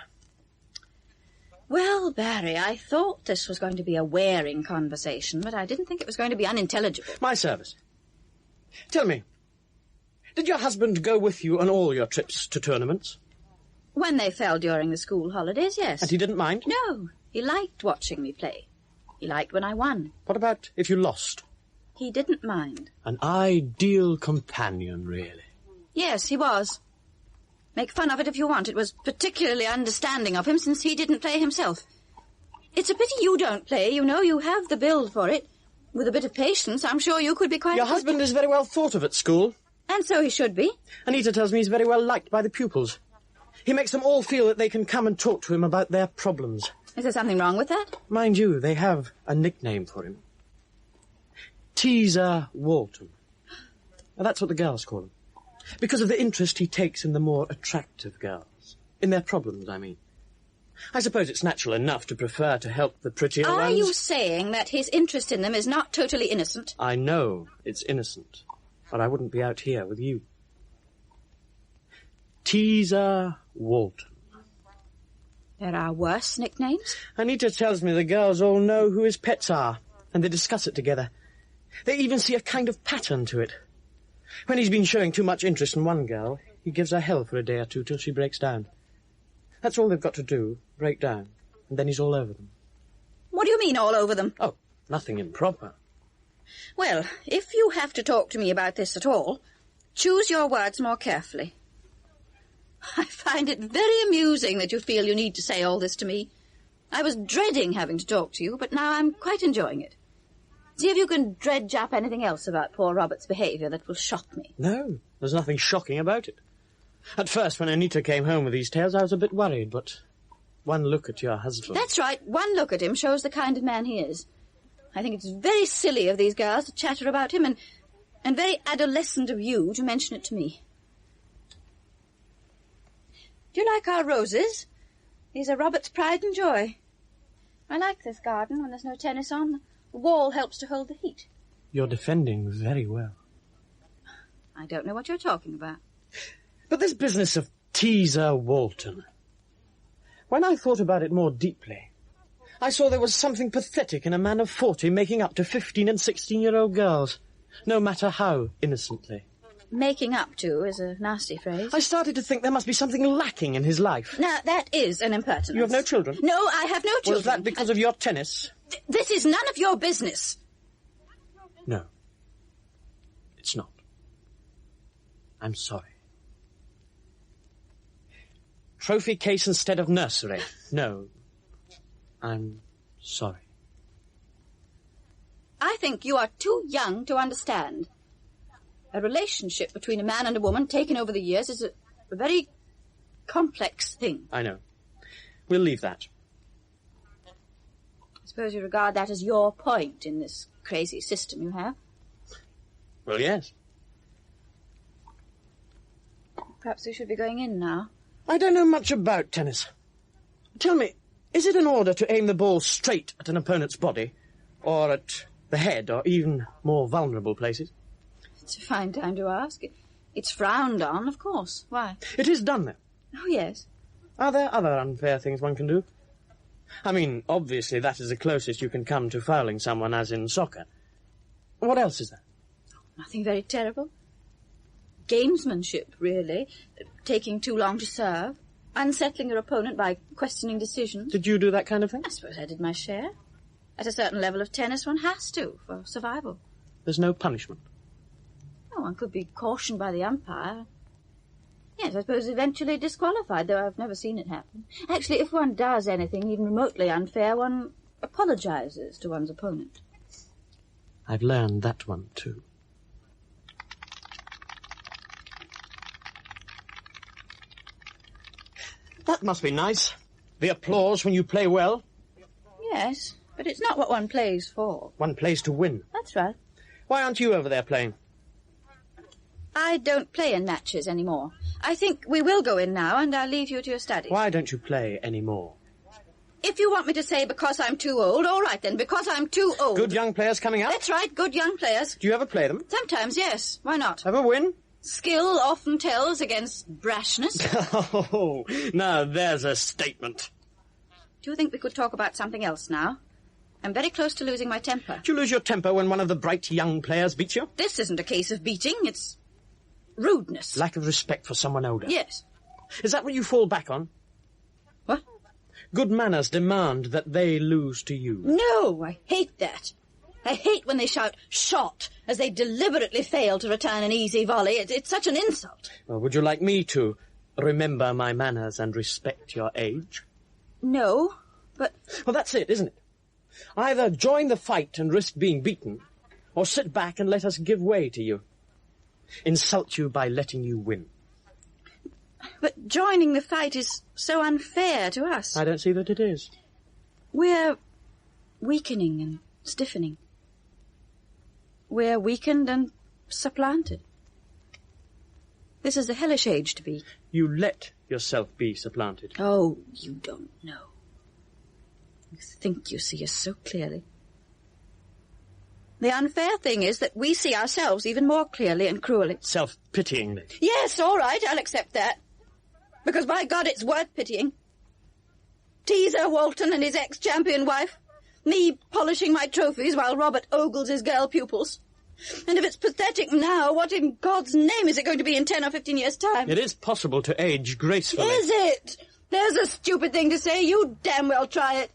Well, Barry, I thought this was going to be a wearing conversation, but I didn't think it was going to be unintelligible. My service. Tell me, did your husband go with you on all your trips to tournaments? When they fell during the school holidays, yes. And he didn't mind? No, he liked watching me play. He liked when I won. What about if you lost? He didn't mind. An ideal companion, really. Yes, he was. Make fun of it if you want. It was particularly understanding of him, since he didn't play himself. It's a pity you don't play. You know, you have the build for it. With a bit of patience, I'm sure you could be quite... Your husband is very well thought of at school. And so he should be. Anita tells me he's very well liked by the pupils. He makes them all feel that they can come and talk to him about their problems. Is there something wrong with that? Mind you, they have a nickname for him. Teaser Walton. Now, that's what the girls call him. Because of the interest he takes in the more attractive girls. In their problems, I mean. I suppose it's natural enough to prefer to help the prettier ones. Are you saying that his interest in them is not totally innocent? I know it's innocent, but I wouldn't be out here with you. Teaser Walton. There are worse nicknames? Anita tells me the girls all know who his pets are, and they discuss it together. They even see a kind of pattern to it. When he's been showing too much interest in one girl, he gives her hell for a day or two till she breaks down. That's all they've got to do, break down, and then he's all over them. What do you mean, all over them? Oh, nothing improper. Well, if you have to talk to me about this at all, choose your words more carefully. I find it very amusing that you feel you need to say all this to me. I was dreading having to talk to you, but now I'm quite enjoying it. See if you can dredge up anything else about poor Robert's behaviour that will shock me. No, there's nothing shocking about it. At first, when Anita came home with these tales, I was a bit worried, but one look at your husband... That's right. One look at him shows the kind of man he is. I think it's very silly of these girls to chatter about him, and very adolescent of you to mention it to me. Do you like our roses? These are Robert's pride and joy. I like this garden when there's no tennis on. The wall helps to hold the heat. You're defending very well. I don't know what you're talking about. But this business of Teaser Walton... When I thought about it more deeply, I saw there was something pathetic in a man of 40 making up to 15- and 16-year-old girls, no matter how innocently. Making up to is a nasty phrase. I started to think there must be something lacking in his life. Now, that is an impertinence. You have no children? No, I have no children. Was that because of your tennis? This is none of your business. No. It's not. I'm sorry. Trophy case instead of nursery. No. I'm sorry. I think you are too young to understand. A relationship between a man and a woman taken over the years is a very complex thing. I know. We'll leave that. I suppose you regard that as your point in this crazy system you have? Well, yes. Perhaps we should be going in now. I don't know much about tennis. Tell me, is it in order to aim the ball straight at an opponent's body, or at the head, or even more vulnerable places? It's a fine time to ask. It's frowned on, of course. Why? It is done, though. Oh, yes. Are there other unfair things one can do? I mean, obviously that is the closest you can come to fouling someone, as in soccer. What else is there? Nothing very terrible. Gamesmanship, really. Taking too long to serve. Unsettling your opponent by questioning decisions. Did you do that kind of thing? I suppose I did my share. At a certain level of tennis, one has to, for survival. There's no punishment? Oh, one could be cautioned by the umpire. Yes, I suppose eventually disqualified, though I've never seen it happen. Actually, if one does anything even remotely unfair, one apologises to one's opponent. I've learned that one, too. That must be nice. The applause when you play well. Yes, but it's not what one plays for. One plays to win. That's right. Why aren't you over there playing? I don't play in matches anymore. I think we will go in now, and I'll leave you to your studies. Why don't you play anymore? If you want me to say because I'm too old, all right then, because I'm too old. Good young players coming up? That's right, good young players. Do you ever play them? Sometimes, yes. Why not? Ever win? Skill often tells against brashness. Oh, now there's a statement. Do you think we could talk about something else now? I'm very close to losing my temper. Do you lose your temper when one of the bright young players beats you? This isn't a case of beating, it's rudeness. Lack of respect for someone older? Yes. Is that what you fall back on? What? Good manners demand that they lose to you. No, I hate that. I hate when they shout, shot, as they deliberately fail to return an easy volley. It's such an insult. Well, would you like me to remember my manners and respect your age? No, but... Well, that's it, isn't it? Either join the fight and risk being beaten, or sit back and let us give way to you. Insult you by letting you win. But joining the fight is so unfair to us. I don't see that it is. We're weakening and stiffening. We're weakened and supplanted. This is a hellish age to be. You let yourself be supplanted. Oh, you don't know. You think you see us so clearly. The unfair thing is that we see ourselves even more clearly and cruelly. Self-pityingly. Yes, all right, I'll accept that. Because, by God, it's worth pitying. Teaser Walton and his ex-champion wife. Me polishing my trophies while Robert ogles his girl pupils. And if it's pathetic now, what in God's name is it going to be in 10 or 15 years' time? It is possible to age gracefully. Is it? There's a stupid thing to say. You damn well try it.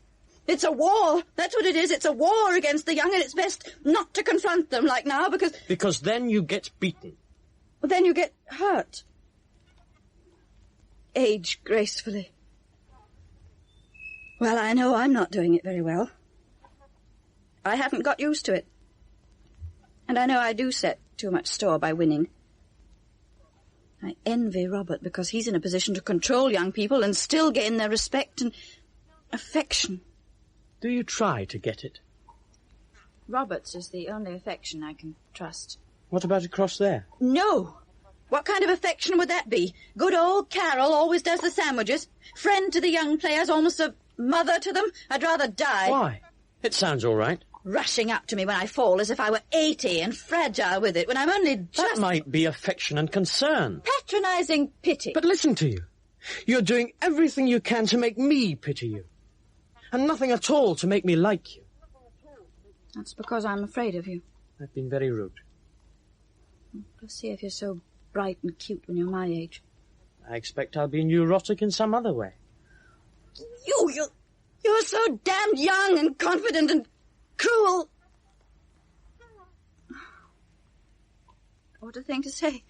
It's a war. That's what it is. It's a war against the young, and it's best not to confront them like now, because... Because then you get beaten. Then you get hurt. Age gracefully. Well, I know I'm not doing it very well. I haven't got used to it. And I know I do set too much store by winning. I envy Robert because he's in a position to control young people and still gain their respect and affection. Do you try to get it? Robert's is the only affection I can trust. What about across there? No! What kind of affection would that be? Good old Carol always does the sandwiches. Friend to the young players, almost a mother to them. I'd rather die. Why? It sounds all right. Rushing up to me when I fall as if I were 80 and fragile with it, when I'm only just... That might be affection and concern. Patronising pity. But listen to you. You're doing everything you can to make me pity you. And nothing at all to make me like you. That's because I'm afraid of you. I've been very rude. Let's see if you're so bright and cute when you're my age. I expect I'll be neurotic in some other way. You're so damned young and confident and cruel. What a thing to say.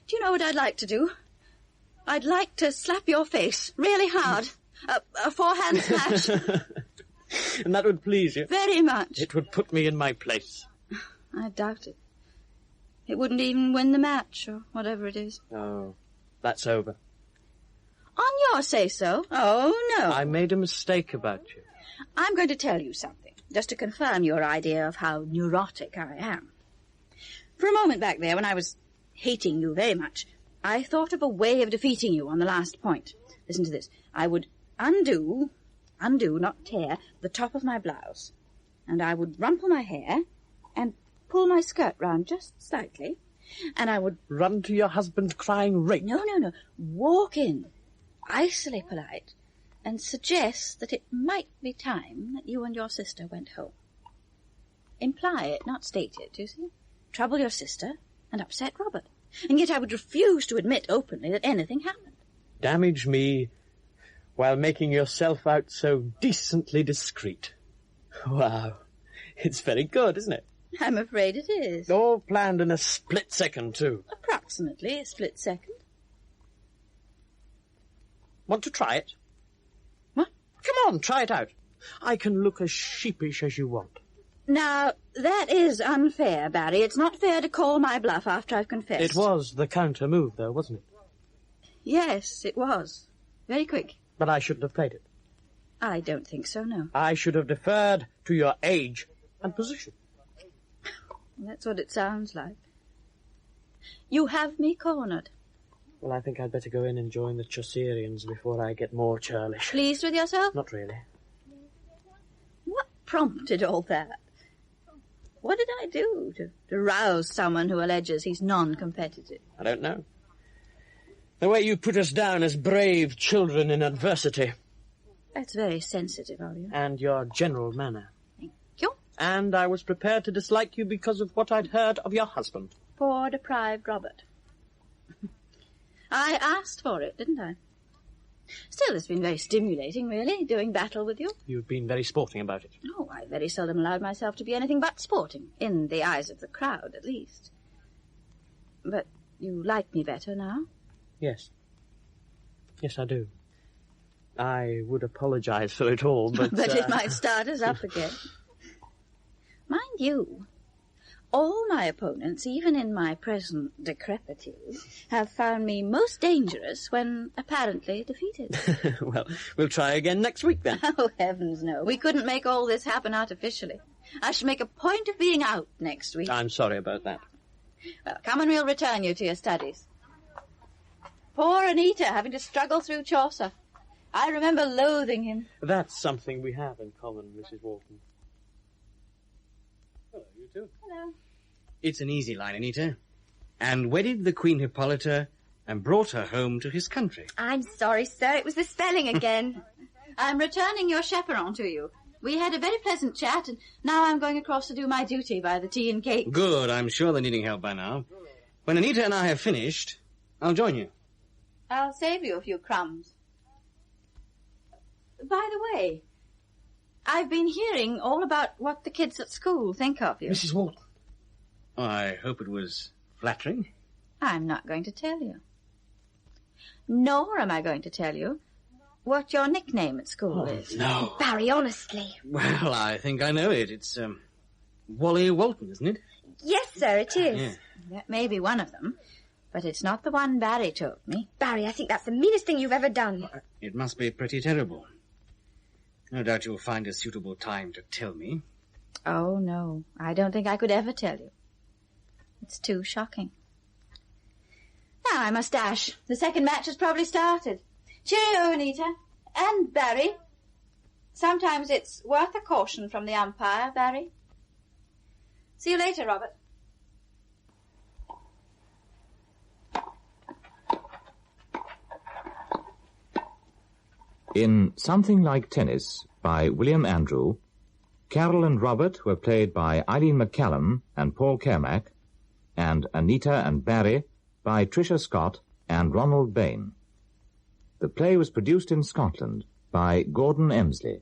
Do you know what I'd like to do? I'd like to slap your face really hard. A forehand smash. And that would please you? Very much. It would put me in my place. I doubt it. It wouldn't even win the match, or whatever it is. Oh, that's over. On your say-so? Oh, no. I made a mistake about you. I'm going to tell you something, just to confirm your idea of how neurotic I am. For a moment back there, when I was hating you very much, I thought of a way of defeating you on the last point. Listen to this. I would undo, not tear, the top of my blouse. And I would rumple my hair and pull my skirt round just slightly. And I would... Run to your husband crying rape? No. Walk in, icily polite, and suggest that it might be time that you and your sister went home. Imply it, not state it, you see? Trouble your sister and upset Robert. And yet I would refuse to admit openly that anything happened. Damage me while making yourself out so decently discreet. Wow. It's very good, isn't it? I'm afraid it is. All planned in a split second, too. Approximately a split second. Want to try it? What? Come on, try it out. I can look as sheepish as you want. Now, that is unfair, Barry. It's not fair to call my bluff after I've confessed. It was the counter move, though, wasn't it? Yes, it was. Very quick. But I shouldn't have played it. I don't think so, no. I should have deferred to your age and position. That's what it sounds like. You have me cornered. Well, I think I'd better go in and join the Chaucerians before I get more churlish. Pleased with yourself? Not really. What prompted all that? What did I do to rouse someone who alleges he's non-competitive? I don't know. The way you put us down as brave children in adversity. That's very sensitive of you. And your general manner. Thank you. And I was prepared to dislike you because of what I'd heard of your husband. Poor deprived Robert. I asked for it, didn't I? Still, it's been very stimulating, really, doing battle with you. You've been very sporting about it. Oh, I very seldom allowed myself to be anything but sporting, in the eyes of the crowd, at least. But you like me better now? Yes. Yes, I do. I would apologise for it all, but... But it might start us up again. Mind you, all my opponents, even in my present decrepitude, have found me most dangerous when apparently defeated. Well, we'll try again next week, then. Oh, heavens no. We couldn't make all this happen artificially. I should make a point of being out next week. I'm sorry about that. Well, come and we'll return you to your studies. Poor Anita having to struggle through Chaucer. I remember loathing him. That's something we have in common, Mrs. Wharton. Hello, you two. Hello. It's an easy line, Anita. And wedded the Queen Hippolyta and brought her home to his country. I'm sorry, sir. It was the spelling again. I'm returning your chaperon to you. We had a very pleasant chat, and now I'm going across to do my duty by the tea and cake. Good. I'm sure they're needing help by now. When Anita and I have finished, I'll join you. I'll save you a few crumbs. By the way, I've been hearing all about what the kids at school think of you. Mrs. Wharton. Oh, I hope it was flattering. I'm not going to tell you. Nor am I going to tell you what your nickname at school is. No. Barry, honestly. Well, I think I know it. It's, Wally Walton, isn't it? Yes, sir, it is. Yeah. That may be one of them, but it's not the one Barry told me. Barry, I think that's the meanest thing you've ever done. It must be pretty terrible. No doubt you'll find a suitable time to tell me. Oh, no. I don't think I could ever tell you. It's too shocking. Now I must dash. The second match has probably started. Cheerio, Anita. And Barry. Sometimes it's worth a caution from the umpire, Barry. See you later, Robert. In Something Like Tennis by William Andrew, Carol and Robert were played by Eileen McCallum and Paul Kermack, and Anita and Barry by Tricia Scott and Ronald Bain. The play was produced in Scotland by Gordon Emsley.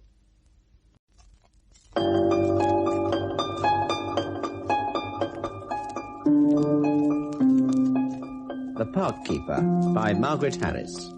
The Park Keeper by Margaret Harris.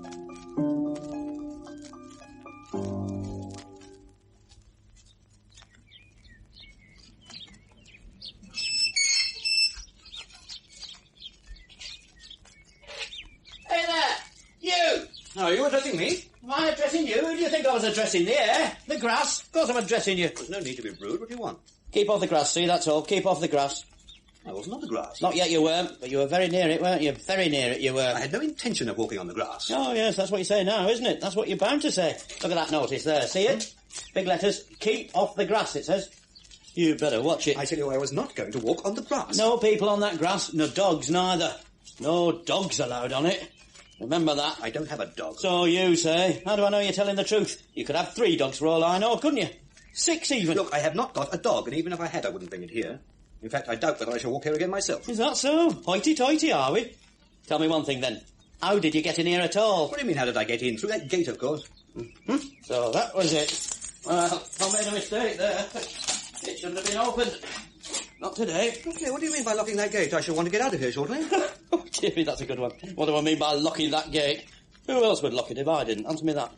Hey there! You! Oh, you addressing me? Am I addressing you? Who do you think I was addressing? The air? The grass? Of course I'm addressing you. There's no need to be rude. What do you want? Keep off the grass, see, that's all. Keep off the grass. I wasn't on the grass. Not yet you weren't, but you were very near it, weren't you? Very near it you were. I had no intention of walking on the grass. Oh, yes, that's what you say now, isn't it? That's what you're bound to say. Look at that notice there, see it? Big letters, keep off the grass, it says. You better watch it. I tell you, I was not going to walk on the grass. No people on that grass, no dogs neither. No dogs allowed on it. Remember that. I don't have a dog. So you say. How do I know you're telling the truth? You could have 3 dogs for all I know, couldn't you? 6 even. Look, I have not got a dog, and even if I had, I wouldn't bring it here. In fact, I doubt whether I shall walk here again myself. Is that so? Hoity-toity, are we? Tell me one thing, then. How did you get in here at all? What do you mean, how did I get in? Through that gate, of course. Mm-hmm. So that was it. Well, I made a mistake there. It shouldn't have been opened. Not today. Okay, what do you mean by locking that gate? I shall want to get out of here shortly. Oh, dearie, that's a good one. What do I mean by locking that gate? Who else would lock it if I didn't? Answer me that.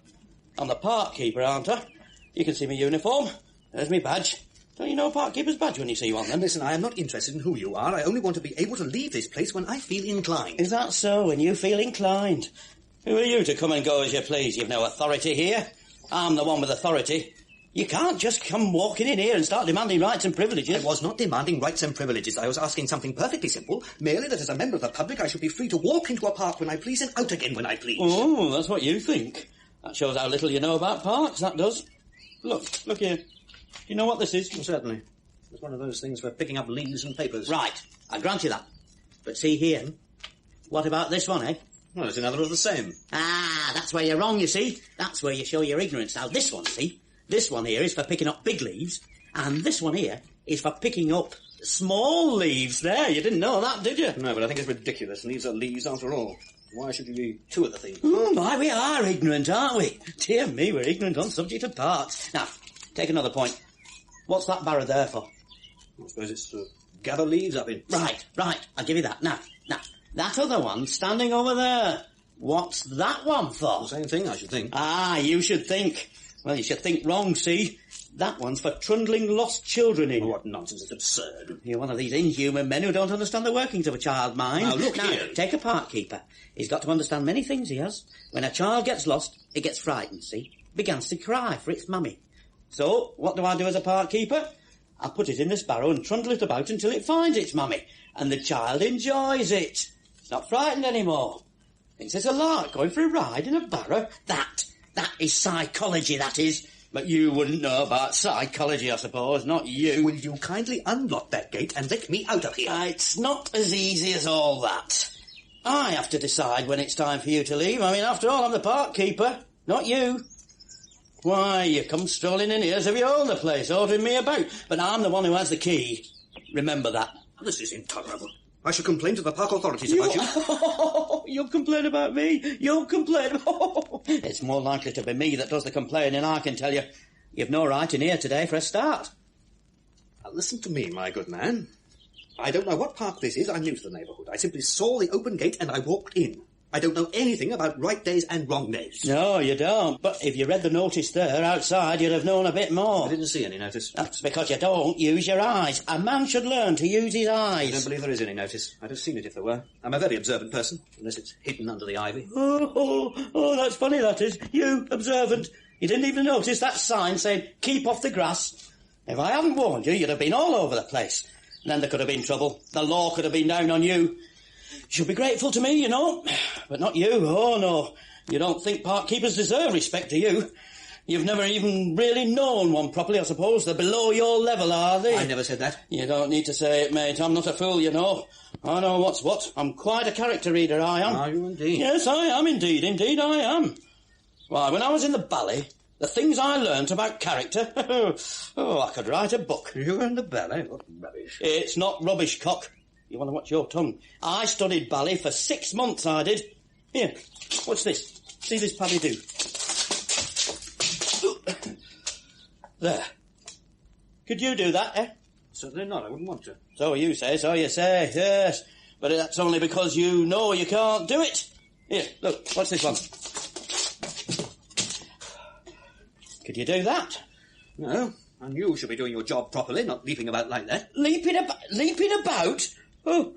I'm the park keeper, aren't I? You can see my uniform. There's me badge. Don't you know a park keeper's badge when you see one, then? Listen, I am not interested in who you are. I only want to be able to leave this place when I feel inclined. Is that so, when you feel inclined? Who are you to come and go as you please? You've no authority here. I'm the one with authority. You can't just come walking in here and start demanding rights and privileges. I was not demanding rights and privileges. I was asking something perfectly simple, merely that as a member of the public I should be free to walk into a park when I please and out again when I please. Oh, that's what you think. That shows how little you know about parks, that does. Look here. Do you know what this is? Well, certainly. It's one of those things for picking up leaves and papers. Right, I grant you that. But see here, what about this one, eh? Well, it's another of the same. Ah, that's where you're wrong, you see. That's where you show your ignorance. Now, this one, see? This one here is for picking up big leaves, and this one here is for picking up small leaves. There, you didn't know that, did you? No, but I think it's ridiculous. Leaves are leaves after all. Why should you be two of the things? Oh, my, we are ignorant, aren't we? Dear me, we're ignorant on subject of parts. Now, take another point. What's that barrow there for? I suppose it's to gather leaves up in. Right. I'll give you that. Now, that other one standing over there. What's that one for? The same thing, I should think. Ah, you should think. Well, you should think wrong, see? That one's for trundling lost children in. Oh, what nonsense, it's absurd. You're one of these inhuman men who don't understand the workings of a child mind. Now, look here. Take a park keeper. He's got to understand many things, he has. When a child gets lost, it gets frightened, see? Begins to cry for its mummy. So, what do I do as a park keeper? I put it in this barrow and trundle it about until it finds its mummy. And the child enjoys it. It's not frightened anymore. Thinks it's a lark going for a ride in a barrow. That is psychology, that is. But you wouldn't know about psychology, I suppose, not you. Will you kindly unlock that gate and let me out of here? It's not as easy as all that. I have to decide when it's time for you to leave. I mean, after all, I'm the park keeper, not you. Why, you come strolling in here as if you own the place, ordering me about. But I'm the one who has the key. Remember that. This is intolerable. I shall complain to the park authorities about you. You'll complain about me? You'll complain? It's more likely to be me that does the complaining, I can tell you. You've no right in here today for a start. Now, listen to me, my good man. I don't know what park this is. I'm new to the neighbourhood. I simply saw the open gate and I walked in. I don't know anything about right days and wrong days. No, you don't. But if you read the notice there outside, you'd have known a bit more. I didn't see any notice. That's because you don't use your eyes. A man should learn to use his eyes. I don't believe there is any notice. I'd have seen it if there were. I'm a very observant person, unless it's hidden under the ivy. Oh, that's funny, that is. You, observant. You didn't even notice that sign saying, keep off the grass. If I hadn't warned you, you'd have been all over the place. And then there could have been trouble. The law could have been down on you. You'll be grateful to me, you know. But not you. Oh, no. You don't think park keepers deserve respect, do you? You've never even really known one properly, I suppose. They're below your level, are they? I never said that. You don't need to say it, mate. I'm not a fool, you know. I know what's what. I'm quite a character reader, I am. Are you indeed? Yes, I am indeed. Indeed, I am. Why, when I was in the ballet, the things I learnt about character... I could write a book. You were in the ballet? What rubbish. It's not rubbish, cock. You want to watch your tongue. I studied ballet for 6 months, I did. Here, what's this? See this paddy do? There. Could you do that, eh? Certainly not, I wouldn't want to. So you say, yes. But that's only because you know you can't do it. Here, look, what's this one? Could you do that? No, and you should be doing your job properly, not leaping about like that. Leaping about? Oh,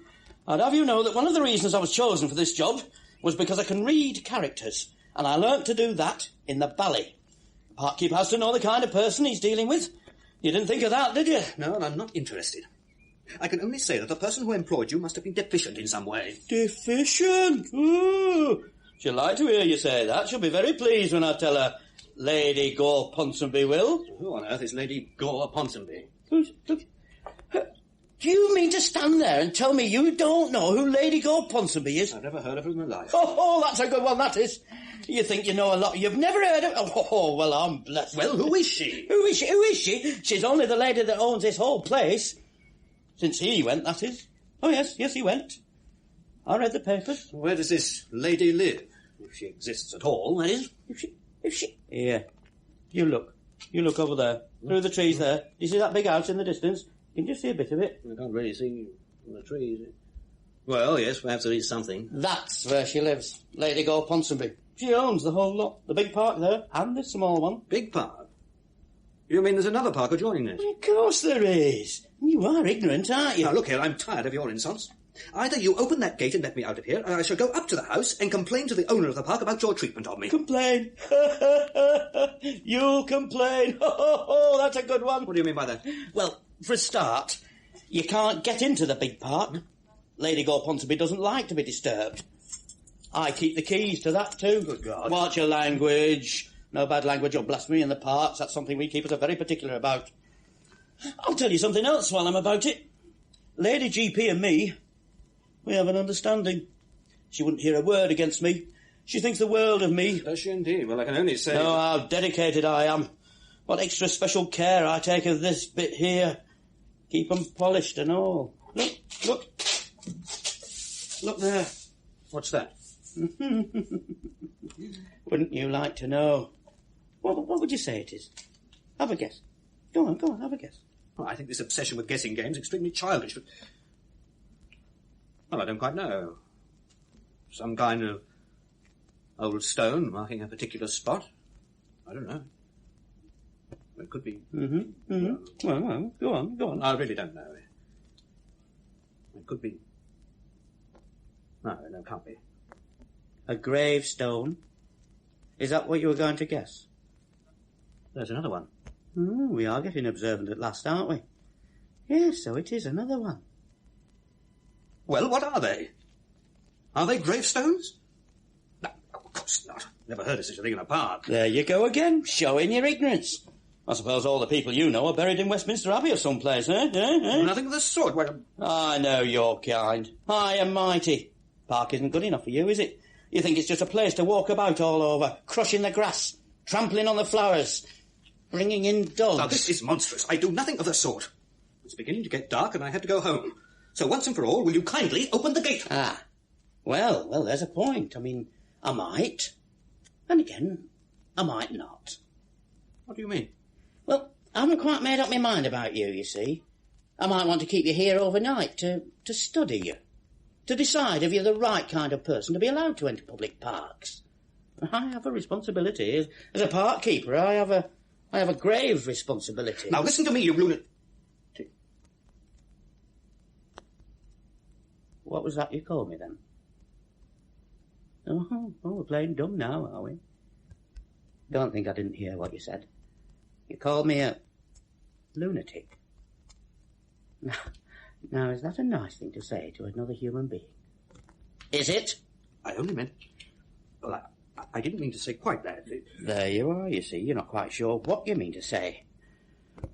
I'd have you know that one of the reasons I was chosen for this job was because I can read characters, and I learnt to do that in the ballet. The park keeper has to know the kind of person he's dealing with. You didn't think of that, did you? No, and I'm not interested. I can only say that the person who employed you must have been deficient in some way. Deficient? Oh, she'll like to hear you say that. She'll be very pleased when I tell her Lady Gore Ponsonby will. Who on earth is Lady Gore Ponsonby? Do you mean to stand there and tell me you don't know who Lady Gore Ponsonby is? I've never heard of her in my life. Oh, that's a good one, that is. You think you know a lot. You've never heard of... Oh, well, I'm blessed. Well, who is she? Who is she? She's only the lady that owns this whole place. Since he went, that is. Oh, yes, he went. I read the papers. Where does this lady live? If she exists at all, that is. If she... Here. You look over there. Through the trees there. Do you see that big house in the distance? Can you see a bit of it? I can't really see from the trees. Well, yes, perhaps there is something. That's where she lives, Lady Gore Ponsonby. She owns the whole lot. The big park there, and the small one. Big park? You mean there's another park adjoining this? Of course there is. You are ignorant, aren't you? Now, look here, I'm tired of your insults. Either you open that gate and let me out of here, or I shall go up to the house and complain to the owner of the park about your treatment of me. Complain? You'll complain. That's a good one. What do you mean by that? Well, for a start, you can't get into the big park. Lady Gore Ponsonby doesn't like to be disturbed. I keep the keys to that too. Good God. Watch your language. No bad language or blasphemy in the parks. That's something we keepers are very particular about. I'll tell you something else while I'm about it. Lady GP and me, we have an understanding. She wouldn't hear a word against me. She thinks the world of me. Does she indeed? Well, I can only say... Know how dedicated I am. What extra special care I take of this bit here. Keep 'em polished and all. Look. Look there. What's that? Wouldn't you like to know? What would you say it is? Have a guess. Go on, have a guess. Well, I think this obsession with guessing games is extremely childish, but... Well, I don't quite know. Some kind of old stone marking a particular spot? I don't know. It could be... Well, go on. I really don't know. It could be... No, it can't be. A gravestone? Is that what you were going to guess? There's another one. We are getting observant at last, aren't we? Yes, so it is another one. Well, what are they? Are they gravestones? No, of course not. Never heard of such a thing in a park. There you go again, showing your ignorance. I suppose all the people you know are buried in Westminster Abbey or someplace, eh? Nothing of the sort. Well, I know your kind. High and mighty. Park isn't good enough for you, is it? You think it's just a place to walk about all over, crushing the grass, trampling on the flowers, bringing in dogs. Now, this is monstrous. I do nothing of the sort. It's beginning to get dark and I have to go home. So once and for all, will you kindly open the gate? Ah. Well, there's a point. I mean, I might. And again, I might not. What do you mean? Well, I haven't quite made up my mind about you, you see. I might want to keep you here overnight to study you. To decide if you're the right kind of person to be allowed to enter public parks. I have a responsibility. As a park keeper, I have a grave responsibility. Now listen to me, you lunatic. What was that you called me then? Oh, we're playing dumb now, are we? Don't think I didn't hear what you said. You called me a lunatic. Now, is that a nice thing to say to another human being? Is it? I only meant... Well, I didn't mean to say quite that. There you are, you see. You're not quite sure what you mean to say.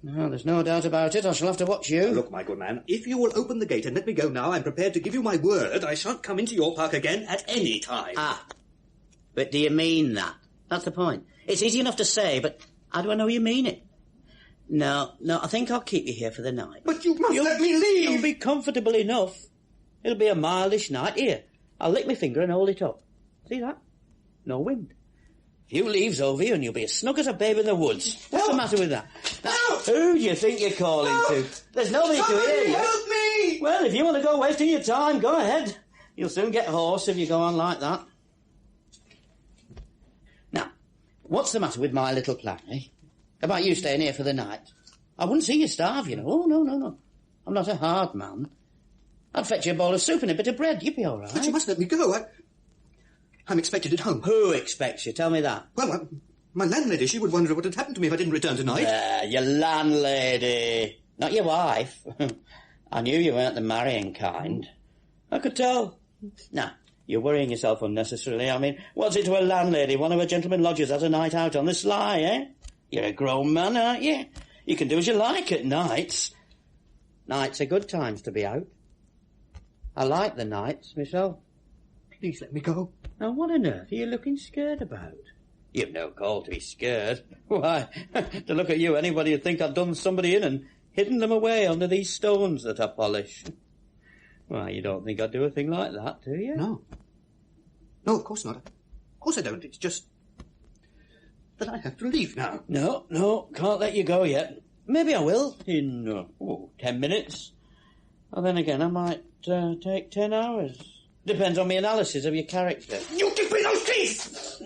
No, there's no doubt about it. I shall have to watch you. Look, my good man, if you will open the gate and let me go now, I'm prepared to give you my word I shan't come into your park again at any time. Ah, but do you mean that? That's the point. It's easy enough to say, but how do I know you mean it? No, I think I'll keep you here for the night. But you must let me leave! You'll be comfortable enough. It'll be a mildish night. Here, I'll lick my finger and hold it up. See that? No wind. A few leaves over you and you'll be as snug as a babe in the woods. What's the matter with that? Who do you think you're calling to? There's nobody to hear you. Help me! Well, if you want to go wasting your time, go ahead. You'll soon get hoarse if you go on like that. Now, what's the matter with my little plan, eh? About you staying here for the night. I wouldn't see you starve, you know. Oh, no. I'm not a hard man. I'd fetch you a bowl of soup and a bit of bread. You'd be all right. But you must let me go. I'm expected at home. Who expects you? Tell me that. Well, my landlady, she would wonder what had happened to me if I didn't return tonight. Your landlady. Not your wife. I knew you weren't the marrying kind. I could tell. Now, you're worrying yourself unnecessarily. I mean, what's it to a landlady? One of her gentlemen lodgers has a night out on the sly, eh? You're a grown man, aren't you? You can do as you like at nights. Nights are good times to be out. I like the nights myself. Please let me go. Now, what on earth are you looking scared about? You've no call to be scared. Why, to look at you, anybody would think I'd done somebody in and hidden them away under these stones that I polish. Why, you don't think I'd do a thing like that, do you? No. No, of course not. Of course I don't. It's just that I have to leave now. No, can't let you go yet. Maybe I will in 10 minutes. And then again, I might take 10 hours. Depends on my analysis of your character. You give me those keys!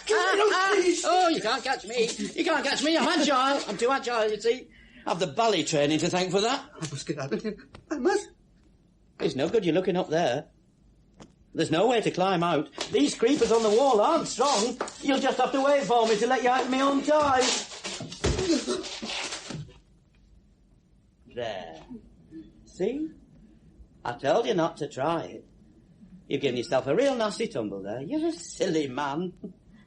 Give me those keys! Oh, you can't catch me. You can't catch me. I'm agile. I'm too agile, you see. I've the ballet training to thank for that. I must get out of here. I must. It's no good you looking up there. There's no way to climb out. These creepers on the wall aren't strong. You'll just have to wait for me to let you out of my own time. There. See? I told you not to try it. You've given yourself a real nasty tumble there. You're a silly man.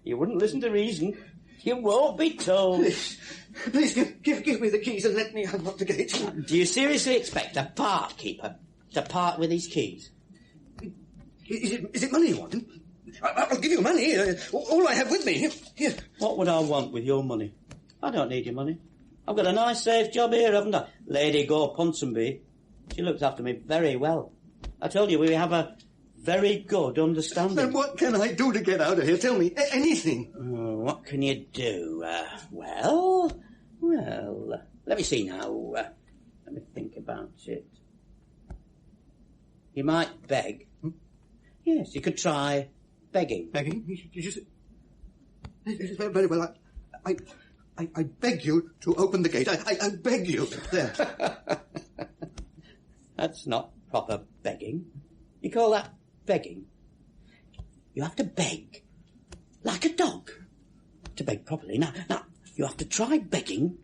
You wouldn't listen to reason. You won't be told. Please give me the keys and let me unlock the gate. Do you seriously expect a park keeper to part with his keys? Is it money you want? I'll give you money. All I have with me. Here. What would I want with your money? I don't need your money. I've got a nice safe job here, haven't I? Lady Gore Ponsonby. She looks after me very well. I told you we have a very good understanding. Then what can I do to get out of here? Tell me, anything. Oh, what can you do? Well, let me see now. Let me think about it. You might beg. Yes, you could try begging. Begging? Did you say? Very well, I beg you to open the gate. I beg you. There. That's not proper begging. You call that begging? You have to beg. Like a dog. To beg properly. Now, you have to try begging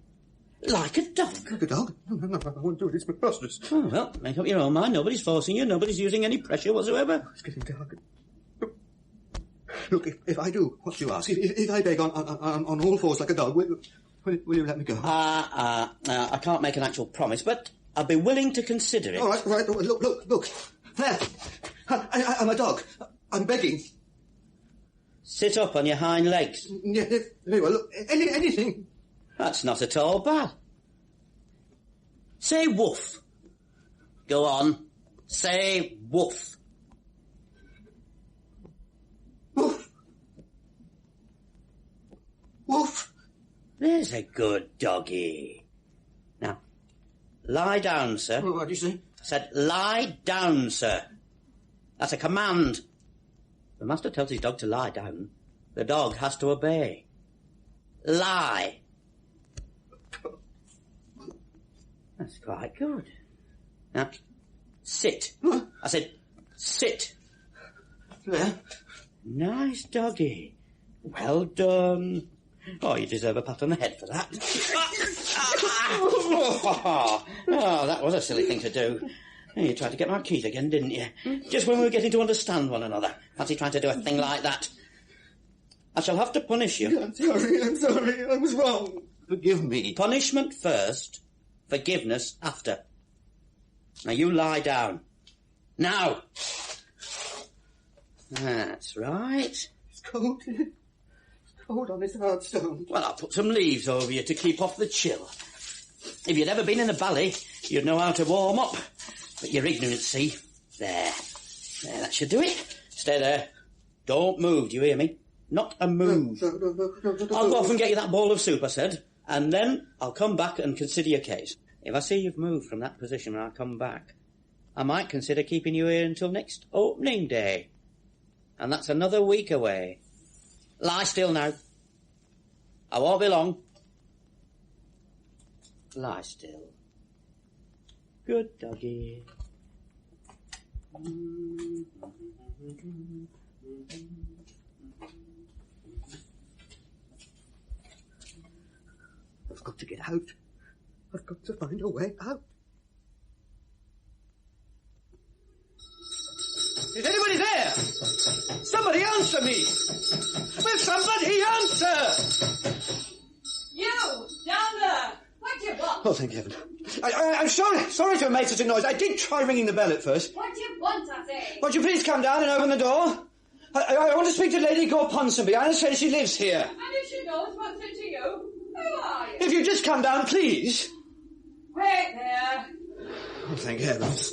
like a dog. Like a dog? No, I won't do it. It's preposterous. Oh, well, make up your own mind. Nobody's forcing you. Nobody's using any pressure whatsoever. It's getting dark. Look, if I do what you ask, if I beg on all fours like a dog, will you let me go? I can't make an actual promise, but I'll be willing to consider it. All right. Look. There. I'm a dog. I'm begging. Sit up on your hind legs. Yeah, very well. Look, anything. That's not at all bad. Say woof. Go on. Say woof. Woof. Woof. There's a good doggy. Now, lie down, sir. What did you say? I said, lie down, sir. That's a command. The master tells his dog to lie down. The dog has to obey. Lie. That's quite good. Now, sit. I said, sit. There. Nice doggy. Well done. Oh, you deserve a pat on the head for that. Oh, that was a silly thing to do. You tried to get my keys again, didn't you? Just when we were getting to understand one another. Fancy trying to do a thing like that. I shall have to punish you. I'm sorry. I was wrong. Forgive me. Punishment first, forgiveness after. Now you lie down. Now. That's right. It's cold. It's cold on this hard stone. Well, I'll put some leaves over you to keep off the chill. If you'd ever been in a valley, you'd know how to warm up. But you're ignorant, see? There, that should do it. Stay there. Don't move, do you hear me? Not a move. No. I'll go off and get you that bowl of soup, I said, and then I'll come back and consider your case. If I see you've moved from that position when I come back, I might consider keeping you here until next opening day. And that's another week away. Lie still now. I won't be long. Lie still. Good doggy. I've got to get out. I've got to find a way out. Is anybody there? Somebody answer me! Will somebody answer? You, down there! What do you want? Oh, thank heaven. I'm sorry to have made such a noise. I did try ringing the bell at first. What do you want, I say? Won't you please come down and open the door? I want to speak to Lady Gore Ponsonby. I understand she lives here. And if she knows what's it to you, who are you? If you just come down, please. Wait there. Oh, thank heavens.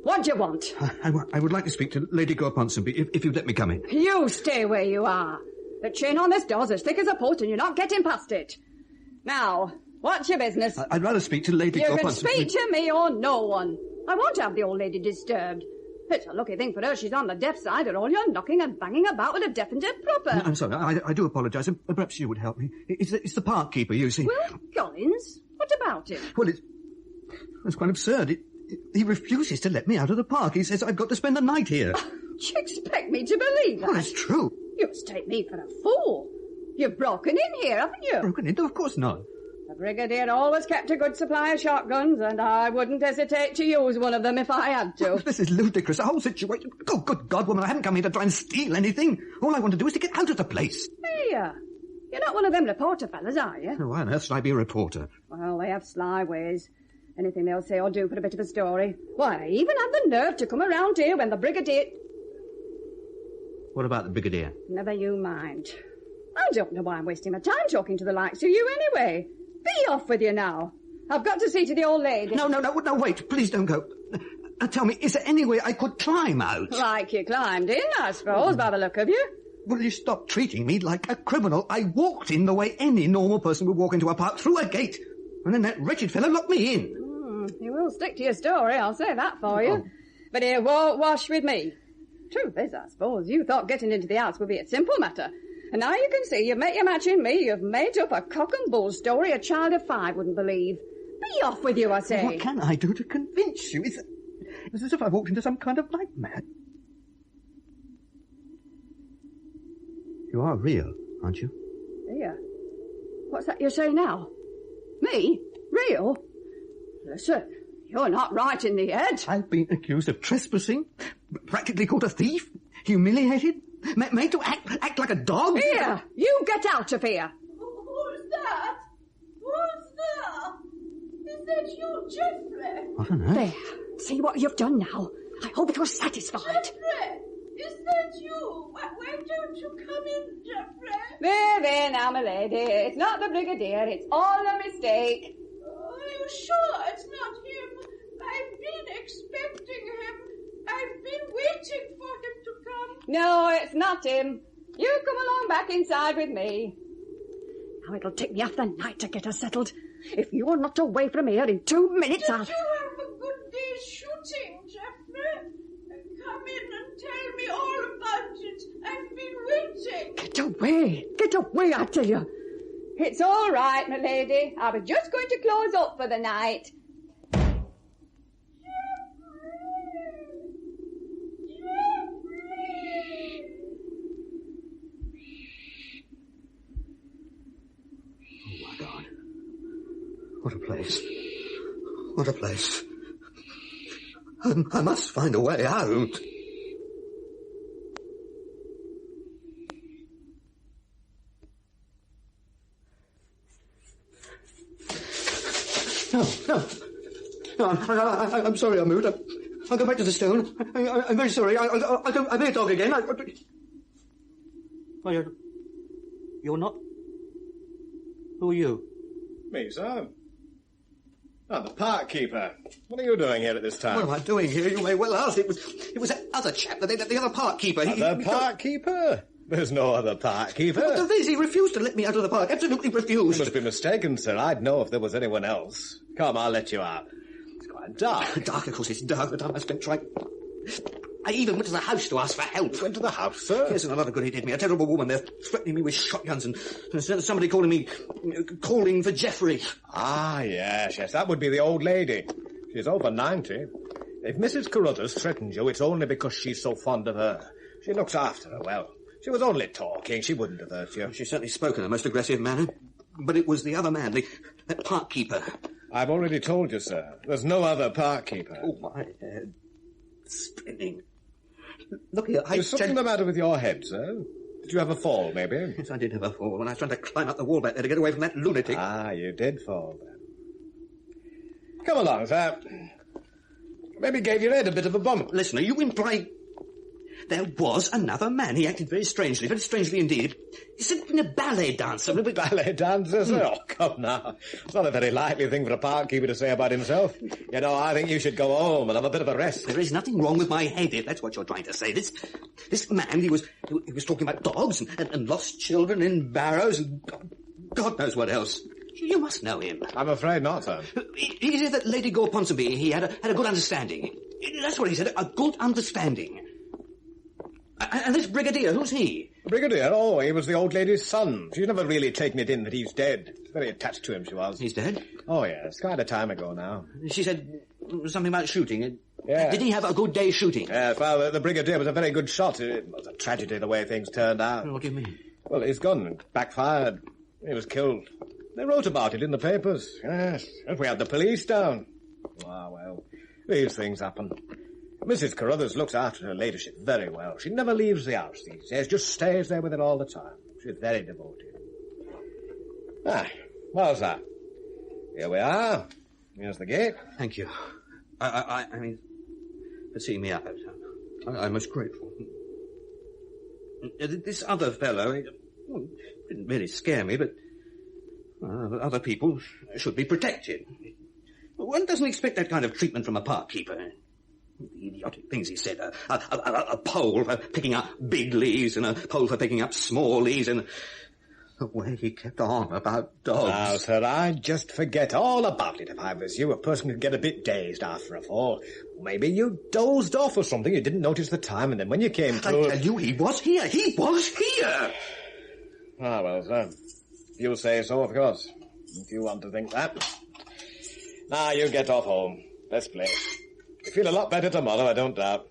What do you want? I would like to speak to Lady Gore Ponsonby, if you'd let me come in. You stay where you are. The chain on this door's as thick as a post and you're not getting past it. Now, what's your business? I'd rather speak to Lady Gore You can Ponsonby. speak to me or no one. I won't have the old lady disturbed. It's a lucky thing for her she's on the deaf side of all your knocking and banging about with a deaf and deaf proper. No, I'm sorry, I do apologise. Perhaps you would help me. It's the park keeper, you see. Well, Collins, what about it? Well, it's quite absurd. He refuses to let me out of the park. He says I've got to spend the night here. Do you expect me to believe that? Well, it's true. You must take me for a fool. You've broken in here, haven't you? Broken in? No, of course not. The Brigadier always kept a good supply of shotguns, and I wouldn't hesitate to use one of them if I had to. Oh, this is ludicrous. The whole situation. Oh, good God, woman, I haven't come here to try and steal anything. All I want to do is to get out of the place. Here. You're not one of them reporter fellas, are you? Oh, why on earth should I be a reporter? Well, they have sly ways. Anything they'll say or do for a bit of a story. Why, I even had the nerve to come around here when the Brigadier... What about the Brigadier? Never you mind. I don't know why I'm wasting my time talking to the likes of you anyway. Be off with you now. I've got to see to the old lady. No, wait. Please don't go. Tell me, is there any way I could climb out? Like you climbed in, I suppose, by the look of you. Will you stop treating me like a criminal? I walked in the way any normal person would walk into a park, through a gate. And then that wretched fellow locked me in. You will stick to your story, I'll say that for you. But it won't wash with me. Truth is, I suppose, you thought getting into the house would be a simple matter. And now you can see you've met your match in me. You've made up a cock and bull story a child of 5 wouldn't believe. Be off with you, I say. What can I do to convince you? It's as if I walked into some kind of nightmare. You are real, aren't you? Here. What's that you're saying now? Me? Real? Listen, you're not right in the head. I've been accused of trespassing, practically called a thief, humiliated, made to act like a dog. Here, you get out of here. Who's that? Who's there? Is that you, Geoffrey? I don't know. There. See what you've done now. I hope you're satisfied. Geoffrey! Is that you? Why don't you come in, Geoffrey? There now, my lady. It's not the Brigadier. It's all a mistake. Are you sure it's not him? I've been expecting him. I've been waiting for him to come. No, it's not him. You come along back inside with me. Now it'll take me half the night to get her settled. If you're not away from here in 2 minutes, Did you have a good day's shooting, Geoffrey? Come in and tell me all about it. I've been waiting. Get away, I tell you. It's all right, my lady. I was just going to close up for the night. Oh, my God. What a place. What a place. I must find a way out. No, I'm sorry I moved. I'll go back to the stone. I'm very sorry. I'll be a dog again. You're not? Who are you? Me, sir. I'm the park keeper. What are you doing here at this time? What am I doing here? You may well ask. It was that other chap, the other park keeper. The park keeper? There's no other park keeper. But there is. He refused to let me out of the park. Absolutely refused. You must be mistaken, sir. I'd know if there was anyone else. Come, I'll let you out. It's quite dark. Dark, of course it's dark. The time I spent trying... I even went to the house to ask for help. You went to the house, sir? Yes, and another good he did me. A terrible woman there, threatening me with shotguns, and somebody calling for Geoffrey. Ah, yes. That would be the old lady. She's over 90. If Mrs. Carruthers threatened you, it's only because she's so fond of her. She looks after her well. She was only talking. She wouldn't have hurt you. She certainly spoke in a most aggressive manner. But it was the other man, that park keeper. I've already told you, sir. There's no other park keeper. Oh, my head. Spinning. Look here, Is something the matter with your head, sir? Did you have a fall, maybe? Yes, I did have a fall when I was trying to climb up the wall back there to get away from that lunatic. Ah, you did fall, then. Come along, sir. Maybe gave your head a bit of a bump. Listen, are you implying... There was another man. He acted very strangely indeed. He said in a ballet dancer. Ballet dancer, sir? Oh, come now. It's not a very likely thing for a park keeper to say about himself. You know, I think you should go home and have a bit of a rest. There is nothing wrong with my head, if that's what you're trying to say. This man, he was talking about dogs and lost children in barrows and God knows what else. You must know him. I'm afraid not, sir. He said that Lady Gore Ponsonby, he had a good understanding. That's what he said, a good understanding. And this Brigadier, who's he? Brigadier? Oh, he was the old lady's son. She's never really taken it in that he's dead. Very attached to him, she was. He's dead? Oh, yes. Quite a time ago now. She said something about shooting. Yeah. Did he have a good day's shooting? Yes, well, the Brigadier was a very good shot. It was a tragedy the way things turned out. What do you mean? Well, his gun backfired. He was killed. They wrote about it in the papers. Yes. And we had the police down. Ah, well, these things happen. Mrs. Carruthers looks after her ladyship very well. She never leaves the house these days, just stays there with her all the time. She's very devoted. Ah, what's that? Here we are. Here's the gate. Thank you. I mean, for seeing me out. I'm most grateful. This other fellow, didn't really scare me, but Other people should be protected. One doesn't expect that kind of treatment from a park keeper. The idiotic things he said. A pole for picking up big leaves and a pole for picking up small leaves, and the way he kept on about dogs. Now, sir, I'd just forget all about it if I was you. A person could get a bit dazed after a fall. Maybe you dozed off or something. You didn't notice the time, and then when you came to... I tell you, he was here. He was here! Ah, well, sir. If you say so, of course. If you want to think that. Now, you get off home. Let's play. You feel a lot better tomorrow, I don't doubt.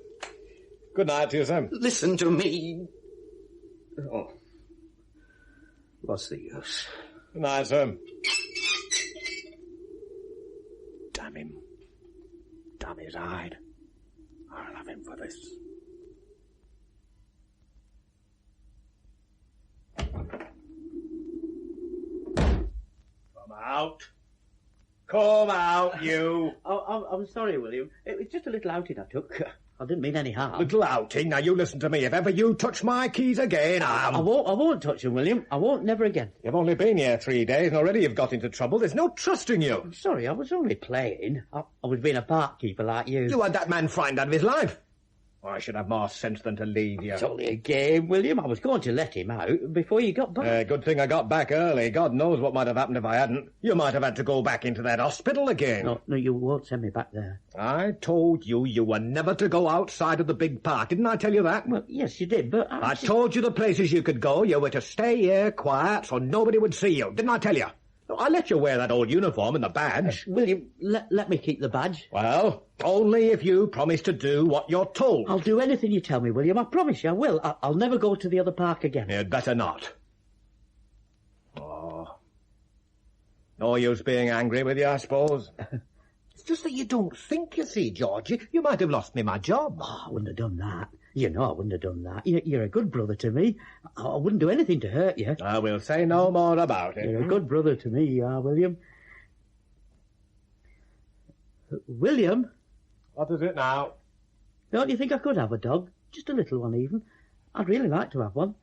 Good night to you, sir. Listen to me. Oh. What's the use? Good night, sir. Damn him. Damn his hide. I'll have him for this. Come out. Come out, you. Oh, I'm sorry, William. It was just a little outing I took. I didn't mean any harm. Little outing? Now, you listen to me. If ever you touch my keys again, I won't touch them, William. I won't, never again. You've only been here 3 days, and already you've got into trouble. There's no trusting you. I'm sorry, I was only playing. I was being a park keeper like you. You had that man frightened out of his life. I should have more sense than to leave you. It's only a game, William. I was going to let him out before you got back. Good thing I got back early. God knows what might have happened if I hadn't. You might have had to go back into that hospital again. No, you won't send me back there. I told you were never to go outside of the big park. Didn't I tell you that? Well, yes, you did, but... I told you the places you could go. You were to stay here quiet so nobody would see you. Didn't I tell you? I let you wear that old uniform and the badge. William, let me keep the badge. Well, only if you promise to do what you're told. I'll do anything you tell me, William. I promise you I will. I'll never go to the other park again. You'd better not. Oh. No use being angry with you, I suppose. It's just that you don't think, you see, George. You might have lost me my job. Oh, I wouldn't have done that. You know I wouldn't have done that. You're a good brother to me. I wouldn't do anything to hurt you. I will say no more about it. You're a good brother to me, you are, William. William? What is it now? Don't you think I could have a dog? Just a little one, even. I'd really like to have one.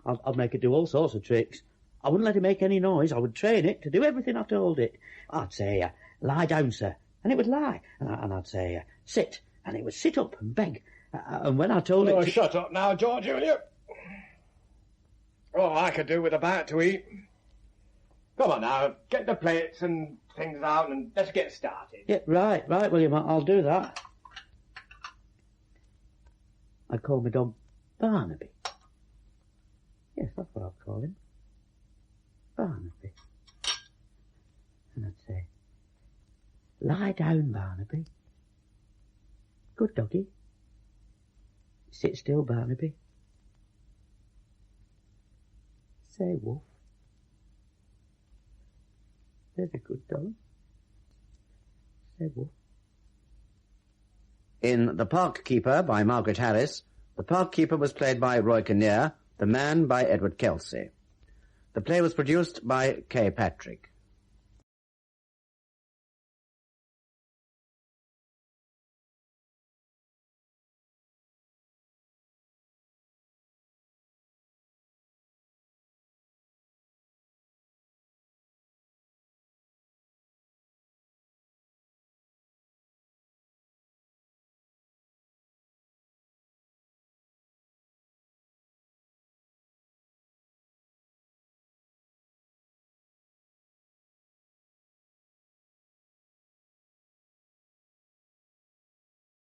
I'd make it do all sorts of tricks. I wouldn't let it make any noise. I would train it to do everything I told it. I'd say, lie down, sir, and it would lie. And I'd say, sit, and it would sit up and beg. And when I told it... Shut up now, George, will you? Oh, I could do with a bite to eat. Come on now, get the plates and things out and let's get started. Yeah, right, William, I'll do that. I'd call my dog Barnaby. Yes, that's what I'd call him. Barnaby. And I'd say, lie down, Barnaby. Good doggy. Sit still, Barnaby. Say woof. There's a good dog. Say woof. In The Park Keeper by Margaret Harris, the park keeper was played by Roy Kinnear, the man by Edward Kelsey. The play was produced by Kay Patrick.